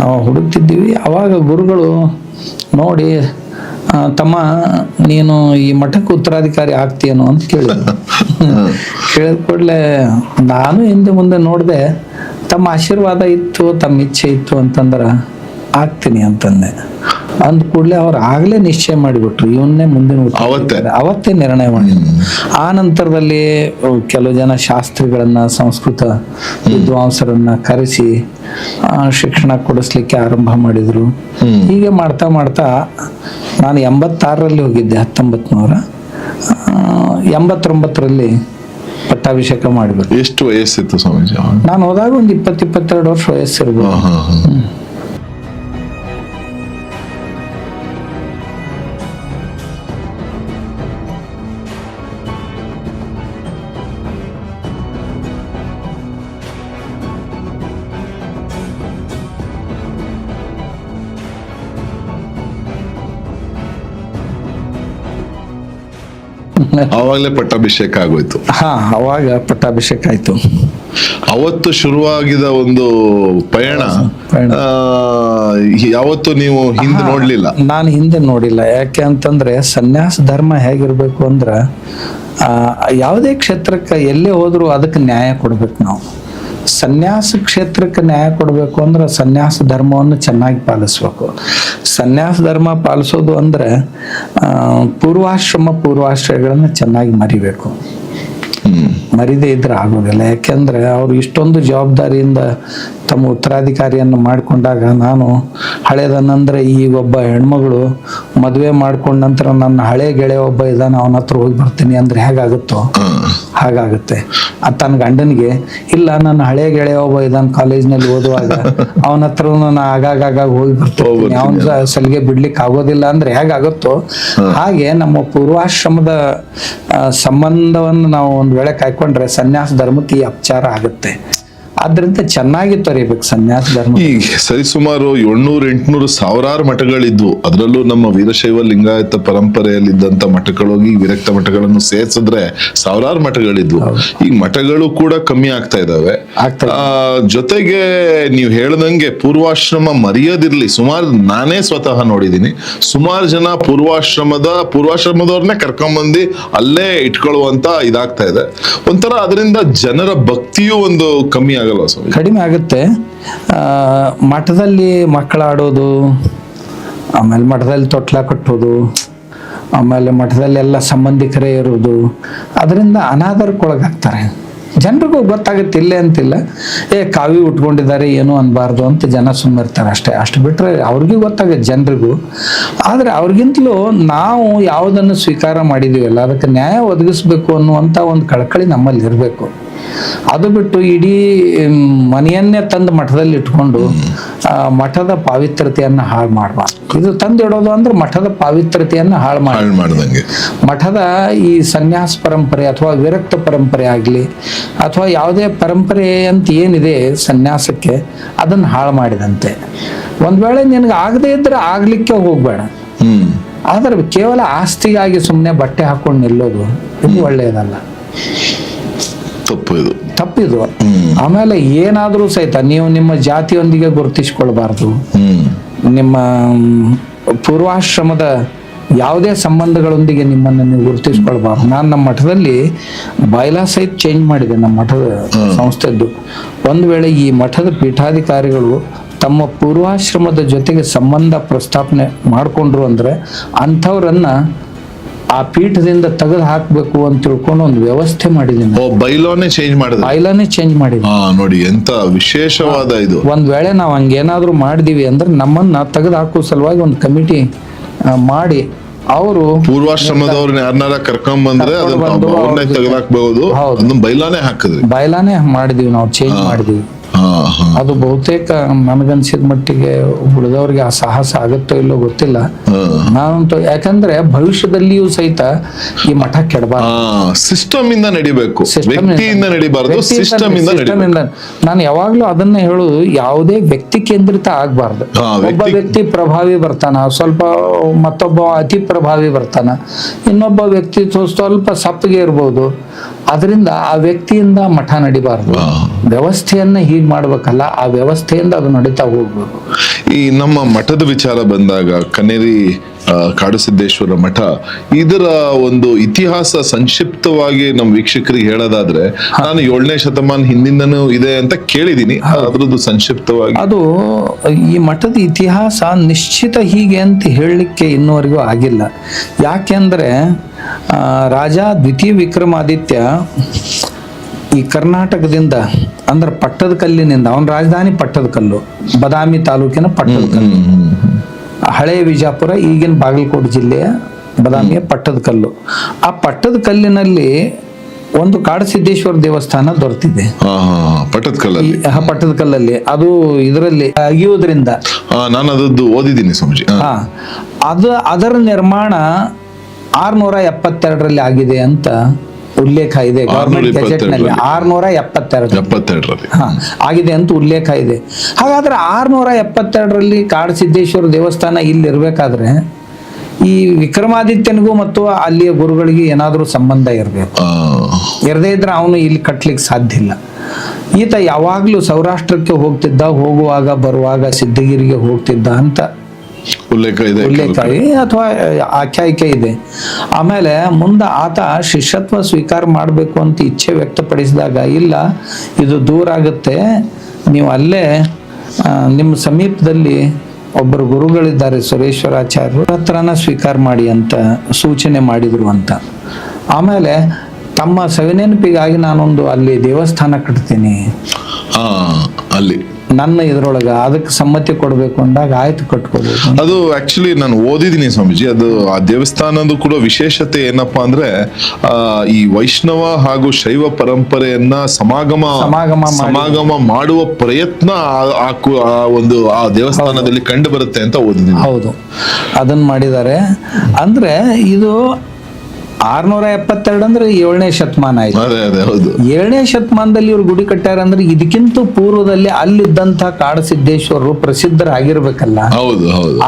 ನಾವು ಹುಡುಕ್ತಿದ್ದೀವಿ. ಅವಾಗ ಗುರುಗಳು ನೋಡಿ, ತಮ್ಮ ನೀನು ಈ ಮಠಕ್ಕೆ ಉತ್ತರಾಧಿಕಾರಿ ಆಗ್ತೀಯೇನೋ ಅಂತ ಕೇಳಿದ್ರು. ಕೇಳಿದ ಕೂಡಲೇ ನಾನು ಹಿಂದೆ ಮುಂದೆ ನೋಡಿದೆ. ತಮ್ಮ ಆಶೀರ್ವಾದ ಇತ್ತು, ತಮ್ಮ ಇಚ್ಛೆ ಇತ್ತು ಅಂತಂದ್ರೆ ಆಗ್ತೀನಿ ಅಂತಂದೆ. ಅಂದ ಕೂಡಲೇ ಅವ್ರು ಆಗ್ಲೇ ನಿಶ್ಚಯ ಮಾಡಿಬಿಟ್ರು, ಇವನ್ನೇ ಮುಂದಿನ ಅವತ್ತೇ ನಿರ್ಣಯ ಮಾಡಿದ್ರು. ಆ ನಂತರದಲ್ಲಿ ಕೆಲವು ಜನ ಶಾಸ್ತ್ರಿಗಳನ್ನ, ಸಂಸ್ಕೃತ ವಿದ್ವಾಂಸರನ್ನ ಕರೆಸಿ ಶಿಕ್ಷಣ ಕೊಡಿಸ್ಲಿಕ್ಕೆ ಆರಂಭ ಮಾಡಿದ್ರು. ಹೀಗೆ ಮಾಡ್ತಾ ಮಾಡ್ತಾ ನಾನು 86ರಲ್ಲಿ ಹೋಗಿದ್ದೆ. 1989ರಲ್ಲಿ ಪಟ್ಟಾಭಿಷೇಕ ಮಾಡಿಬಿಟ್ಟು. ಎಷ್ಟು ವಯಸ್ಸಿತ್ತು ಸ್ವಾಮೀಜಿ? ನಾನು ಹೋದಾಗ ಒಂದು 20-22 ವರ್ಷ ವಯಸ್ಸಿರ್ಬೋದು. ಆವಾಗಲೇ ಪಟ್ಟಾಭಿಷೇಕ ಆಗೋಯ್ತು. ಹಾ, ಅವಾಗ ಪಟ್ಟಾಭಿಷೇಕ ಆಯ್ತು. ಅವತ್ತು ಶುರುವಾಗಿದ ಒಂದು ಪಯಣ ಯಾವತ್ತು ನೀವು ಹಿಂದೆ ನೋಡ್ಲಿಲ್ಲ? ನಾನು ಹಿಂದೆ ನೋಡಿಲ್ಲ. ಯಾಕೆ ಅಂತಂದ್ರೆ ಸನ್ಯಾಸ ಧರ್ಮ ಹೇಗಿರ್ಬೇಕು ಅಂದ್ರ ಯಾವುದೇ ಕ್ಷೇತ್ರಕ್ಕೆ ಎಲ್ಲೇ ಹೋದ್ರು ಅದಕ್ಕೆ ನ್ಯಾಯ ಕೊಡ್ಬೇಕು ನಾವು. ಸನ್ಯಾಸ ಕ್ಷೇತ್ರಕ್ಕೆ ನ್ಯಾಯ ಕೊಡಬೇಕು ಅಂದ್ರೆ ಸನ್ಯಾಸ ಧರ್ಮವನ್ನು ಚೆನ್ನಾಗಿ ಪಾಲಿಸ್ಬೇಕು. ಸನ್ಯಾಸ ಧರ್ಮ ಪಾಲಿಸೋದು ಅಂದ್ರೆ ಪೂರ್ವಾಶ್ರಯಗಳನ್ನು ಚೆನ್ನಾಗಿ ಮರಿಬೇಕು. ಮರಿದೇ ಇದ್ರೆ ಆಗೋದಿಲ್ಲ. ಯಾಕೆಂದ್ರೆ ಅವ್ರು ಇಷ್ಟೊಂದು ಜವಾಬ್ದಾರಿಯಿಂದ ತಮ್ಮ ಉತ್ತರಾಧಿಕಾರಿಯನ್ನು ಮಾಡಿಕೊಂಡಾಗ, ನಾನು ಹಳೇದನ್ನಂದ್ರೆ ಈ ಒಬ್ಬ ಹೆಣ್ಮಗಳು ಮದುವೆ ಮಾಡ್ಕೊಂಡ ನಂತರ ನನ್ನ ಹಳೆ ಗೆಳೆಯ ಒಬ್ಬ ಇದ್ದಾನೆ, ಅವನ ಹತ್ರ ಹೋಗಿ ಬರ್ತೀನಿ ಅಂದ್ರೆ ಹೇಗಾಗುತ್ತೋ ಹಾಗಾಗುತ್ತೆ. ತನ್ನ ಗಂಡನಿಗೆ, ಇಲ್ಲ ನನ್ನ ಹಳೆ ಗೆಳೆಯ ಒಬ್ಬ ಇದ್ದಾನೆ ಕಾಲೇಜ್ನಲ್ಲಿ ಓದುವಾಗ, ಅವನ ಹತ್ರ ನಾನು ಆಗಾಗ ಹೋಗಿ ಬರ್ತೀನಿ, ಅವನ ಸಲಿಗೆ ಬಿಡ್ಲಿಕ್ಕೆ ಆಗೋದಿಲ್ಲ ಅಂದ್ರೆ ಹೇಗಾಗುತ್ತೋ ಹಾಗೆ ನಮ್ಮ ಪೂರ್ವಾಶ್ರಮದ ಸಂಬಂಧವನ್ನು ನಾವು ಒಂದ್ ವೇಳೆ ಕಾಯ್ಕೊಂಡ್ರೆ ಸನ್ಯಾಸ ಧರ್ಮಕ್ಕೆ ಈ ಅಪಚಾರ ಆಗುತ್ತೆ. ಆದ್ರಿಂದ ಚೆನ್ನಾಗಿ ತೊರಿಬೇಕು ಸನ್ಯಾಸ ಧರ್ಮ. ಈ ಸರಿಸುಮಾರು 700-800 ಸಾವಿರಾರು ಮಠಗಳಿದ್ವು. ಅದರಲ್ಲೂ ನಮ್ಮ ವೀರಶೈವ ಲಿಂಗಾಯತ ಪರಂಪರೆಯಲ್ಲಿದ್ದಂತ ಮಠಗಳೋಗಿ ವಿರಕ್ತ ಮಠಗಳನ್ನು ಸೇರ್ಸಿದ್ರೆ ಸಾವಿರಾರು ಮಠಗಳಿದ್ವು. ಈಗ ಮಠಗಳು ಕೂಡ ಕಮ್ಮಿ ಆಗ್ತಾ ಇದಾವೆ. ಜೊತೆಗೆ ನೀವು ಹೇಳ್ದಂಗೆ ಪೂರ್ವಾಶ್ರಮ ಮರೆಯೋದಿರ್ಲಿ. ಸುಮಾರು ನಾನೇ ಸ್ವತಃ ನೋಡಿದೀನಿ, ಸುಮಾರು ಜನ ಪೂರ್ವಾಶ್ರಮದವ್ರನ್ನೇ ಕರ್ಕೊಂಬಂದು ಅಲ್ಲೇ ಇಟ್ಕೊಳ್ಳುವಂತ ಇದಾಗ್ತಾ ಇದೆ. ಒಂಥರ ಅದರಿಂದ ಜನರ ಭಕ್ತಿಯೂ ಒಂದು ಕಡಿಮೆ ಆಗುತ್ತೆ. ಮಠದಲ್ಲಿ ಮಕ್ಕಳಾಡೋದು, ಆಮೇಲೆ ಮಠದಲ್ಲಿ ತೊಟ್ಲ ಕಟ್ಟೋದು, ಆಮೇಲೆ ಮಠದಲ್ಲಿ ಎಲ್ಲ ಸಂಬಂಧಿಕರೇ ಇರೋದು, ಅದರಿಂದ ಅನಾದರಕ್ಕೊಳಗಾಗ್ತಾರೆ. ಜನರಿಗೂ ಗೊತ್ತಾಗುತ್ತೆ, ಇಲ್ಲೇ ಅಂತಿಲ್ಲ, ಕಾವಿ ಉಟ್ಕೊಂಡಿದ್ದಾರೆ ಏನು ಅನ್ಬಾರ್ದು ಅಂತ ಜನ ಸುಮ್ಮನಿರ್ತಾರೆ ಅಷ್ಟೇ. ಅಷ್ಟು ಬಿಟ್ರೆ ಅವ್ರಿಗೂ ಗೊತ್ತಾಗುತ್ತೆ ಜನರಿಗೂ. ಆದ್ರೆ ಅವ್ರಿಗಿಂತಲೂ ನಾವು ಯಾವುದನ್ನು ಸ್ವೀಕಾರ ಮಾಡಿದೀವಲ್ಲ ಅದಕ್ಕೆ ನ್ಯಾಯ ಒದಗಿಸ್ಬೇಕು ಅನ್ನುವಂತ ಒಂದು ಕಳಕಳಿ ನಮ್ಮಲ್ಲಿ ಇರಬೇಕು. ಅದು ಬಿಟ್ಟು ಇಡೀ ಮನೆಯನ್ನೇ ತಂದು ಮಠದಲ್ಲಿ ಇಟ್ಕೊಂಡು ಮಠದ ಪಾವಿತ್ರತೆಯನ್ನ ಹಾಳು ಮಾಡಬಾರ್ದು. ಇದು ತಂದಿಡೋದು ಅಂದ್ರೆ ಮಠದ ಪಾವಿತ್ರತೆಯನ್ನ ಹಾಳು ಮಾಡ್ದಂಗೆ. ಮಠದ ಈ ಸನ್ಯಾಸ ಪರಂಪರೆ ಅಥವಾ ವಿರಕ್ತ ಪರಂಪರೆ ಆಗ್ಲಿ ಅಥವಾ ಯಾವುದೇ ಪರಂಪರೆ ಅಂತ ಏನಿದೆ ಸನ್ಯಾಸಕ್ಕೆ, ಅದನ್ನ ಹಾಳು ಮಾಡಿದಂತೆ. ಒಂದ್ ವೇಳೆ ನಿನಗೆ ಆಗದೆ ಇದ್ರೆ ಆಗ್ಲಿಕ್ಕೆ ಹೋಗ್ಬೇಡ. ಆದ್ರೆ ಕೇವಲ ಆಸ್ತಿಗಾಗಿ ಸುಮ್ಮನೆ ಬಟ್ಟೆ ಹಾಕೊಂಡು ನಿಲ್ಲೋದು ಇದು ಒಳ್ಳೆಯದಲ್ಲ, ತಪ್ಪಿದು. ಆಮೇಲೆ ಏನಾದ್ರೂ ಸಹಿತ ನೀವು ನಿಮ್ಮ ಜಾತಿಯೊಂದಿಗೆ ಗುರುತಿಸಿಕೊಳ್ಬಾರ್ದು. ನಿಮ್ಮ ಪೂರ್ವಾಶ್ರಮದ ಯಾವುದೇ ಸಂಬಂಧಗಳೊಂದಿಗೆ ನಿಮ್ಮನ್ನು ನೀವು ಗುರುತಿಸ್ಕೊಳ್ಬಾರ್ದು. ನಾನು ನಮ್ಮ ಮಠದಲ್ಲಿ ಬೈಲಾ ಸಹಿತ ಚೇಂಜ್ ಮಾಡಿದೆ, ನಮ್ಮ ಮಠದ ಸಂಸ್ಥೆದ್ದು. ಒಂದು ವೇಳೆ ಈ ಮಠದ ಪೀಠಾಧಿಕಾರಿಗಳು ತಮ್ಮ ಪೂರ್ವಾಶ್ರಮದ ಜೊತೆಗೆ ಸಂಬಂಧ ಪ್ರಸ್ತಾಪನೆ ಮಾಡಿಕೊಂಡ್ರು ಅಂದ್ರೆ ಅಂಥವ್ರನ್ನ ಆ ಪೀಠದಿಂದ ತೆಗೆದು ಹಾಕ್ಬೇಕು ಅಂತ ತಿಳ್ಕೊಂಡು ಒಂದು ವ್ಯವಸ್ಥೆ ಮಾಡಿದ್ದೀನಿ. ಬೈಲಾನೇ ಚೇಂಜ್ ಮಾಡಿದ್ವಿ. ನೋಡಿ ಎಂತ ವಿಶೇಷವಾದ ಇದು. ಒಂದ್ ವೇಳೆ ನಾವ್ ಹಂಗೇನಾದ್ರೂ ಮಾಡಿದೀವಿ ಅಂದ್ರೆ ನಮ್ಮನ್ನ ತೆಗೆದು ಹಾಕೋ ಸಲುವಾಗಿ ಒಂದು ಕಮಿಟಿ ಮಾಡಿ ಅವರು ಪೂರ್ವಾಶ್ರಮದವ್ರನ್ನ ಯಾರನ್ನಾರ ಕರ್ಕೊಂಡ್ ಬಂದ್ರೆ ತೆಗೆದಾಕ್ಬಹುದು. ಬೈಲಾನೇ ಮಾಡಿದೀವಿ ನಾವು, ಚೇಂಜ್ ಮಾಡಿದೀವಿ. ಅದು ಬಹುತೇಕ ನನಗನ್ಸಿದ ಮಟ್ಟಿಗೆ ಉಳಿದವ್ರಿಗೆ ಆ ಸಾಹಸ ಆಗುತ್ತೋ ಇಲ್ಲೋ ಗೊತ್ತಿಲ್ಲ. ನಾನಂತೂ ಯಾಕಂದ್ರೆ ಭವಿಷ್ಯದಲ್ಲಿಯೂ ಸಹಿತ ಈ ಮಠ ಕೆಡಬಾರ್ದು, ಸಿಸ್ಟಮ್ ಇಂದ ನಡಿಬೇಕು, ವ್ಯಕ್ತಿಯಿಂದ ನಡಿಬಾರ್ದು, ಸಿಸ್ಟಮ್ ಇಂದ ನಡಿಬೇಕು. ನಾನು ಯಾವಾಗ್ಲೂ ಅದನ್ನ ಹೇಳುದು, ಯಾವುದೇ ವ್ಯಕ್ತಿ ಕೇಂದ್ರಿತ ಆಗ್ಬಾರ್ದು. ಒಬ್ಬ ವ್ಯಕ್ತಿ ಪ್ರಭಾವಿ ಬರ್ತಾನ, ಸ್ವಲ್ಪ ಮತ್ತೊಬ್ಬ ಅತಿ ಪ್ರಭಾವಿ ಬರ್ತಾನ, ಇನ್ನೊಬ್ಬ ವ್ಯಕ್ತಿ ಸ್ವಲ್ಪ ಸಪ್ಪಗೆ ಇರ್ಬೋದು. ಅದರಿಂದ ಆ ವ್ಯಕ್ತಿಯಿಂದ ಮಠ ನಡಿಬಾರ್ದು. ವ್ಯವಸ್ಥೆಯನ್ನ ಹೀಗ್ ಮಾಡ್ಬೇಕಲ್ಲ, ಆ ವ್ಯವಸ್ಥೆಯಿಂದ ಅದು ನಡೀತಾ ಹೋಗ್ಬೇಕು. ಈ ನಮ್ಮ ಮಠದ ವಿಚಾರ ಬಂದಾಗ ಕನೇರಿ ಕಾಡುಸಿದ್ದೇಶ್ವರ ಮಠ, ಇದರ ಒಂದು ಇತಿಹಾಸ ಸಂಕ್ಷಿಪ್ತವಾಗಿ ನಮ್ಮ ವೀಕ್ಷಕರಿಗೆ ಹೇಳೋದಾದ್ರೆ, ನಾನು 7ನೇ ಶತಮಾನ ಹಿಂದಿಂದನೂ ಇದೆ ಅಂತ ಕೇಳಿದೀನಿ, ಅದ್ರದ್ದು ಸಂಕ್ಷಿಪ್ತವಾಗಿ. ಅದು ಈ ಮಠದ ಇತಿಹಾಸ ನಿಶ್ಚಿತ ಹೀಗೆ ಅಂತ ಹೇಳಲಿಕ್ಕೆ ಇನ್ನುವರೆಗೂ ಆಗಿಲ್ಲ. ಯಾಕೆಂದ್ರೆ ರಾಜ ದ್ವಿತೀಯ ವಿಕ್ರಮಾದಿತ್ಯ ಈ ಕರ್ನಾಟಕದಿಂದ ಅಂದ್ರೆ ಪಟ್ಟದಕಲ್ಲಿನಿಂದ, ಅವನ ರಾಜಧಾನಿ ಪಟ್ಟದಕಲ್ಲು, ಬದಾಮಿ ತಾಲೂಕಿನ ಪಟ್ಟದಕಲ್ಲು, ಹಳೆಯ ವಿಜಾಪುರ, ಈಗಿನ ಬಾಗಲಕೋಟೆ ಜಿಲ್ಲೆಯ ಬದಾಮಿಯ ಪಟ್ಟದಕಲ್ಲು. ಆ ಪಟ್ಟದಕಲ್ಲಿನಲ್ಲಿ ಒಂದು ಕಾಡಸಿದ್ದೇಶ್ವರ ದೇವಸ್ಥಾನ ದೊರೆತಿದೆ ಪಟ್ಟದಕಲ್ಲಲ್ಲಿ. ಅದು ಇದರಲ್ಲಿ ಅಗಿಯುವುದರಿಂದ ನಾನು ಅದದ್ದು ಓದಿದ್ದೀನಿ ಸ್ವಾಮೀಜಿ. ಅದರ ನಿರ್ಮಾಣ 672ರಲ್ಲಿ ಆಗಿದೆ ಅಂತ ಉಲ್ಲೇಖ ಇದೆ ಗವರ್ಮೆಂಟ್ ಗೆಜೆಟ್ ನಲ್ಲಿ. 672 ಆಗಿದೆ ಅಂತ ಉಲ್ಲೇಖ ಇದೆ. ಹಾಗಾದ್ರೆ 672ರಲ್ಲಿ ಕಾಡಸಿದ್ದೇಶ್ವರ ದೇವಸ್ಥಾನ ಇಲ್ಲಿ ಇರ್ಬೇಕಾದ್ರೆ ಈ ವಿಕ್ರಮಾದಿತ್ಯನಿಗೂ ಮತ್ತು ಅಲ್ಲಿಯ ಗುರುಗಳಿಗೆ ಏನಾದರೂ ಸಂಬಂಧ ಇರಬೇಕು. ಇರದೇ ಇದ್ರೆ ಅವನು ಇಲ್ಲಿ ಕಟ್ಲಿಕ್ಕೆ ಸಾಧ್ಯ ಇಲ್ಲ. ಈತ ಯಾವಾಗ್ಲೂ ಸೌರಾಷ್ಟ್ರಕ್ಕೆ ಹೋಗ್ತಿದ್ದ, ಹೋಗುವಾಗ ಬರುವಾಗ ಸಿದ್ಧಗಿರಿಗೆ ಹೋಗ್ತಿದ್ದ ಅಂತ ಉಲ್ಲೇಖ ಅಥವಾ ಆಖ್ಯಾಯಿಕೆ ಇದೆ. ಆಮೇಲೆ ಮುಂದೆ ಆತ ಶಿಷ್ಯತ್ವ ಸ್ವೀಕಾರ ಮಾಡಬೇಕು ಅಂತ ಇಚ್ಛೆ ವ್ಯಕ್ತಪಡಿಸಿದಾಗ, ಇಲ್ಲ ಇದು ದೂರ ಆಗುತ್ತೆ, ನೀವು ಅಲ್ಲೇ ನಿಮ್ಮ ಸಮೀಪದಲ್ಲಿ ಒಬ್ಬರು ಗುರುಗಳಿದ್ದಾರೆ ಸುರೇಶ್ವರಾಚಾರ್ಯರು, ಹತ್ರನ ಸ್ವೀಕಾರ ಮಾಡಿ ಅಂತ ಸೂಚನೆ ಮಾಡಿದ್ರು ಅಂತ. ಆಮೇಲೆ ತಮ್ಮ ಸವಿನೆನಪಿಗಾಗಿ ನಾನೊಂದು ಅಲ್ಲಿ ದೇವಸ್ಥಾನ ಕಟ್ತೀನಿ ಅಲ್ಲಿ ನನ್ನ ಇದ್ರೊಳಗ, ಅದಕ್ಕೆ ಸಮ್ಮತಿ ಕೊಡ್ಬೇಕು ಅಂದಾಗ ಆಯ್ತು ಕಟ್ಕೋಬೇಕು. ಅದು ಆಕ್ಚುಲಿ ನಾನು ಓದಿದ್ದೀನಿ ಸ್ವಾಮೀಜಿ. ಅದು ಆ ದೇವಸ್ಥಾನದ ಕೂಡ ವಿಶೇಷತೆ ಏನಪ್ಪಾ ಅಂದ್ರೆ ಈ ವೈಷ್ಣವ ಹಾಗೂ ಶೈವ ಪರಂಪರೆಯನ್ನ ಸಮಾಗಮ ಮಾಡುವ ಪ್ರಯತ್ನ ಆ ದೇವಸ್ಥಾನದಲ್ಲಿ ಕಂಡು ಬರುತ್ತೆ ಅಂತ ಓದಿದ್ದೀನಿ. ಹೌದು, ಅದನ್ನ ಮಾಡಿದ್ದಾರೆ. ಅಂದ್ರೆ ಇದು 672 ಅಂದ್ರೆ 7ನೇ ಶತಮಾನ ಆಯ್ತು. 7ನೇ ಶತಮಾನದಲ್ಲಿ ಇವ್ರು ಗುಡಿ ಕಟ್ಟಾರ ಅಂದ್ರೆ ಇದಕ್ಕಿಂತ ಪೂರ್ವದಲ್ಲಿ ಅಲ್ಲಿದ್ದಂತ ಕಾಡಸಿದ್ದೇಶ್ವರರು ಪ್ರಸಿದ್ಧರಾಗಿರ್ಬೇಕಲ್ಲ.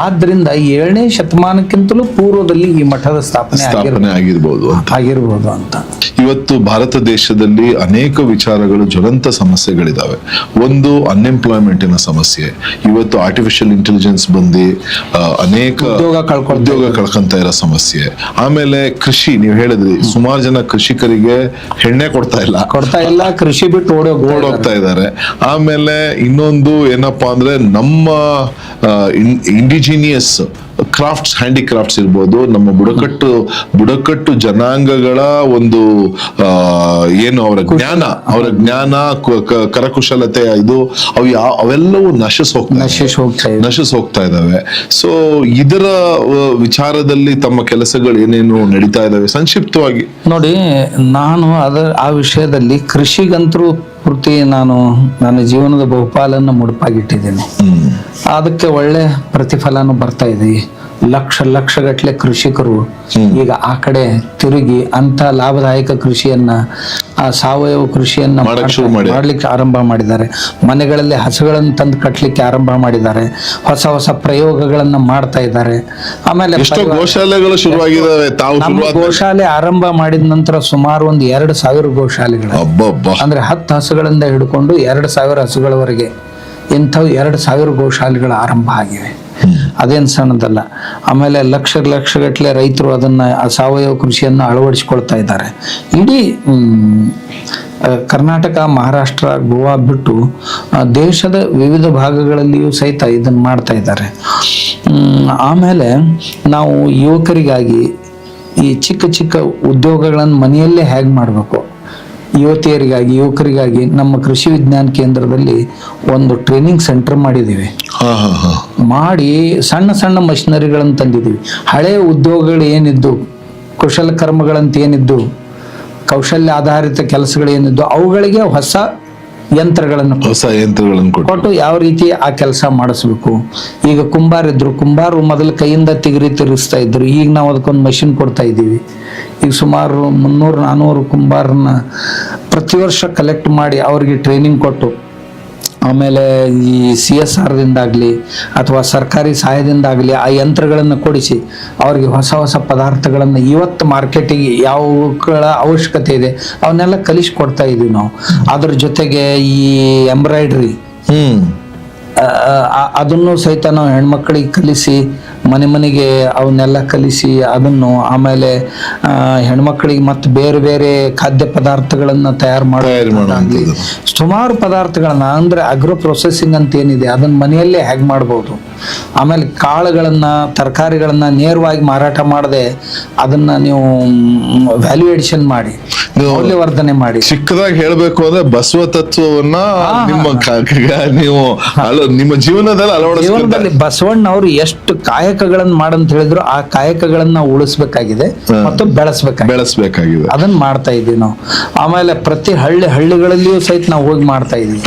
ಆದ್ರಿಂದ 7ನೇ ಶತಮಾನಕ್ಕಿಂತಲೂ ಪೂರ್ವದಲ್ಲಿ ಈ ಮಠದ ಸ್ಥಾಪನೆ ಆಗಿರ್ಬೋದು ಅಂತ. ಇವತ್ತು ಭಾರತ ದೇಶದಲ್ಲಿ ಅನೇಕ ವಿಚಾರಗಳು, ಜ್ವಲಂತ ಸಮಸ್ಯೆಗಳಿದಾವೆ. ಒಂದು ಅನ್ಎಂಪ್ಲಾಯ್ಮೆಂಟಿನ ಸಮಸ್ಯೆ. ಇವತ್ತು ಆರ್ಟಿಫಿಷಿಯಲ್ ಇಂಟೆಲಿಜೆನ್ಸ್ ಬಂದು ಅನೇಕ ಉದ್ಯೋಗ ಕಳ್ಕೊಂತ ಇರೋ ಸಮಸ್ಯೆ. ಆಮೇಲೆ ಕೃಷಿ, ನೀವು ಹೇಳಿದ್ರಿ ಸುಮಾರು ಜನ ಕೃಷಿಕರಿಗೆ ಹೆಣ್ಣೆ ಕೊಡ್ತಾ ಇಲ್ಲ, ಕೃಷಿ ಬಿಟ್ಟು ಓಡೋಗ್ತಾ ಇದ್ದಾರೆ. ಆಮೇಲೆ ಇನ್ನೊಂದು ಏನಪ್ಪಾ ಅಂದ್ರೆ ನಮ್ಮ ಇಂಡಿಜಿನಿಯಸ್ ಕ್ರಾಫ್ಟ್ಸ್, ಹ್ಯಾಂಡಿಕ್ರಾಫ್ಟ್ಸ್ ಇರ್ಬೋದು, ನಮ್ಮ ಬುಡಕಟ್ಟು ಜನಾಂಗಗಳ ಒಂದು ಏನು ಅವರ ಜ್ಞಾನ ಕರಕುಶಲತೆ ಇದು ಅವೆಲ್ಲವೂ ನಶಿಸ್ ಹೋಗ್ತಾ ಇದಾವೆ. ಸೊ ಇದರ ವಿಚಾರದಲ್ಲಿ ತಮ್ಮ ಕೆಲಸಗಳು ಏನೇನು ನಡೀತಾ ಇದಾವೆ ಸಂಕ್ಷಿಪ್ತವಾಗಿ ನೋಡಿ. ನಾನು ಆ ವಿಷಯದಲ್ಲಿ ಕೃಷಿಗಂತರೂ ಪೂರ್ತಿ ನಾನು ನನ್ನ ಜೀವನದ ಬಹುಪಾಲನ್ನು ಮುಡುಪಾಗಿಟ್ಟಿದ್ದೇನೆ. ಅದಕ್ಕೆ ಒಳ್ಳೆ ಪ್ರತಿಫಲನೂ ಬರ್ತಾ ಇದೆ. ಲಕ್ಷಗಟ್ಟಲೆ ಕೃಷಿಕರು ಈಗ ಆ ಕಡೆ ತಿರುಗಿ ಅಂತ ಲಾಭದಾಯಕ ಕೃಷಿಯನ್ನ, ಸಾವಯವ ಕೃಷಿಯನ್ನ ಮಾಡ್ಲಿಕ್ಕೆ ಆರಂಭ ಮಾಡಿದ್ದಾರೆ. ಮನೆಗಳಲ್ಲಿ ಹಸುಗಳನ್ನು ತಂದು ಕಟ್ಲಿಕ್ಕೆ ಆರಂಭ ಮಾಡಿದ್ದಾರೆ. ಹೊಸ ಪ್ರಯೋಗಗಳನ್ನ ಮಾಡ್ತಾ ಇದ್ದಾರೆ. ಆಮೇಲೆ ಗೋಶಾಲೆಗಳು ಶುರುವಾಗಿದ್ದಾವೆ. ಗೋಶಾಲೆ ಆರಂಭ ಮಾಡಿದ ನಂತರ ಸುಮಾರು ಒಂದು 2000 ಗೋಶಾಲೆಗಳು, ಅಂದ್ರೆ 10 ಹಸುಗಳಿಂದ ಹಿಡ್ಕೊಂಡು 2000 ಹಸುಗಳವರೆಗೆ ಇಂಥವು 2000 ಗೋಶಾಲೆಗಳು ಆರಂಭ ಆಗಿವೆ. ಅದೇನು ಸಣ್ಣದಲ್ಲ. ಆಮೇಲೆ ಲಕ್ಷಗಟ್ಟಲೆ ರೈತರು ಅದನ್ನ ಸಾವಯವ ಕೃಷಿಯನ್ನು ಅಳವಡಿಸಿಕೊಳ್ತಾ ಇದ್ದಾರೆ. ಇಡೀ ಕರ್ನಾಟಕ, ಮಹಾರಾಷ್ಟ್ರ, ಗೋವಾ ಬಿಟ್ಟು ದೇಶದ ವಿವಿಧ ಭಾಗಗಳಲ್ಲಿಯೂ ಸಹಿತ ಇದನ್ನು ಮಾಡ್ತಾ ಇದ್ದಾರೆ. ಆಮೇಲೆ ನಾವು ಯುವಕರಿಗಾಗಿ ಈ ಚಿಕ್ಕ ಉದ್ಯೋಗಗಳನ್ನು ಮನೆಯಲ್ಲೇ ಹೇಗೆ ಮಾಡಬೇಕು, ಯುವಕರಿಗಾಗಿ ನಮ್ಮ ಕೃಷಿ ವಿಜ್ಞಾನ ಕೇಂದ್ರದಲ್ಲಿ ಒಂದು ಟ್ರೈನಿಂಗ್ ಸೆಂಟರ್ ಮಾಡಿದ್ದೀವಿ. ಮಾಡಿ ಸಣ್ಣ ಮಷಿನರಿಗಳನ್ನು ತಂದಿದ್ದೀವಿ. ಹಳೆಯ ಉದ್ಯೋಗಗಳು ಏನಿದ್ದು, ಕುಶಲಕರ್ಮಗಳಂತ ಏನಿದ್ದು, ಕೌಶಲ್ಯ ಆಧಾರಿತ ಕೆಲಸಗಳು ಏನಿದ್ದು, ಅವುಗಳಿಗೆ ಹೊಸ ಯಂತ್ರಗಳನ್ನು ಕೊಟ್ಟು ಯಾವ ರೀತಿ ಆ ಕೆಲಸ ಮಾಡಿಸ್ಬೇಕು. ಈಗ ಕುಂಬಾರರು ಮೊದಲು ಕೈಯಿಂದ ತಿರುಗಿಸ್ತಾ ಇದ್ರು. ಈಗ ನಾವು ಅದಕ್ಕೊಂದು ಮಷಿನ್ ಕೊಡ್ತಾ ಇದ್ದೀವಿ. ಈಗ ಸುಮಾರು 300-400 ಕುಂಬಾರನ್ನ ಪ್ರತಿ ವರ್ಷ ಕಲೆಕ್ಟ್ ಮಾಡಿ ಅವ್ರಿಗೆ ಟ್ರೈನಿಂಗ್ ಕೊಟ್ಟು, ಆಮೇಲೆ ಈ CSR ದಿಂದಾಗ್ಲಿ ಅಥವಾ ಸರ್ಕಾರಿ ಸಹಾಯದಿಂದಾಗ್ಲಿ ಆ ಯಂತ್ರಗಳನ್ನು ಕೊಡಿಸಿ ಅವ್ರಿಗೆ ಹೊಸ ಪದಾರ್ಥಗಳನ್ನು ಇವತ್ತು ಮಾರ್ಕೆಟಿಗೆ ಯಾವಗಳ ಅವಶ್ಯಕತೆ ಇದೆ ಅವನ್ನೆಲ್ಲ ಕಲಿಸ್ಕೊಡ್ತಾ ಇದೀವಿ ನಾವು. ಅದ್ರ ಜೊತೆಗೆ ಈ ಎಂಬ್ರಾಯ್ಡ್ರಿ ಅದನ್ನು ಸಹಿತ ನಾವು ಹೆಣ್ಮಕ್ಳಿಗೆ ಕಲಿಸಿ ಮನೆಗೆ ಅವನ್ನೆಲ್ಲ ಕಲಿಸಿ ಅದನ್ನು, ಆಮೇಲೆ ಹೆಣ್ಮಕ್ಳಿಗೆ ಮತ್ತೆ ಬೇರೆ ಖಾದ್ಯ ಪದಾರ್ಥಗಳನ್ನ ತಯಾರು ಮಾಡೋದಾಗ್ಲಿ, ಸುಮಾರು ಪದಾರ್ಥಗಳನ್ನ, ಅಂದ್ರೆ ಅಗ್ರೋ ಪ್ರೊಸೆಸಿಂಗ್ ಅಂತ ಏನಿದೆ ಅದನ್ನ ಮನೆಯಲ್ಲೇ ಹೇಗೆ ಮಾಡ್ಬೋದು. ಆಮೇಲೆ ಕಾಳುಗಳನ್ನ, ತರಕಾರಿಗಳನ್ನ ನೇರವಾಗಿ ಮಾರಾಟ ಮಾಡದೆ ಅದನ್ನ ನೀವು ವ್ಯಾಲ್ಯೂ ಎಡಿಷನ್ ಮಾಡಿ, ಮೌಲ್ಯವರ್ಧನೆ ಮಾಡಿ. ಚಿಕ್ಕದಾಗಿ ಹೇಳ್ಬೇಕು ಅಂದ್ರೆ ಬಸವ ತತ್ವವನ್ನ ನಿಮ್ಮ ಜೀವನದಲ್ಲಿ ಬಸವಣ್ಣ ಅವರು ಎಷ್ಟು ಕಾಯಕಗಳನ್ನ ಮಾಡಂತ ಹೇಳಿದ್ರು ಆ ಕಾಯಕಗಳನ್ನ ಉಳಿಸ್ಬೇಕಾಗಿದೆ ಮತ್ತು ಬೆಳೆಸ್ಬೇಕಾಗಿದೆ. ಅದನ್ನ ಮಾಡ್ತಾ ಇದೀವಿ ನಾವು. ಆಮೇಲೆ ಪ್ರತಿ ಹಳ್ಳಿಗಳಲ್ಲಿಯೂ ಸಹಿತ ನಾವು ಹೋಗಿ ಮಾಡ್ತಾ ಇದೀವಿ.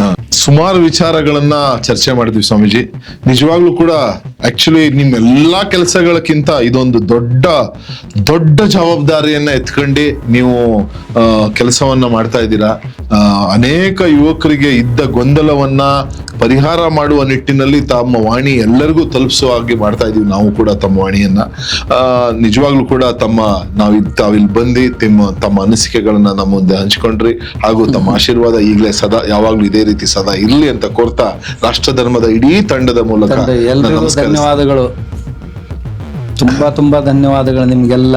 ಸುಮಾರು ವಿಚಾರಗಳನ್ನ ಚರ್ಚೆ ಮಾಡಿದ್ವಿ ಸ್ವಾಮೀಜಿ. ನಿಜವಾಗ್ಲೂ ಕೂಡ ಆಕ್ಚುಲಿ ನಿಮ್ಮೆಲ್ಲಾ ಕೆಲಸಗಳಕ್ಕಿಂತ ಇದೊಂದು ದೊಡ್ಡ ಜವಾಬ್ದಾರಿಯನ್ನ ಎತ್ಕೊಂಡು ನೀವು ಕೆಲಸವನ್ನ ಮಾಡ್ತಾ ಇದ್ದೀರಾ. ಅನೇಕ ಯುವಕರಿಗೆ ಇದ್ದ ಗೊಂದಲವನ್ನ ಪರಿಹಾರ ಮಾಡುವ ನಿಟ್ಟಿನಲ್ಲಿ ತಮ್ಮ ವಾಣಿ ಎಲ್ಲರಿಗೂ ತಲುಪಿಸುವ ಹಾಗೆ ಮಾಡ್ತಾ ಇದೀವಿ ನಾವು ಕೂಡ ತಮ್ಮ ವಾಣಿಯನ್ನ. ನಿಜವಾಗ್ಲೂ ಕೂಡ ತಾವಿಲ್ಲಿ ಬಂದು ತಮ್ಮ ಅನಿಸಿಕೆಗಳನ್ನ ನಮ್ಮ ಮುಂದೆ ಹಂಚ್ಕೊಂಡ್ರಿ, ಹಾಗೂ ತಮ್ಮ ಆಶೀರ್ವಾದ ಈಗಲೇ ಸದಾ ಯಾವಾಗ್ಲೂ ಇದೇ ರೀತಿ ಸದಾ ಇರ್ಲಿ ಅಂತ ಕೋರ್ತಾ ರಾಷ್ಟ್ರ ಧರ್ಮದ ಇಡೀ ತಂಡದ ಮೂಲಕ ಎಲ್ರಿಗೂ ಧನ್ಯವಾದಗಳು. ತುಂಬಾ ಧನ್ಯವಾದಗಳು ನಿಮ್ಗೆಲ್ಲ.